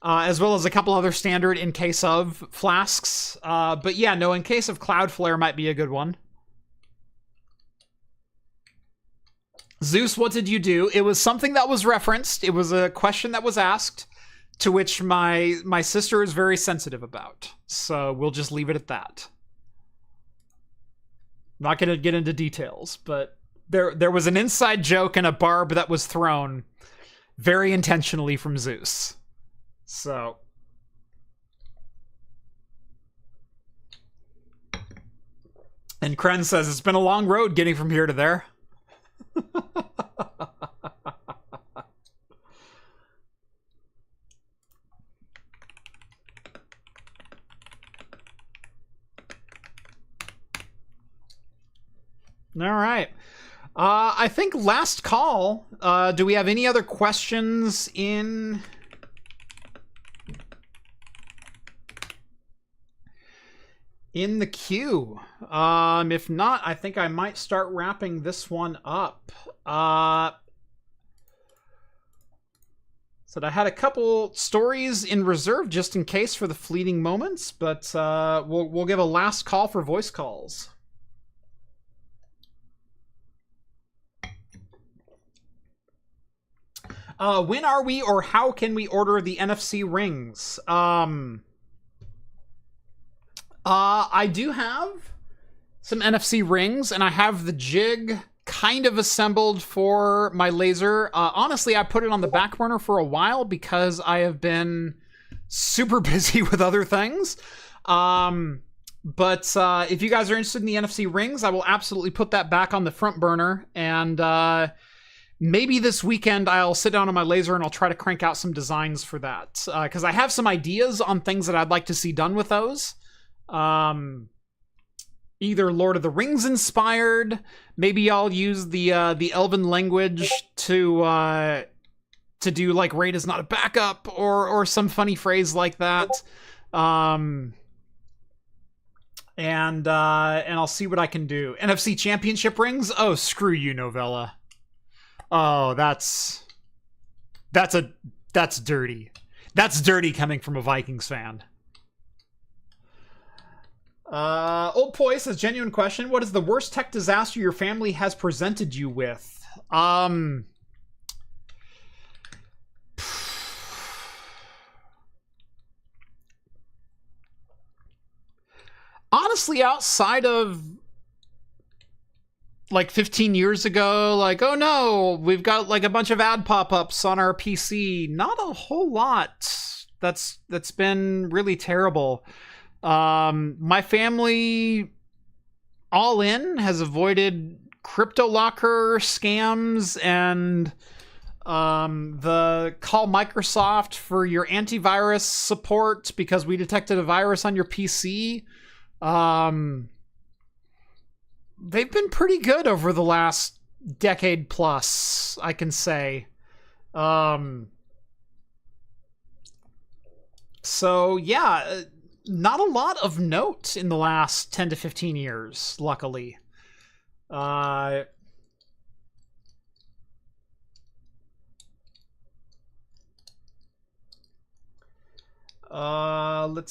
Speaker 1: as well as a couple other standard in case of flasks. But yeah, no, in case of Cloudflare might be a good one. Zeus, what did you do? It was something that was referenced. It was a question that was asked, to which my sister is very sensitive about. So we'll just leave it at that. I'm not going to get into details, but there was an inside joke and a barb that was thrown very intentionally from Zeus. So, and Kren says it's been a long road getting from here to there. All right. I think last call. Do we have any other questions in the queue? If not, I think I might start wrapping this one up. So I had a couple stories in reserve just in case for the fleeting moments, but we'll give a last call for voice calls. When are we, or how can we order the NFC rings? I do have some NFC rings, and I have the jig kind of assembled for my laser. Honestly, I put it on the back burner for a while because I have been super busy with other things. But if you guys are interested in the NFC rings, I will absolutely put that back on the front burner, and maybe this weekend I'll sit down on my laser and I'll try to crank out some designs for that. Because I have some ideas on things that I'd like to see done with those. Either Lord of the Rings inspired. Maybe I'll use the Elven language to do like raid is not a backup or some funny phrase like that. And I'll see what I can do. NFC Championship rings? Oh, screw you, Novella. Oh, that's dirty. That's dirty coming from a Vikings fan. Old Poi says, genuine question. What is the worst tech disaster your family has presented you with? Honestly, outside of like 15 years ago, like, oh no, we've got like a bunch of ad pop-ups on our PC. Not a whole lot that's been really terrible. My family all in has avoided crypto locker scams and the call Microsoft for your antivirus support because we detected a virus on your PC. They've been pretty good over the last decade plus, I can say. So yeah, not a lot of note in the last 10 to 15 years, luckily. Let's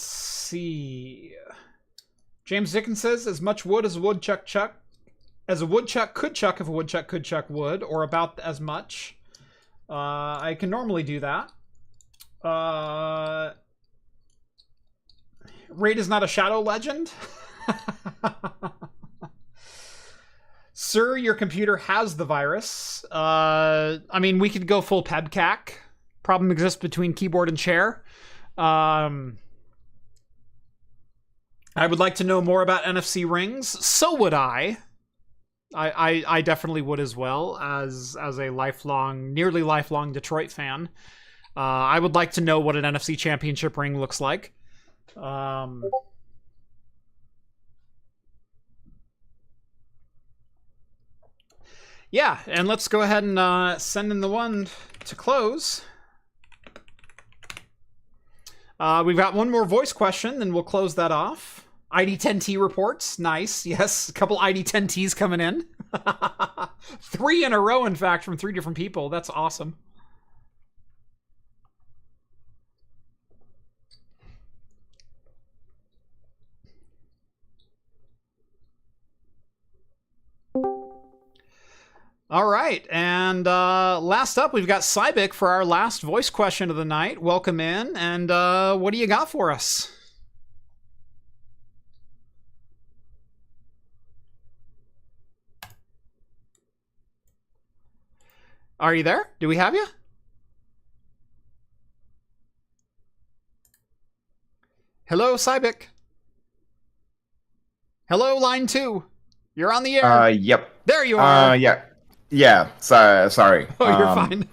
Speaker 1: see. James Dickens says, as much wood as a woodchuck could chuck if a woodchuck could chuck wood, or about as much. I can normally do that. Raid is not a shadow legend. Sir, your computer has the virus. I mean, we could go full pebcac. Problem exists between keyboard and chair. I would like to know more about NFC rings. So would I. I definitely would as well, as a nearly lifelong Detroit fan. I would like to know what an NFC Championship ring looks like. Yeah, and let's go ahead and send in the one to close. We've got one more voice question, then we'll close that off. ID10T reports. Nice. Yes, a couple ID10Ts coming in. 3 in a row, in fact, from 3 different people. That's awesome. All right, and last up, we've got Cybik for our last voice question of the night. Welcome in, and what do you got for us? Are you there? Do we have you? Hello, Cybik. Hello, line 2. You're on the air.
Speaker 9: Yep.
Speaker 1: There you are.
Speaker 9: Yeah. Sorry.
Speaker 1: Oh, you're fine.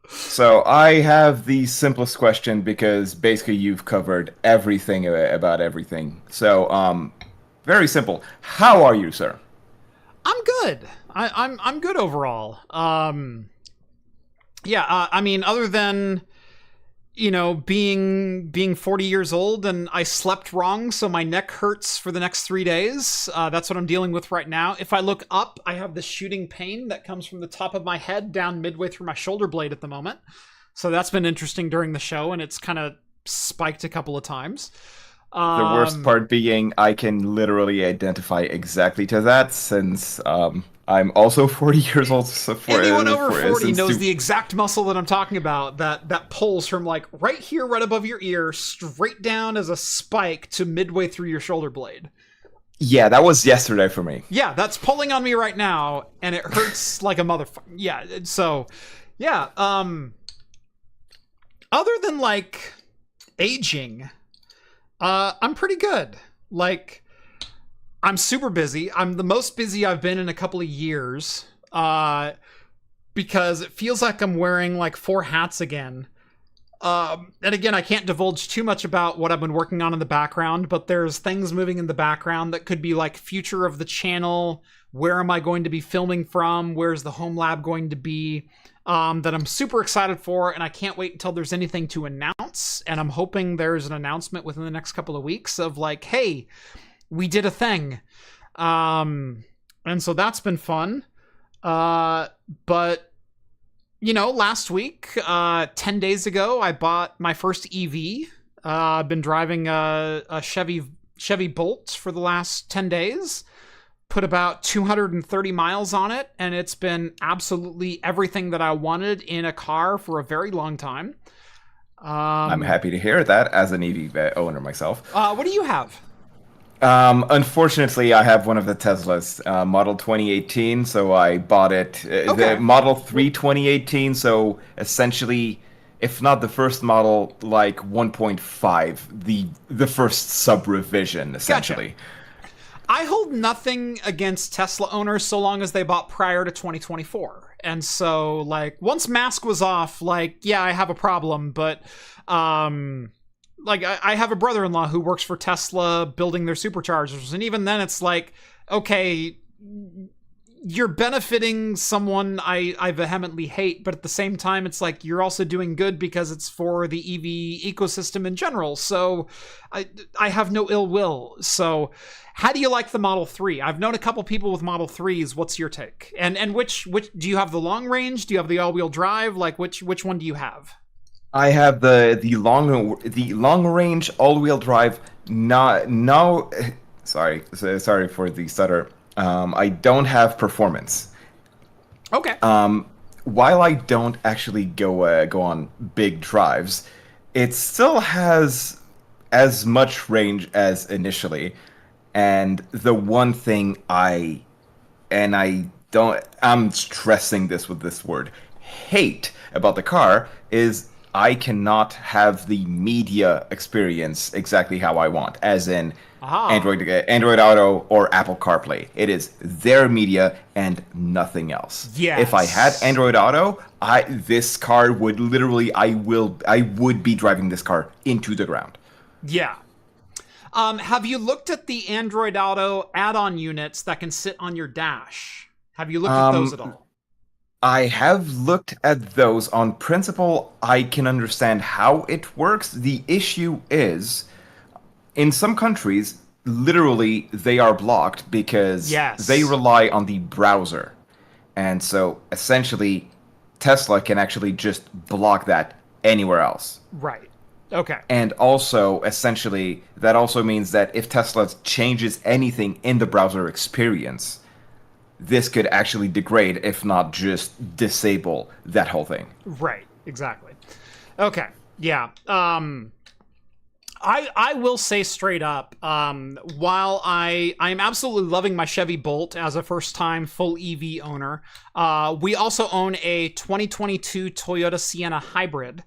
Speaker 9: So I have the simplest question because basically you've covered everything about everything. So, very simple. How are you, sir?
Speaker 1: I'm good. I'm good overall. I mean, other than, you know, being 40 years old and I slept wrong, so my neck hurts for the next 3 days. That's what I'm dealing with right now. If I look up, I have this shooting pain that comes from the top of my head down midway through my shoulder blade at the moment. So that's been interesting during the show, and it's kind of spiked a couple of times.
Speaker 9: The worst part being I can literally identify exactly to that since I'm also 40 years old. So
Speaker 1: anyone over 40 knows the exact muscle that I'm talking about, that pulls from like right here, right above your ear, straight down as a spike to midway through your shoulder blade.
Speaker 9: Yeah, that was yesterday for me.
Speaker 1: Yeah, that's pulling on me right now, and it hurts like a motherfucker. Yeah, so, yeah, other than, like, aging, I'm pretty good. Like, I'm super busy. I'm the most busy I've been in a couple of years, because it feels like I'm wearing, like, 4 hats again. And again, I can't divulge too much about what I've been working on in the background, but there's things moving in the background that could be like future of the channel. Where am I going to be filming from? Where's the home lab going to be? That I'm super excited for, and I can't wait until there's anything to announce. And I'm hoping there's an announcement within the next couple of weeks of like, hey, we did a thing. And so that's been fun. But you know, last week, 10 days ago, I bought my first EV. I've been driving a Chevy Bolt for the last 10 days. Put about 230 miles on it, and it's been absolutely everything that I wanted in a car for a very long time.
Speaker 9: I'm happy to hear that as an EV owner myself.
Speaker 1: What do you have?
Speaker 9: Unfortunately, I have one of the Teslas, Model 2018, so I bought it.
Speaker 1: Okay.
Speaker 9: The Model 3 2018, so essentially, if not the first model, like 1.5, the first sub-revision, essentially.
Speaker 1: Gotcha. I hold nothing against Tesla owners so long as they bought prior to 2024. And so, like, once mask was off, like, yeah, I have a problem, but, like, I have a brother-in-law who works for Tesla building their superchargers, and even then it's like, okay, you're benefiting someone I vehemently hate, but at the same time, it's like you're also doing good because it's for the EV ecosystem in general, so I have no ill will. So how do you like the Model 3? I've known a couple people with Model 3s. What's your take? And which do you have the long range? Do you have the all-wheel drive? Like, which one do you have?
Speaker 9: I have the long range all-wheel drive. Sorry for the stutter. I don't have performance.
Speaker 1: Okay.
Speaker 9: While I don't actually go on big drives, it still has as much range as initially. And the one thing I'm stressing this with this word, hate about the car is I cannot have the media experience exactly how I want, as in Android Auto or Apple CarPlay. It is their media and nothing else.
Speaker 1: Yes.
Speaker 9: If I had Android Auto, this car would literally, I would be driving this car into the ground.
Speaker 1: Yeah. Have you looked at the Android Auto add-on units that can sit on your dash? Have you looked at those at all?
Speaker 9: I have looked at those. On principle, I can understand how it works. The issue is, in some countries, literally, they are blocked because they rely on the browser. And so, essentially, Tesla can actually just block that anywhere else.
Speaker 1: Right. Okay.
Speaker 9: And also, essentially, that also means that if Tesla changes anything in the browser experience, this could actually degrade, if not just disable, that whole thing.
Speaker 1: Right. Exactly. Okay. Yeah. I will say straight up, while I'm absolutely loving my Chevy Bolt as a first-time full EV owner, we also own a 2022 Toyota Sienna Hybrid,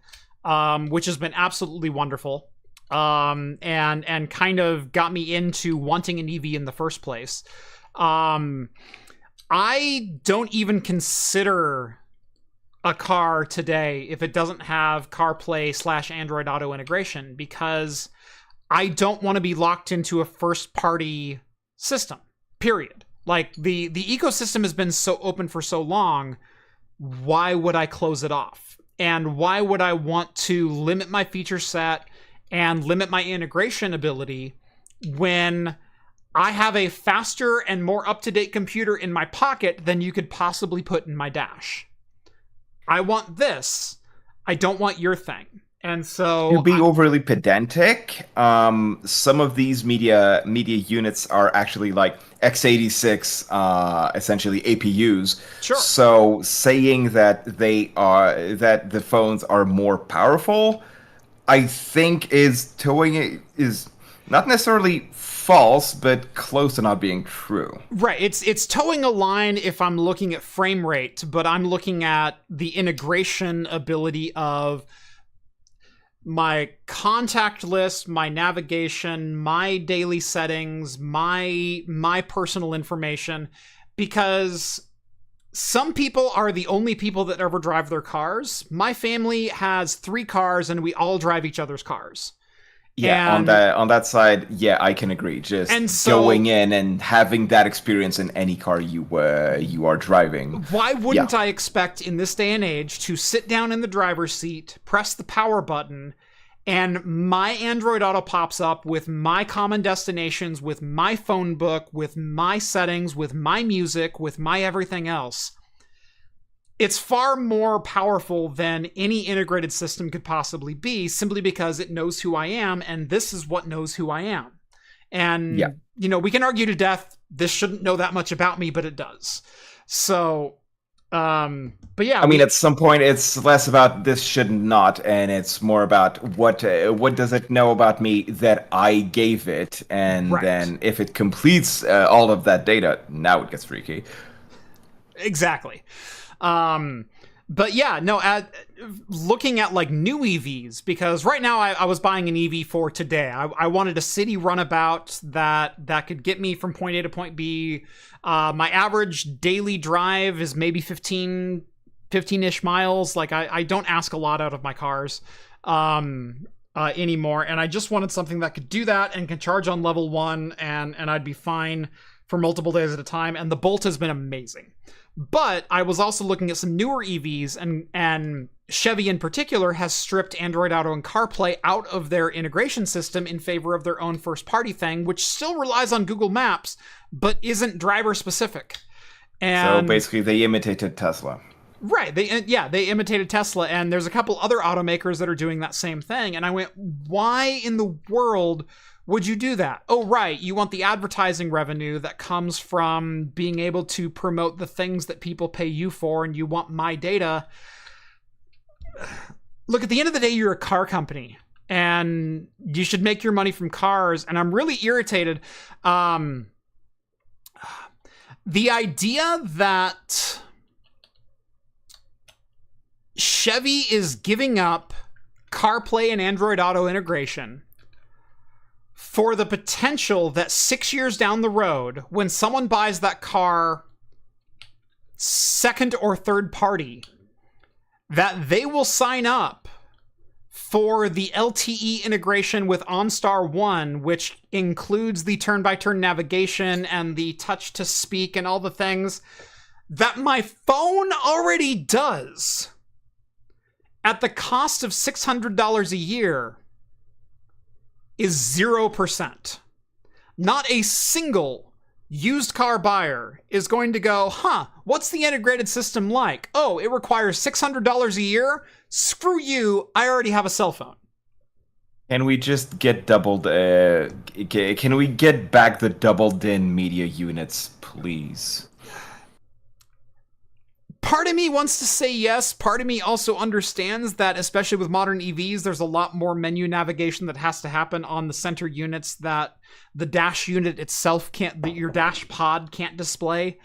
Speaker 1: which has been absolutely wonderful. and kind of got me into wanting an EV in the first place. I don't even consider a car today if it doesn't have CarPlay / Android Auto integration, because I don't want to be locked into a first-party system, period. Like, the ecosystem has been so open for so long, why would I close it off? And why would I want to limit my feature set and limit my integration ability when I have a faster and more up-to-date computer in my pocket than you could possibly put in my dash? I want this. I don't want your thing. And so
Speaker 9: to be overly pedantic, some of these media units are actually like x86, essentially APUs.
Speaker 1: Sure.
Speaker 9: So saying that the phones are more powerful, I think is not necessarily false, but close to not being true.
Speaker 1: Right. It's towing a line if I'm looking at frame rate, but I'm looking at the integration ability of my contact list, my navigation, my daily settings, my personal information, because some people are the only people that ever drive their cars. My family has 3 cars and we all drive each other's cars.
Speaker 9: Yeah,
Speaker 1: and
Speaker 9: on that side, yeah, I can agree. Just going in and having that experience in any car you are driving.
Speaker 1: Why wouldn't I expect in this day and age to sit down in the driver's seat, press the power button, and my Android Auto pops up with my common destinations, with my phone book, with my settings, with my music, with my everything else? It's far more powerful than any integrated system could possibly be, simply because it knows who I am, and this is what knows who I am. And, we can argue to death, this shouldn't know that much about me, but it does. So, but yeah.
Speaker 9: I mean, at some point, it's less about this should not, and it's more about what does it know about me that I gave it, and then if it completes all of that data, now it gets freaky.
Speaker 1: Exactly. But yeah, no, looking at like new EVs, because right now I was buying an EV for today. I wanted a city runabout that could get me from point A to point B. My average daily drive is maybe 15-ish miles. Like I don't ask a lot out of my cars, anymore. And I just wanted something that could do that and can charge on level 1 and I'd be fine for multiple days at a time. And the Bolt has been amazing. But I was also looking at some newer EVs, and Chevy in particular has stripped Android Auto and CarPlay out of their integration system in favor of their own first-party thing, which still relies on Google Maps, but isn't driver-specific. And
Speaker 9: so basically, they imitated Tesla.
Speaker 1: Right. They imitated Tesla, and there's a couple other automakers that are doing that same thing. And I went, why in the world would you do that? Oh, right. You want the advertising revenue that comes from being able to promote the things that people pay you for, and you want my data. Look, at the end of the day, you're a car company, and you should make your money from cars. And I'm really irritated. The idea that Chevy is giving up CarPlay and Android Auto integration for the potential that 6 years down the road, when someone buys that car second or third party, that they will sign up for the LTE integration with OnStar One, which includes the turn-by-turn navigation and the touch-to-speak and all the things that my phone already does, at the cost of $600 a year, is 0%. Not a single used car buyer is going to go, what's the integrated system like? Oh, it requires $600 a year? Screw you, I already have a cell phone.
Speaker 9: Can we just get can we get back the doubled-in media units, please?
Speaker 1: Part of me wants to say yes. Part of me also understands that, especially with modern EVs, there's a lot more menu navigation that has to happen on the center units that the dash unit itself can't, your dash pod can't display.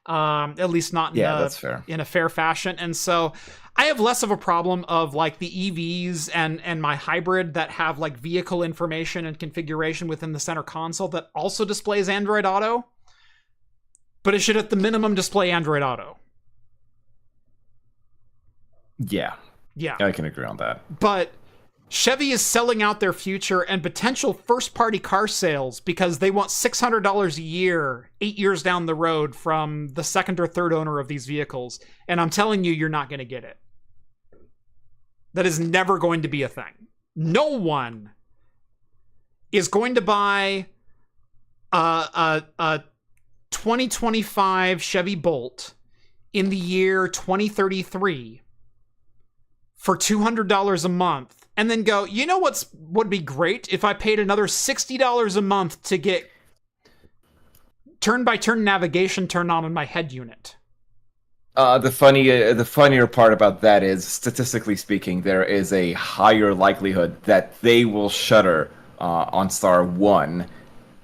Speaker 1: At least not in,
Speaker 9: that's fair.
Speaker 1: In a fair fashion. And so I I have less of a problem of like the EVs and my hybrid that have like vehicle information and configuration within the center console that also displays Android Auto. But it should at the minimum display Android Auto.
Speaker 9: Yeah.
Speaker 1: Yeah.
Speaker 9: I can agree on that.
Speaker 1: But Chevy is selling out their future and potential first-party car sales because they want $600 a year, 8 years down the road from the second or third owner of these vehicles. And I'm telling you, you're not going to get it. That is never going to be a thing. No one is going to buy a 2025 Chevy Bolt in the year 2033 for $200 a month and then go, you know would be great if I paid another $60 a month to get turn-by-turn navigation turned on in my head unit.
Speaker 9: The funnier part about that is, statistically speaking, there is a higher likelihood that they will shutter OnStar 1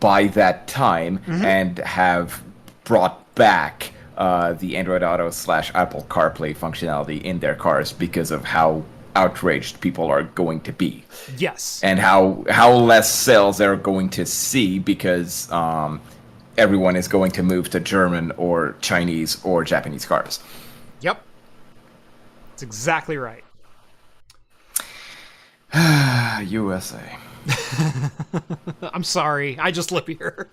Speaker 9: by that time and have brought back the Android Auto / Apple CarPlay functionality in their cars because of how outraged people are going to be.
Speaker 1: Yes.
Speaker 9: And how less sales they're going to see because everyone is going to move to German or Chinese or Japanese cars.
Speaker 1: Yep. That's exactly right.
Speaker 9: USA.
Speaker 1: I'm sorry. I just live here.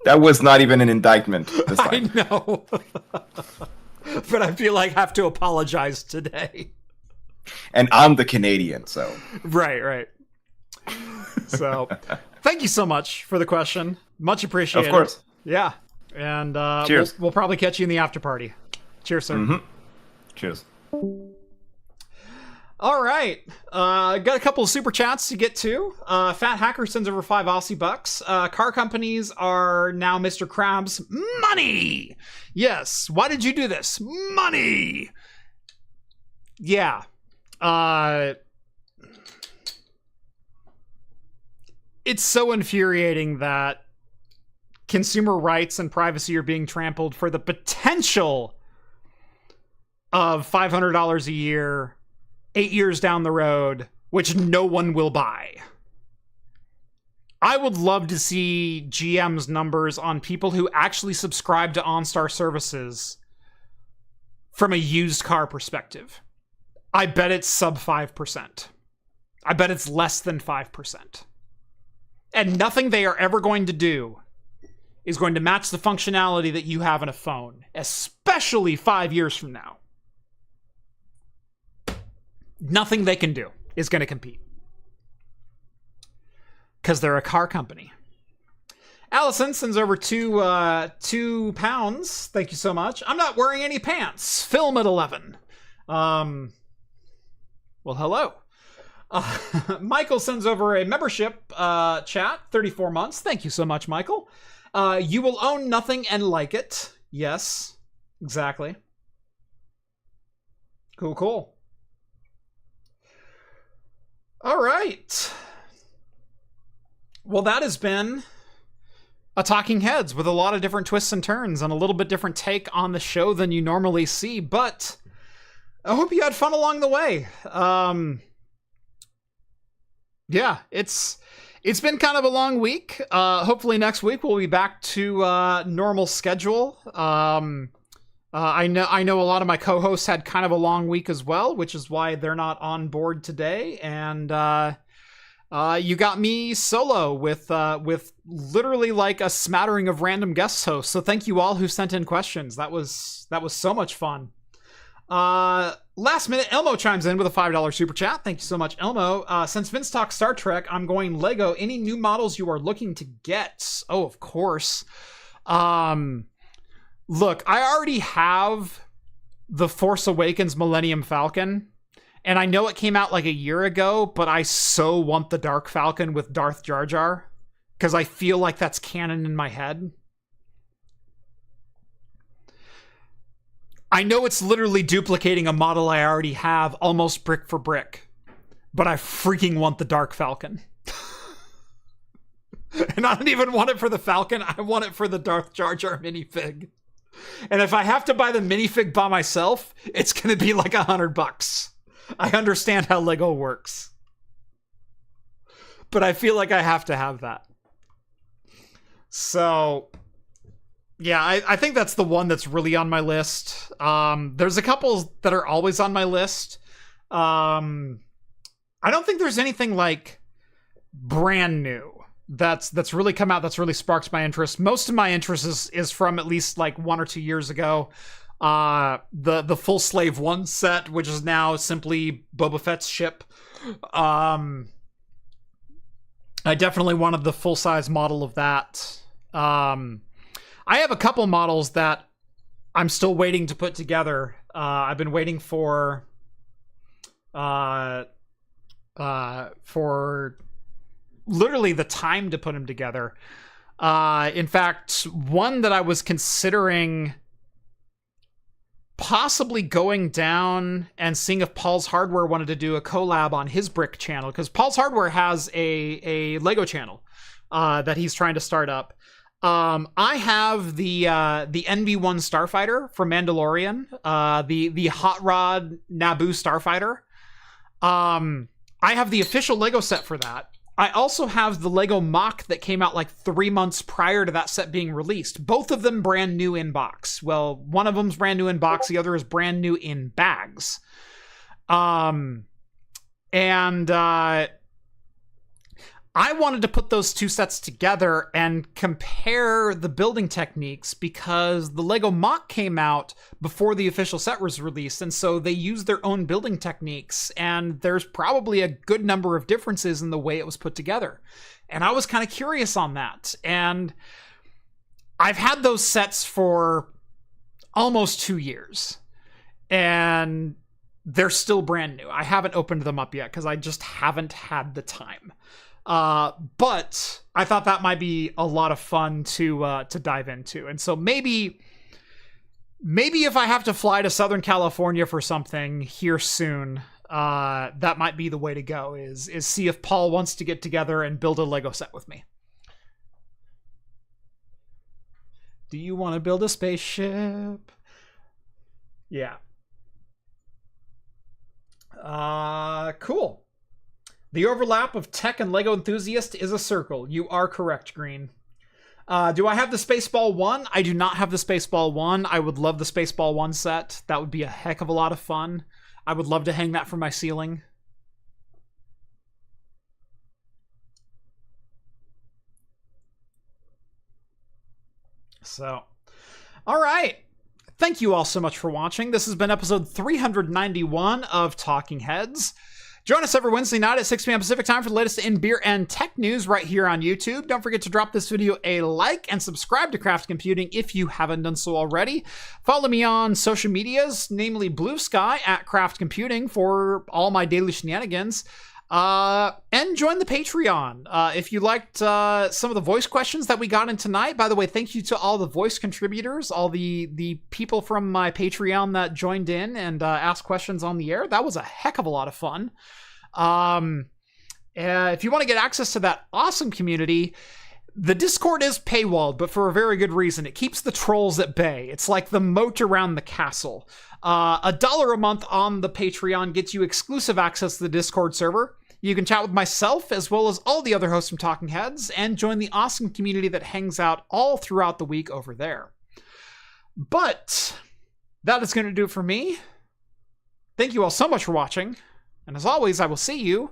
Speaker 9: That was not even an indictment this time.
Speaker 1: I know. But I feel like I have to apologize today.
Speaker 9: And I'm the Canadian, so.
Speaker 1: Right. So, thank you so much for the question. Much appreciated.
Speaker 9: Of course.
Speaker 1: Yeah. And
Speaker 9: cheers.
Speaker 1: We'll probably catch you in the after party. Cheers, sir.
Speaker 9: Mm-hmm. Cheers.
Speaker 1: All right. Got a couple of super chats to get to. Fat Hacker sends over $5 Car companies are now Mr. Krabs. Money! Yes. Why did you do this? Money! Yeah. It's so infuriating that consumer rights and privacy are being trampled for the potential of $500 a year 8 years down the road, which no one will buy. I would love to see GM's numbers on people who actually subscribe to OnStar services from a used car perspective. I bet it's sub 5%. I bet it's less than 5%. And nothing they are ever going to do is going to match the functionality that you have in a phone, especially 5 years from now. Nothing they can do is going to compete. Because they're a car company. Allison sends over £2. Thank you so much. I'm not wearing any pants. Film at 11. Well, hello. Michael sends over a membership chat, 34 months. Thank you so much, Michael. You will own nothing and like it. Yes, exactly. Cool. All right. Well, that has been a Talking Heads with a lot of different twists and turns and a little bit different take on the show than you normally see, but I hope you had fun along the way. Yeah, it's been kind of a long week. Hopefully next week we'll be back to normal schedule. I know a lot of my co-hosts had kind of a long week as well, which is why they're not on board today. And you got me solo with literally like a smattering of random guest hosts. So thank you all who sent in questions. That was so much fun. Last minute, Elmo chimes in with a $5 super chat. Thank you so much, Elmo. Since Vince talks Star Trek, I'm going Lego. Any new models you are looking to get? Oh, of course. Look, I already have the Force Awakens Millennium Falcon, and I know it came out like a year ago, but I so want the Dark Falcon with Darth Jar Jar, because I feel like that's canon in my head. I know it's literally duplicating a model I already have, almost brick for brick, but I freaking want the Dark Falcon. And I don't even want it for the Falcon, I want it for the Darth Jar Jar minifig. And if I have to buy the minifig by myself, it's going to be like $100. I understand how Lego works. But I feel like I have to have that. So, yeah, I think that's the one that's really on my list. There's a couple that are always on my list. I don't think there's anything like brand new that's really come out that's really sparked my interest. Most of my interest is from at least like 1 or 2 years ago. The Full Slave 1 set, which is now simply Boba Fett's ship. I definitely wanted the full-size model of that. I have a couple models that I'm still waiting to put together. I've been waiting for literally the time to put them together. In fact, one that I was considering possibly going down and seeing if Paul's Hardware wanted to do a collab on his brick channel, because Paul's Hardware has a Lego channel that he's trying to start up. I have the NV1 Starfighter from Mandalorian, the Hot Rod Naboo Starfighter. I have the official Lego set for that. I also have the Lego MOC that came out like 3 months prior to that set being released. Both of them brand new in box. Well, one of them's brand new in box, the other is brand new in bags. I wanted to put those two sets together and compare the building techniques because the Lego MOC came out before the official set was released, and so they used their own building techniques, and there's probably a good number of differences in the way it was put together. And I was kind of curious on that. And I've had those sets for almost 2 years, and they're still brand new. I haven't opened them up yet because I just haven't had the time. But I thought that might be a lot of fun to dive into. And so maybe if I have to fly to Southern California for something here soon, that might be the way to go, is see if Paul wants to get together and build a Lego set with me. Do you want to build a spaceship? Yeah. Cool. The overlap of tech and Lego enthusiast is a circle. You are correct, Green. Do I have the Spaceball 1? I do not have the Spaceball 1. I would love the Spaceball 1 set. That would be a heck of a lot of fun. I would love to hang that from my ceiling. So, all right. Thank you all so much for watching. This has been episode 391 of Talking Heads. Join us every Wednesday night at 6 p.m. Pacific time for the latest in beer and tech news right here on YouTube. Don't forget to drop this video a like and subscribe to Craft Computing if you haven't done so already. Follow me on social medias, namely Bluesky at Craft Computing for all my daily shenanigans. And join the Patreon. If you liked some of the voice questions that we got in tonight, by the way, thank you to all the voice contributors, all the people from my Patreon that joined in and asked questions on the air. That was a heck of a lot of fun. If you want to get access to that awesome community, the Discord is paywalled, but for a very good reason. It keeps the trolls at bay. It's like the moat around the castle. $1 a month on the Patreon gets you exclusive access to the Discord server. You can chat with myself as well as all the other hosts from Talking Heads and join the awesome community that hangs out all throughout the week over there. But that is going to do it for me. Thank you all so much for watching. And as always, I will see you